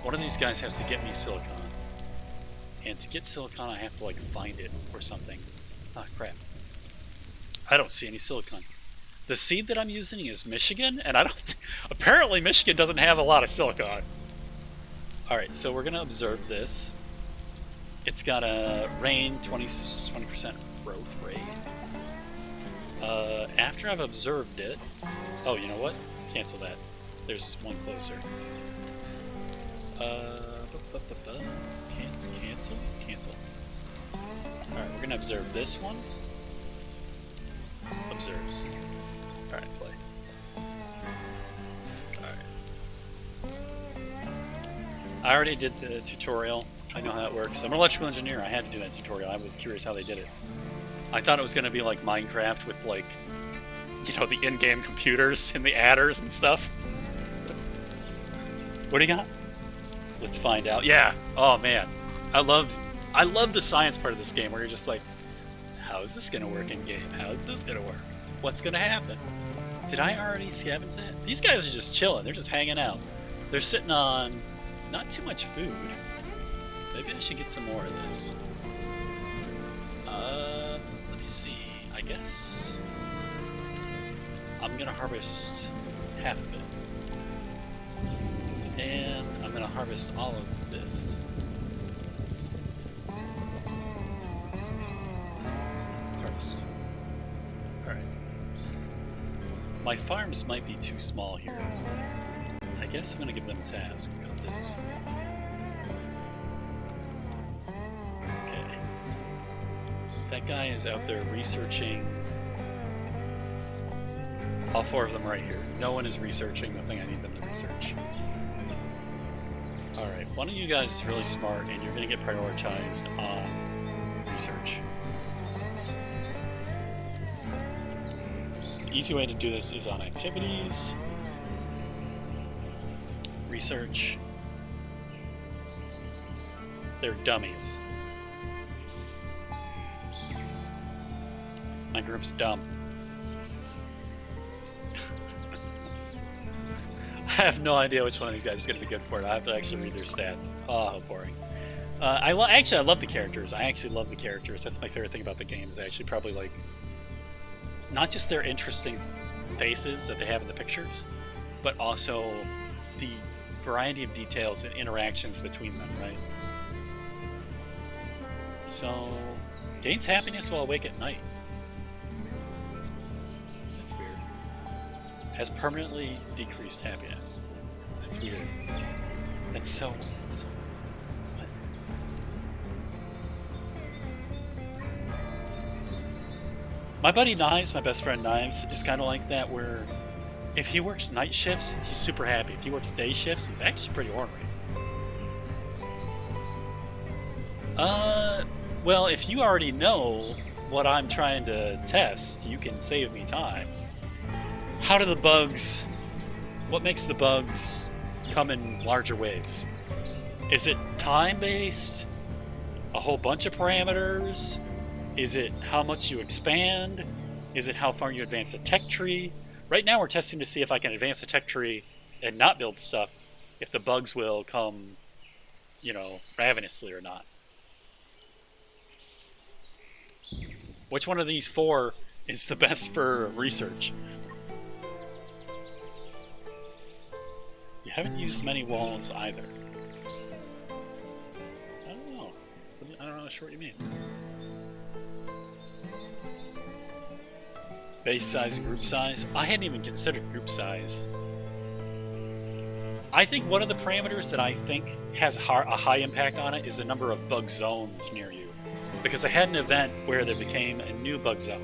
One of these guys has to get me silicon. And to get silicon, I have to, like, find it or something. Ah, crap. I don't see any silicon. The seed that I'm using is Michigan, and I don't... Apparently Michigan doesn't have a lot of silicon. Alright, so we're going to observe this. It's got a rain 20% growth rate. After I've observed it... Oh, you know what? Cancel that. There's one closer. Cancel. Alright, we're going to observe this one. Observe. Alright, play. Alright. I already did the tutorial. I know how that works. I'm an electrical engineer. I had to do that tutorial. I was curious how they did it. I thought it was going to be like Minecraft with, like, you know, the in-game computers and the adders and stuff. What do you got? Let's find out. Yeah. Oh, man. I love the science part of this game where you're just like, how is this going to work in game? How is this going to work? What's going to happen? Did I already scavenge that? These guys are just chilling. They're just hanging out. They're sitting on not too much food. Maybe I should get some more of this. Let me see. I guess I'm going to harvest half of it. And I'm going to harvest all of this. Harvest. Alright. My farms might be too small here. I guess I'm going to give them a task. Got this. Okay. That guy is out there researching. All four of them right here. No one is researching the thing I need them to research. Alright, one of you guys is really smart and you're going to get prioritized on research. The easy way to do this is on activities, research. They're dummies. My group's dumb. I have no idea which one of these guys is going to be good for it. I have to actually read their stats. Oh, how boring. Actually, I love the characters. I actually love the characters. That's my favorite thing about the game is actually probably, like, not just their interesting faces that they have in the pictures, but also the variety of details and interactions between them, right? So, gains happiness while awake at night. That's weird. Has permanently decreased happiness. That's weird. That's so... what? My buddy Knives, my best friend Knives, is kind of like that where if he works night shifts, he's super happy. If he works day shifts, he's actually pretty ornery. Well, if you already know what I'm trying to test, you can save me time. How do the bugs... What makes the bugs come in larger waves? Is it time-based? A whole bunch of parameters? Is it how much you expand? Is it how far you advance the tech tree? Right now we're testing to see if I can advance the tech tree and not build stuff, if the bugs will come, you know, ravenously or not. Which one of these four is the best for research? You haven't used many walls either. I don't know. I'm not sure what you mean. Base size and group size? I hadn't even considered group size. I think one of the parameters that I think has a high impact on it is the number of bug zones near you. Because I had an event where there became a new bug zone.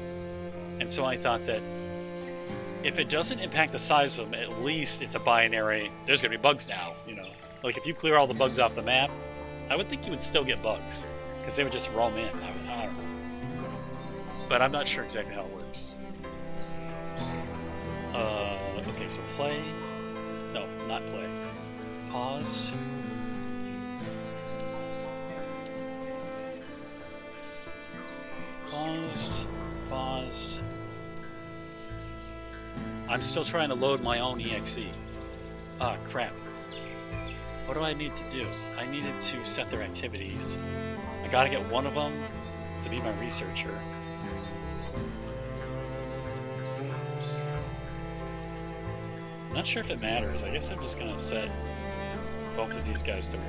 And so I thought that if it doesn't impact the size of them, at least it's a binary, there's going to be bugs now, you know. Like if you clear all the bugs off the map, I would think you would still get bugs. Because they would just roam in. I don't know. But I'm not sure exactly how it works. Okay, so play. No, not play. Pause. Paused. I'm still trying to load my own EXE. Ah, crap. What do I need to do? I needed to set their activities. I gotta get one of them to be my researcher. Not sure if it matters. I guess I'm just gonna set both of these guys to 1.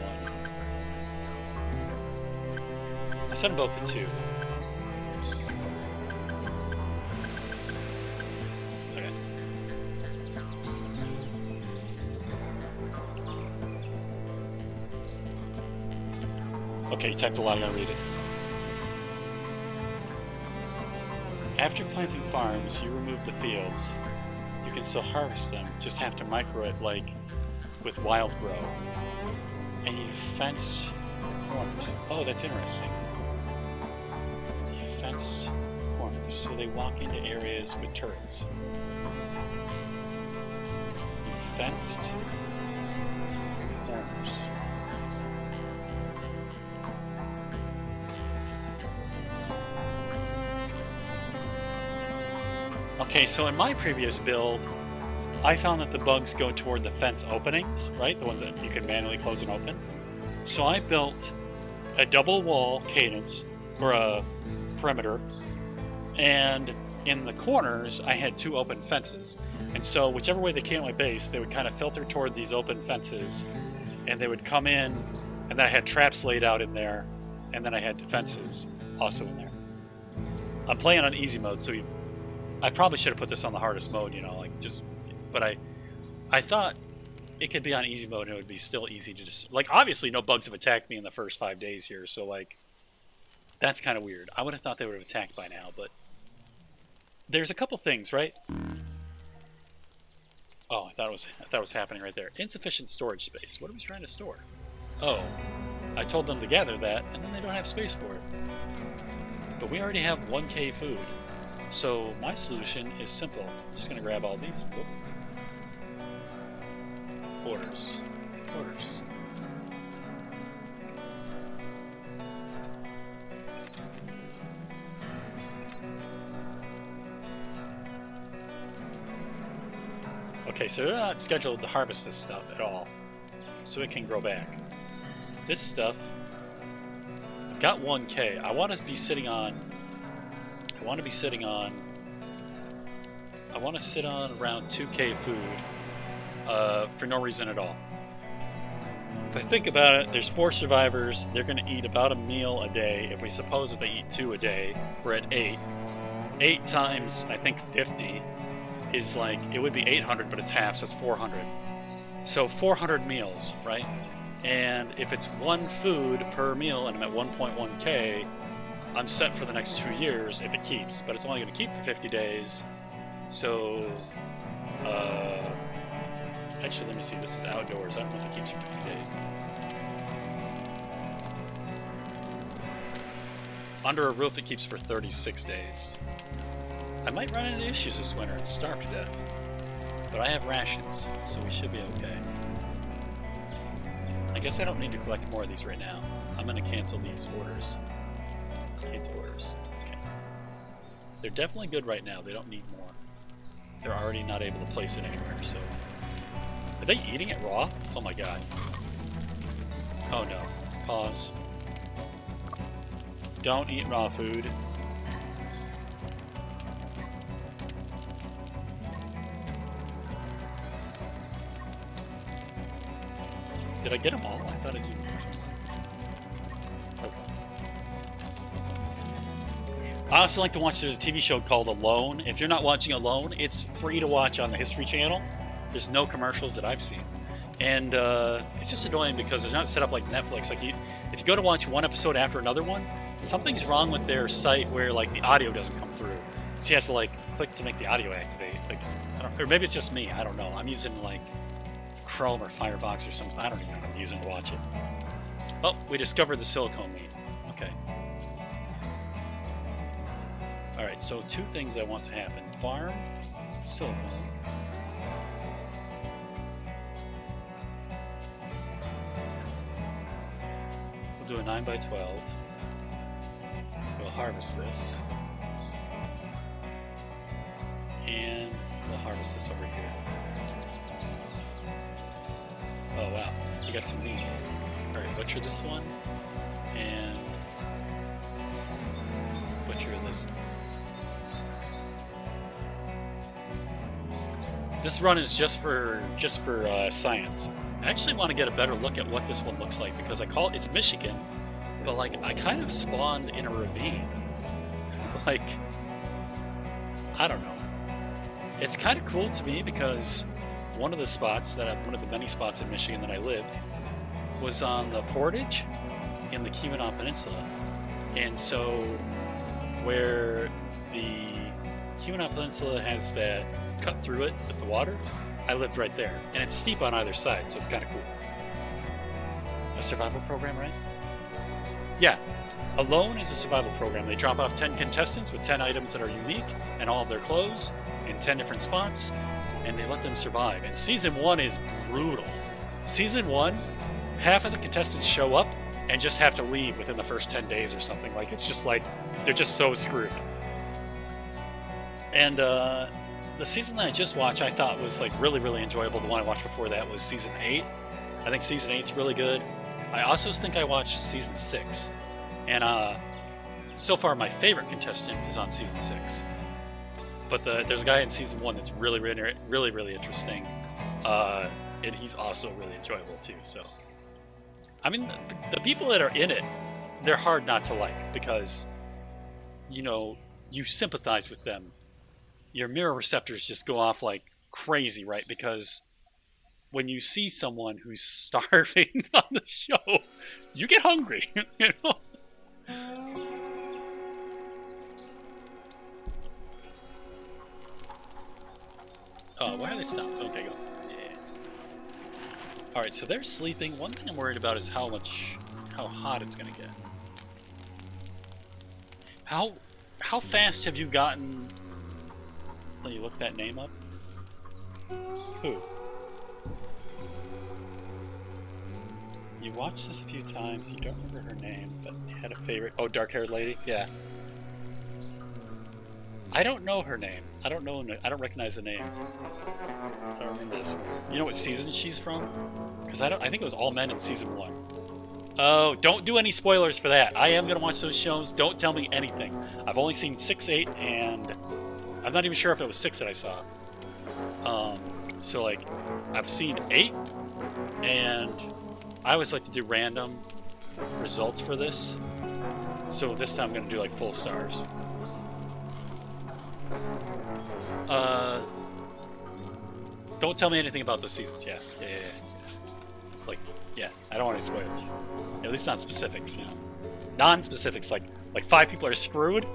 I set them both to 2. Okay. Okay, you typed a lot, I gotta read it. After planting farms, you remove the fields. You can still harvest them, just have to micro it like with wild grow. And you fenced corners. Oh, that's interesting. You fenced corners, so they walk into areas with turrets. You fenced corners. Okay, so in my previous build, I found that the bugs go toward the fence openings, right? The ones that you can manually close and open. So I built a double wall cadence, or a perimeter, and in the corners, I had 2 open fences. And so whichever way they came at my base, they would kind of filter toward these open fences, and they would come in, and then I had traps laid out in there, and then I had defenses also in there. I'm playing on easy mode, so I probably should have put this on the hardest mode, you know, like just, but I thought it could be on easy mode and it would be still easy to just, like, obviously no bugs have attacked me in the first 5 days here, so like, that's kind of weird. I would have thought they would have attacked by now, but there's a couple things, right? Oh, I thought it was happening right there. Insufficient storage space. What are we trying to store? Oh, I told them to gather that, and then they don't have space for it. But we already have 1K food. So my solution is simple. I'm just going to grab all these. Orders. Okay, so they're not scheduled to harvest this stuff at all. So it can grow back. This stuff got 1K. I want to sit on around 2K food for no reason at all. If I think about it, there's 4 survivors. They're going to eat about a meal a day. If we suppose that they eat 2 a day, we're at 8. 8 times, I think, 50 is like, it would be 800, but it's half, so it's 400. So 400 meals, right? And if it's 1 food per meal and I'm at 1.1K, I'm set for the next 2 years if it keeps, but it's only going to keep for 50 days. So, actually, let me see. This is outdoors. I don't know if it keeps for 50 days. Under a roof, it keeps for 36 days. I might run into issues this winter and starve to death, but I have rations, so we should be okay. I guess I don't need to collect more of these right now. I'm going to cancel these orders. Cancel orders. Okay. They're definitely good right now. They don't need more. They're already not able to place it anywhere, so... Are they eating it raw? Oh my god. Oh no. Pause. Don't eat raw food. Did I get them all? I thought I did. Okay. I also like to watch, there's a TV show called Alone. If you're not watching Alone, it's free to watch on the History Channel. There's no commercials that I've seen. And it's just annoying because it's not set up like Netflix. Like if you go to watch one episode after another one, something's wrong with their site where like the audio doesn't come through. So you have to like click to make the audio activate. Like, or maybe it's just me. I don't know. I'm using like Chrome or Firefox or something. I don't even know what I'm using to watch it. Oh, we discovered the silicone meat. Okay. All right. So 2 things I want to happen: farm, silicone. We'll do a 9x12. We'll harvest this. And we'll harvest this over here. Oh wow, we got some meat. Alright, butcher this one. And butcher this one. This run is just for science. I actually want to get a better look at what this one looks like because it's Michigan, but like I kind of spawned in a ravine. Like, I don't know. It's kind of cool to me because one of the many spots in Michigan that I lived was on the Portage in the Keweenaw Peninsula. And so where the Keweenaw Peninsula has that cut through it with the water, I lived right there. And it's steep on either side, so it's kind of cool. A survival program, right? Yeah. Alone is a survival program. They drop off 10 contestants with 10 items that are unique and all of their clothes in 10 different spots, and they let them survive. And Season 1 is brutal. Season 1, half of the contestants show up and just have to leave within the first 10 days or something. Like, it's just like, they're just so screwed. And, the season that I just watched, I thought was like really, really enjoyable. The one I watched before that was Season 8. I think Season 8's really good. I also think I watched Season 6. And so far, my favorite contestant is on Season 6. But there's a guy in Season 1 that's really, really, really, really interesting. And he's also really enjoyable too. So, I mean, the people that are in it, they're hard not to like because, you know, you sympathize with them. Your mirror receptors just go off like crazy, right? Because when you see someone who's starving on the show, you get hungry, you know? Oh, why are they stopped? Okay, go. Yeah. Alright, so they're sleeping. One thing I'm worried about is how hot it's gonna get. How fast have you gotten... Let me look that name up. Who? You watched this a few times. You don't remember her name, but you had a favorite. Oh, dark-haired lady. Yeah. I don't know her name. I don't recognize the name. I don't remember this one. You know what season she's from? Because I think it was All Men in Season 1. Oh, don't do any spoilers for that. I am gonna watch those shows. Don't tell me anything. I've only seen 6, 8, and I'm not even sure if it was 6 that I saw. So like, I've seen 8, and I always like to do random results for this. So this time I'm gonna do like full stars. Don't tell me anything about the seasons. Yeah. Like, yeah, I don't want any spoilers. At least not specifics, you know. Non-specifics, like 5 people are screwed.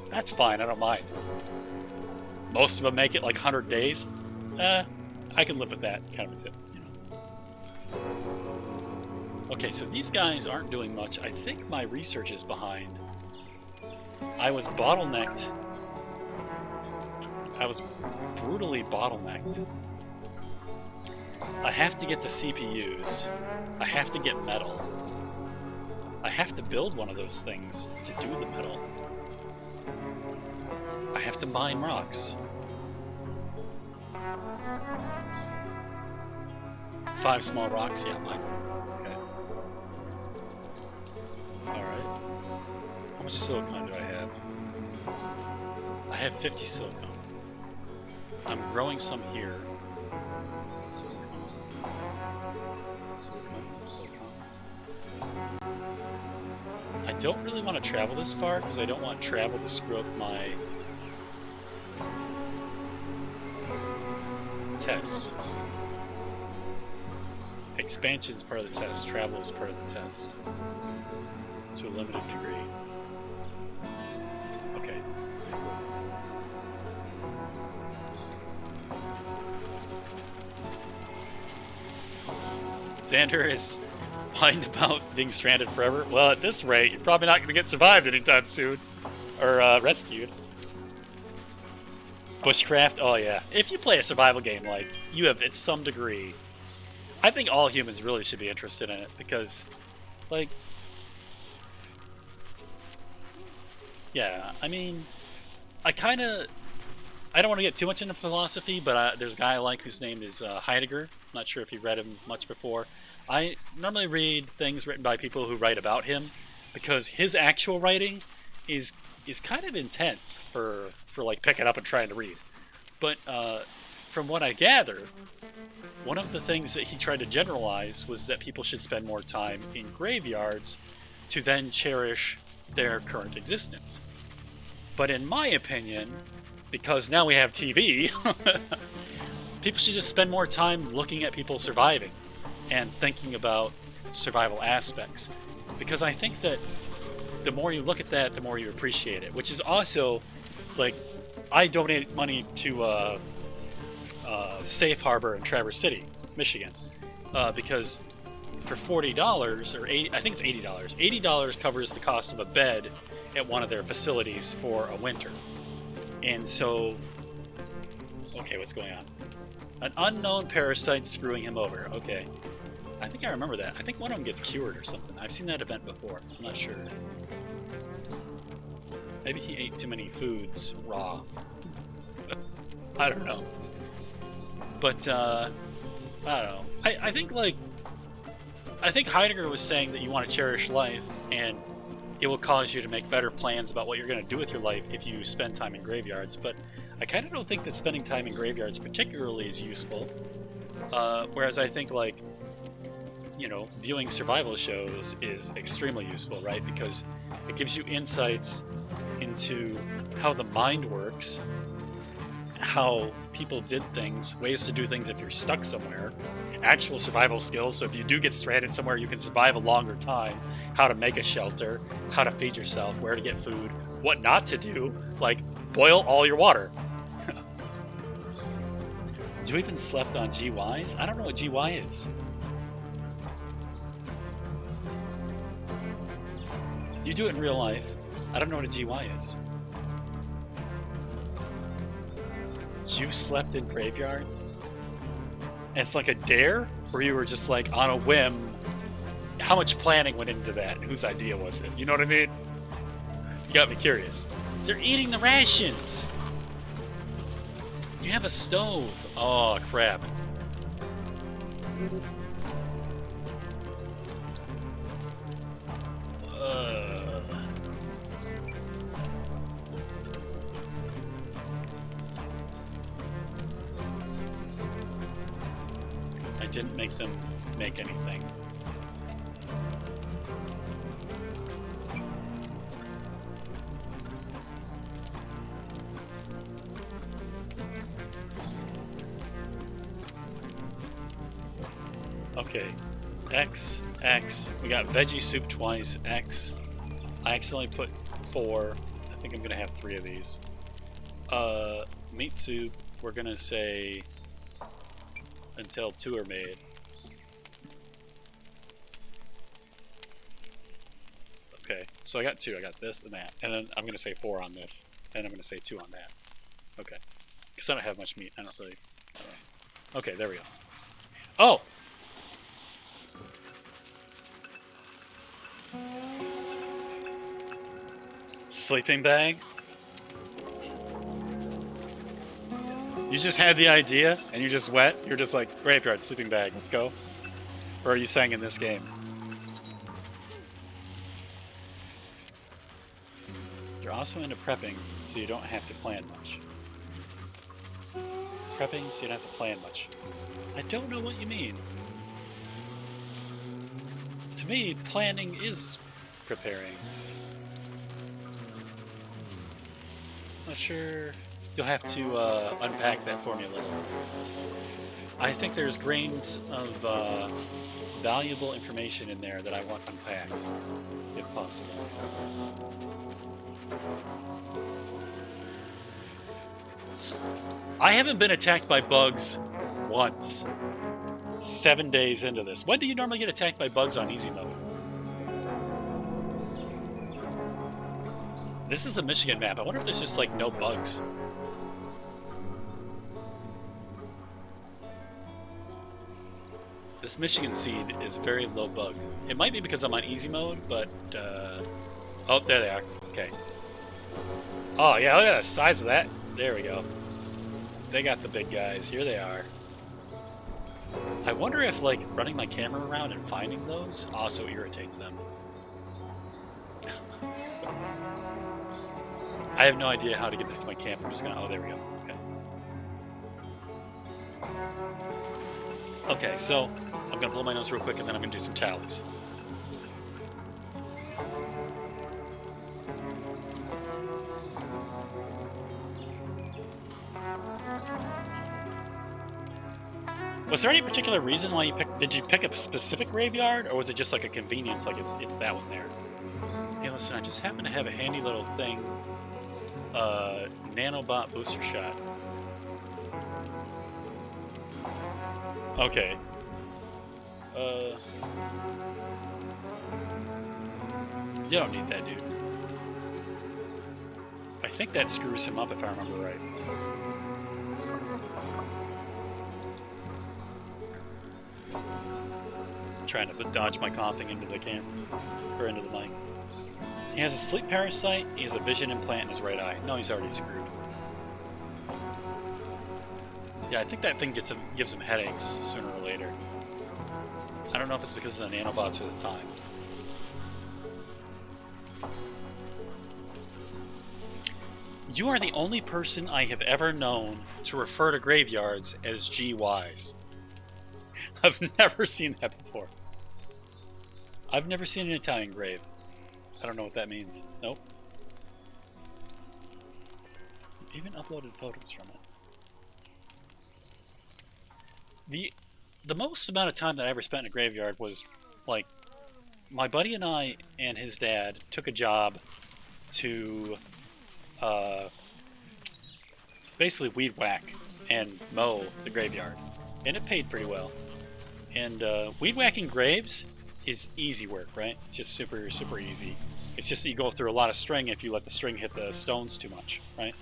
That's fine. I don't mind. Most of them make it like 100 days. I can live with that kind of a tip, you know. Okay, so these guys aren't doing much. I think my research is behind. I was bottlenecked. I was brutally bottlenecked. I have to get the CPUs. I have to get metal. I have to build one of those things to do the metal. I have to mine rocks. 5 small rocks? Yeah, mine. Okay. Alright. How much silicon do I have? I have 50 silicon. I'm growing some here. Silicon. So, I don't really want to travel this far because I don't want travel to screw up my tests. Expansion is part of the test. Travel is part of the test. To a limited degree. Okay. Xander is whined about being stranded forever. Well, at this rate, you're probably not going to get survived anytime soon. Or rescued. Bushcraft? Oh yeah. If you play a survival game, like, you have, at some degree... I think all humans really should be interested in it, because, like... Yeah, I mean... I don't want to get too much into philosophy, but there's a guy I like whose name is Heidegger. I'm not sure if you've read him much before. I normally read things written by people who write about him, because his actual writing is kind of intense for like picking up and trying to read. But from what I gather, one of the things that he tried to generalize was that people should spend more time in graveyards to then cherish their current existence. But in my opinion, because now we have TV, people should just spend more time looking at people surviving and thinking about survival aspects. Because I think that the more you look at that, the more you appreciate it. Which is also, like, I donate money to Safe Harbor in Traverse City, Michigan, because for $40 or $80, I think it's $80. $80 covers the cost of a bed at one of their facilities for a winter. And so, okay, what's going on? An unknown parasite screwing him over. Okay, I think I remember that. I think one of them gets cured or something. I've seen that event before. I'm not sure. Maybe he ate too many foods raw. I don't know. But, I don't know. I think, like... I think Heidegger was saying that you want to cherish life, and it will cause you to make better plans about what you're going to do with your life if you spend time in graveyards. But I kind of don't think that spending time in graveyards particularly is useful. Whereas I think, like, you know, viewing survival shows is extremely useful, right? Because it gives you insights into how the mind works, how people did things, ways to do things if you're stuck somewhere, actual survival skills, so if you do get stranded somewhere you can survive a longer time, how to make a shelter, how to feed yourself, where to get food, what not to do, like boil all your water. You even slept on GYs? I don't know what GY is. You do it in real life. I don't know what a GY is. You slept in graveyards? And it's like a dare? Or you were just like on a whim? How much planning went into that? And whose idea was it? You know what I mean? You got me curious. They're eating the rations! You have a stove. Oh, crap. I didn't make them make anything. Okay, X, X. We got veggie soup twice, X. I accidentally put 4. I think I'm gonna have 3 of these. Meat soup, we're gonna say until 2 are made. Okay, so I got 2. I got this and that. And then I'm gonna say 4 on this. And I'm gonna say 2 on that. Okay. Because I don't have much meat. I don't know. Okay, there we go. Oh! Sleeping bag? You just had the idea and you just went? You're just like, graveyard, sleeping bag, let's go? Or are you saying in this game? You're also into prepping, so you don't have to plan much. Prepping, so you don't have to plan much. I don't know what you mean. To me, planning is preparing. Not sure. You'll have to unpack that for me a little. I think there's grains of valuable information in there that I want unpacked, if possible. I haven't been attacked by bugs once. 7 days into this. When do you normally get attacked by bugs on easy mode? This is a Michigan map. I wonder if there's just like no bugs. This Michigan seed is very low bug. It might be because I'm on easy mode, but oh, there they are. Okay. Oh yeah, look at the size of that. There we go. They got the big guys. Here they are. I wonder if, like, running my camera around and finding those also irritates them. I have no idea how to get back to my camera. I'm just gonna... Oh, there we go. Okay. Okay, so I'm gonna blow my nose real quick and then I'm gonna do some tallies. Was there any particular reason why you picked... Did you pick a specific graveyard, or was it just like a convenience, like it's that one there? Hey, listen, I just happen to have a handy little thing. Nanobot booster shot. Okay. You don't need that, dude. I think that screws him up if I remember right. Trying to dodge my coughing into the camera, or into the mic. He has a sleep parasite, he has a vision implant in his right eye. No, he's already screwed. Yeah, I think that thing gives him headaches sooner or later. I don't know if it's because of the nanobots or the time. You are the only person I have ever known to refer to graveyards as GYs. I've never seen that before. I've never seen an Italian grave. I don't know what that means. Nope. Even uploaded photos from it. The most amount of time that I ever spent in a graveyard was, like, my buddy and I and his dad took a job to basically weed whack and mow the graveyard. And it paid pretty well. And weed whacking graves is easy work, right? It's just super, super easy. It's just that you go through a lot of string if you let the string hit the stones too much, right?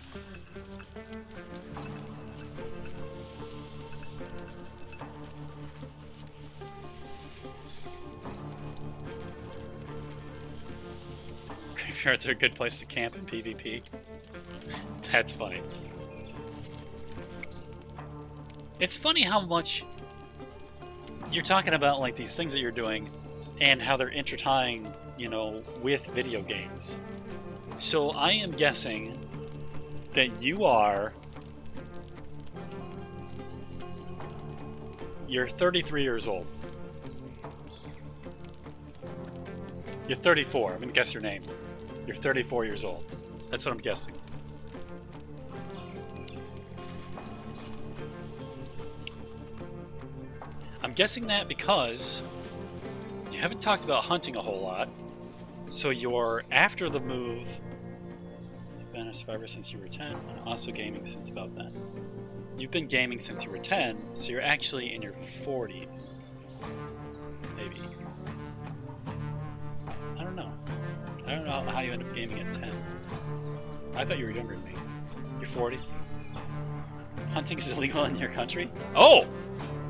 Graveyards are a good place to camp in PvP. That's funny. It's funny how much you're talking about, like, these things that you're doing and how they're intertying, you know, with video games. So I am guessing that you're 33 years old. You're 34. I'm going to guess your name. You're 34 years old. That's what I'm guessing. I'm guessing that because you haven't talked about hunting a whole lot, so you're after the move. You've been a survivor since you were 10, and also gaming since about then. You've been gaming since you were 10, so you're actually in your 40s. Maybe. I don't know. I don't know how you end up gaming at 10. I thought you were younger than me. You're 40? Hunting is illegal in your country? Oh!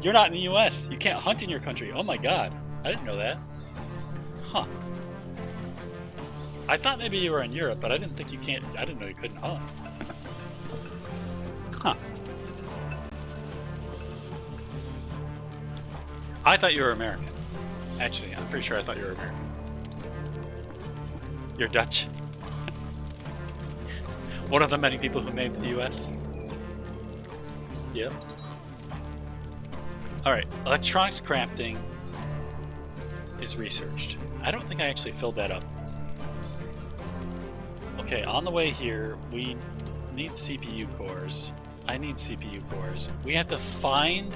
You're not in the US. You can't hunt in your country. Oh my god. I didn't know that. Huh. I thought maybe you were in Europe, but I didn't think you can't. I didn't know you couldn't hunt. Huh. I thought you were American. Actually, I'm pretty sure I thought you were American. You're Dutch. One of the many people who made the US. Yep. Alright, electronics crafting. is researched. I don't think I actually filled that up. Okay, on the way here, we need CPU cores. I need CPU cores. We have to find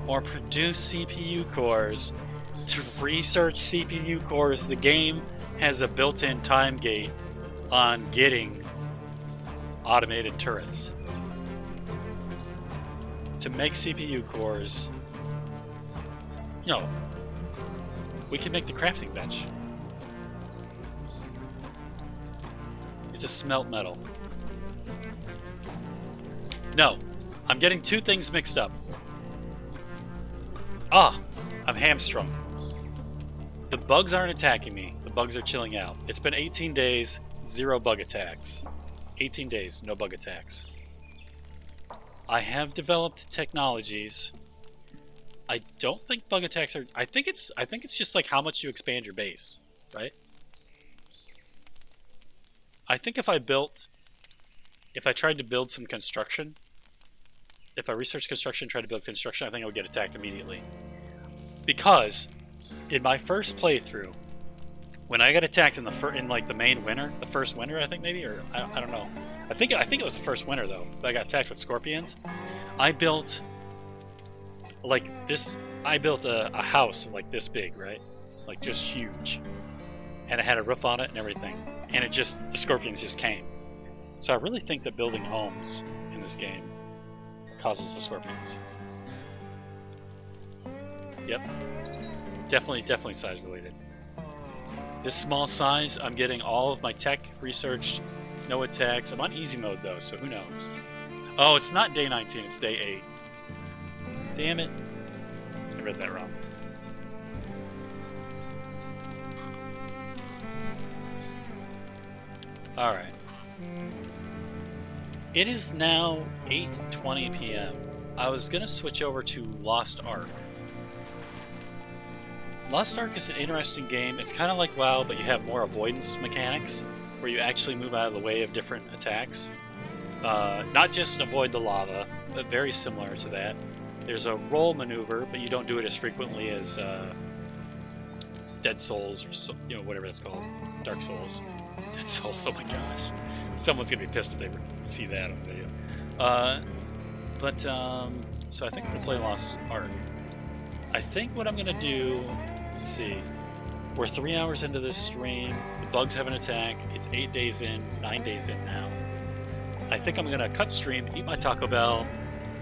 or produce CPU cores to research CPU cores. The game has a built-in time gate on getting automated turrets. To make CPU cores, we can make the crafting bench. It's a smelt metal. No, I'm getting two things mixed up. I'm hamstrung. The bugs aren't attacking me. The bugs are chilling out. It's been 18 days, 0 bug attacks. 18 days, no bug attacks. I have developed technologies. I don't think bug attacks are. I think it's just like how much you expand your base, right? I think if I tried to build some construction, if I researched construction, tried to build construction, I think I would get attacked immediately. Because in my first playthrough, when I got attacked in the main winter, the first winter, I think maybe, or I don't know. I think it was the first winter though. That I got attacked with scorpions. I built like this. I built a house like this big, right? Like just huge, and it had a roof on it and everything. And the scorpions just came. So I really think that building homes in this game causes the scorpions. Yep. Definitely size related. This small size, I'm getting all of my tech researched, no attacks. I'm on easy mode though, so who knows? Oh, it's not day 19, it's day 8. Damn it. I read that wrong. Alright. It is now 8:20 p.m. I was gonna switch over to Lost Ark. Lost Ark is an interesting game. It's kind of like WoW, but you have more avoidance mechanics, where you actually move out of the way of different attacks. Not just avoid the lava, but very similar to that. There's a roll maneuver, but you don't do it as frequently as Dead Souls or whatever that's called. Dark Souls. Dead Souls, oh my gosh. Someone's gonna be pissed if they see that on the video. So I think I'm gonna play Lost Ark. I think what I'm gonna do, let's see. We're 3 hours into this stream. The bugs have an attack. It's 8 days in, 9 days in now. I think I'm gonna cut stream, eat my Taco Bell,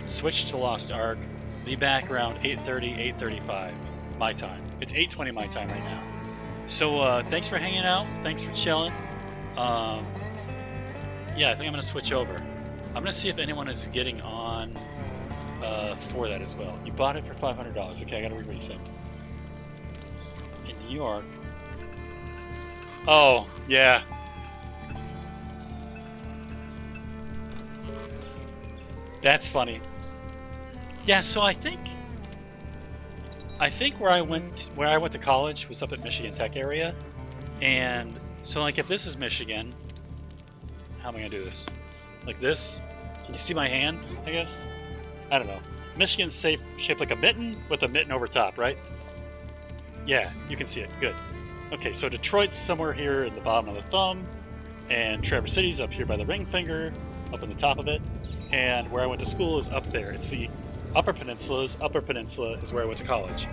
switch to Lost Ark, be back around 8:30, 8:35 my time. It's 8:20 my time right now. So thanks for hanging out. Thanks for chilling. Yeah, I think I'm gonna switch over. I'm gonna see if anyone is getting on for that as well. You bought it for $500. Okay, I gotta read what you said. In New York. Oh, yeah. That's funny. Yeah, so I think where I went to college was up at Michigan Tech area. And so like if this is Michigan, how am I gonna do this? Like this? Can you see my hands, I guess? I don't know. Michigan's shaped like a mitten with a mitten over top, right? Yeah, you can see it. Good. Okay, so Detroit's somewhere here in the bottom of the thumb, and Traverse City's up here by the ring finger, up in the top of it, and where I went to school is up there. It's the Upper Peninsula's Upper Peninsula is where I went to college.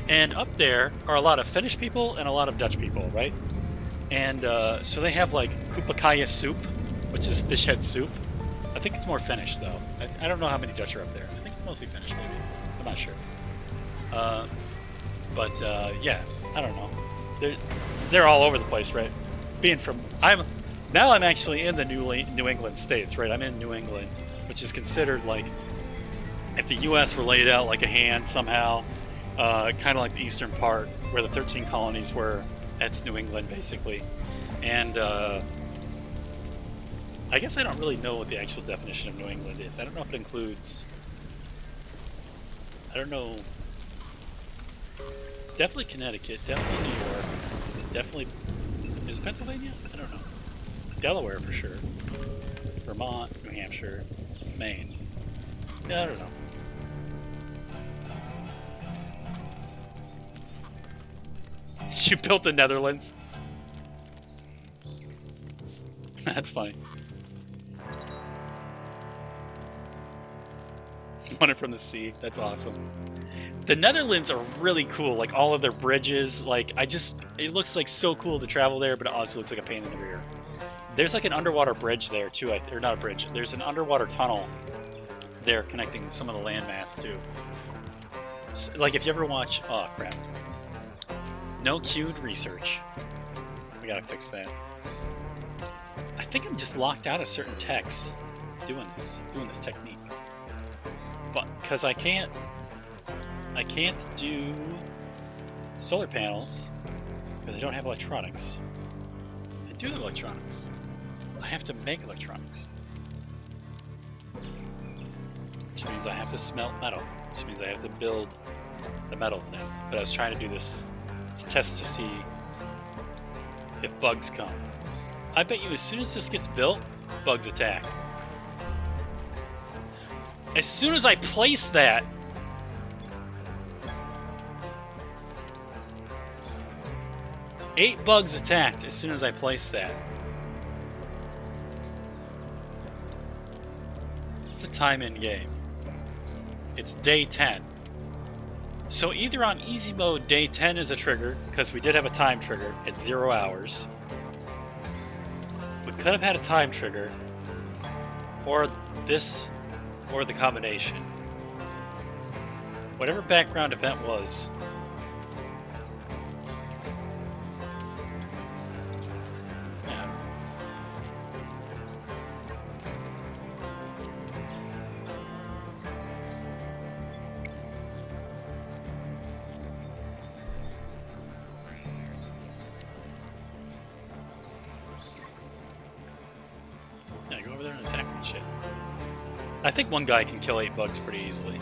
And up there are a lot of Finnish people and a lot of Dutch people, right? And so they have like kupakaya soup, which is fish head soup. I think it's more Finnish though. I don't know how many Dutch are up there. I think it's mostly Finnish maybe. I'm not sure. Yeah, I don't know. They're all over the place, right? I'm actually in the New England states, right? I'm in New England, which is considered like if the U.S. were laid out like a hand somehow, kind of like the eastern part where the 13 colonies were. That's New England basically, and I guess I don't really know what the actual definition of New England is. I don't know if it includes. I don't know. It's definitely Connecticut, definitely New York, definitely. Is it Pennsylvania? I don't know. Delaware for sure. Vermont, New Hampshire, Maine. Yeah, I don't know. You built the Netherlands. That's funny. Won it from the sea. That's awesome. The Netherlands are really cool. Like all of their bridges. Like it looks like so cool to travel there, but it also looks like a pain in the rear. There's like an underwater bridge there too. Or not a bridge. There's an underwater tunnel there connecting some of the landmass too. Like if you ever watch, oh crap, no queued research. We gotta fix that. I think I'm just locked out of certain techs doing this technique. But because I can't do solar panels because I don't have electronics. I do have electronics. I have to make electronics. Which means I have to smelt metal. Which means I have to build the metal thing. But I was trying to do this to test to see if bugs come. I bet you as soon as this gets built, bugs attack. As soon as I place that, eight bugs attacked as soon as I placed that. It's the time in game. It's day 10. So either on easy mode, day 10 is a trigger, because we did have a time trigger at 0 hours. We could have had a time trigger, or this, or the combination. Whatever background event was. Yeah. Yeah, go over there and attack me, shit. I think one guy can kill 8 bugs pretty easily.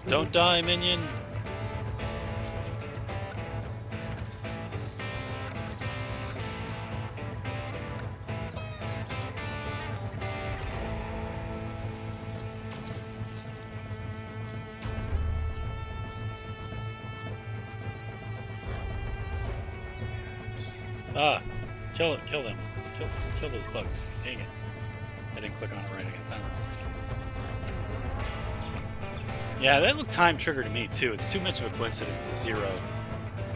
Don't die, minion! Ah, kill them. Kill those bugs. Dang it. I didn't click on it right, I guess. I don't know. Yeah, that looked time triggered to me too. It's too much of a coincidence to 0.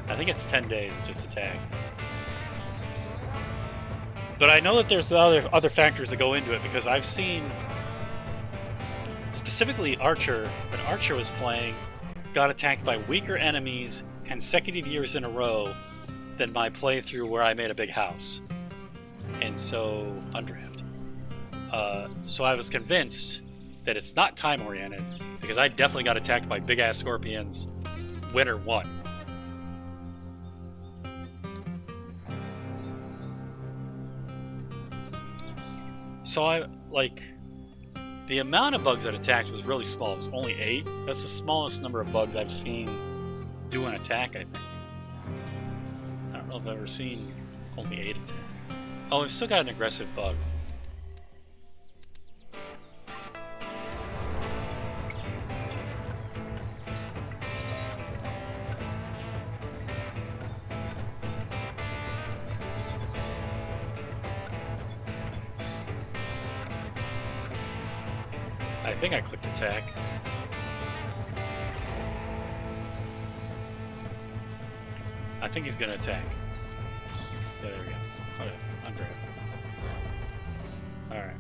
I think it's 10 days just attacked. But I know that there's other factors that go into it because I've seen specifically Archer, when Archer was playing, got attacked by weaker enemies consecutive years in a row than my playthrough where I made a big house. And so, Underhift. So I was convinced that it's not time-oriented, because I definitely got attacked by big-ass scorpions winter 1. So the amount of bugs that attacked was really small. It was only 8. That's the smallest number of bugs I've seen do an attack, I think. I don't know if I've ever seen only 8 attack. Oh, we've still got an aggressive bug. I think I clicked attack. I think he's gonna attack. Yeah, there we go. Okay, under it. Alright.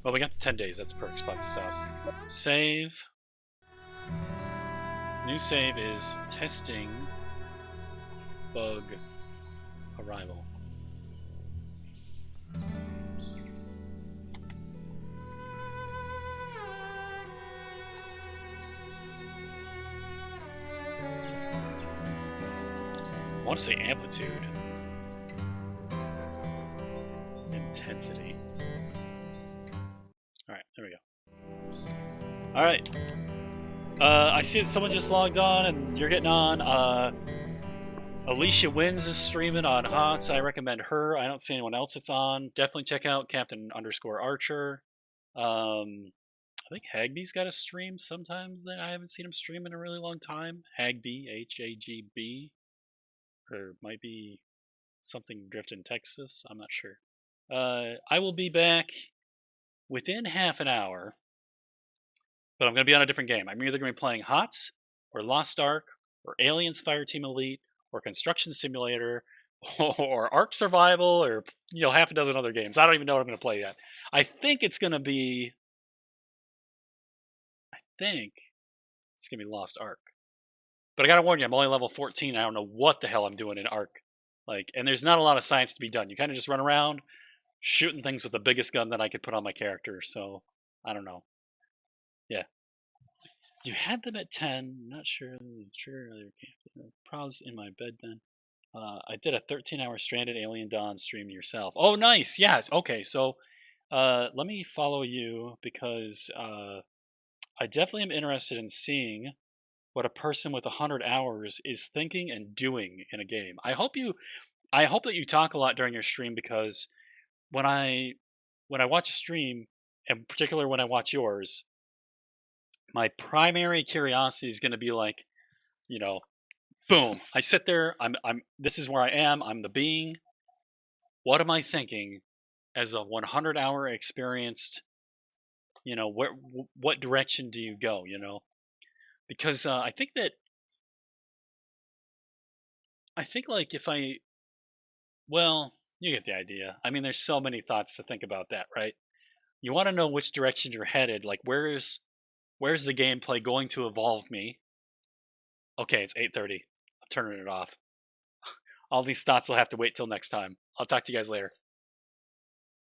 Well, we got the 10 days. That's a perfect spot to stop. Save. New save is testing bug arrival. I want to say amplitude. Intensity. All right. I see that someone just logged on, and you're getting on. Alicia Wins is streaming on HOTS. I recommend her. I don't see anyone else that's on. Definitely check out Captain_Archer. I think Hagby's got a stream sometimes that I haven't seen him stream in a really long time. Hagby, Hagb, or might be something Drifting Texas. I'm not sure. I will be back within half an hour, but I'm going to be on a different game. I'm either going to be playing HOTS or Lost Ark or Aliens Fireteam Elite or Construction Simulator or Ark Survival or half a dozen other games. I don't even know what I'm going to play yet. I think it's going to be Lost Ark. But I gotta warn you, I'm only level 14. I don't know what the hell I'm doing in Ark. And there's not a lot of science to be done. You kind of just run around shooting things with the biggest gun that I could put on my character. So I don't know. Yeah, you had them at 10. Not sure. Trigger problems in my bed then. I did a 13-hour Stranded Alien Dawn stream yourself. Oh, nice. Yes. Okay. So let me follow you because I definitely am interested in seeing what a person with 100 hours is thinking and doing in a game. I hope that you talk a lot during your stream because when I watch a stream, in particular when I watch yours, my primary curiosity is going to be like, boom. I sit there. I'm. This is where I am. I'm the being. What am I thinking as a 100-hour experienced? What direction do you go? Because I think like if well, you get the idea. I mean, there's so many thoughts to think about that, right? You want to know which direction you're headed. Like, where's the gameplay going to evolve me? Okay, it's 8:30. I'm turning it off. All these thoughts will have to wait till next time. I'll talk to you guys later.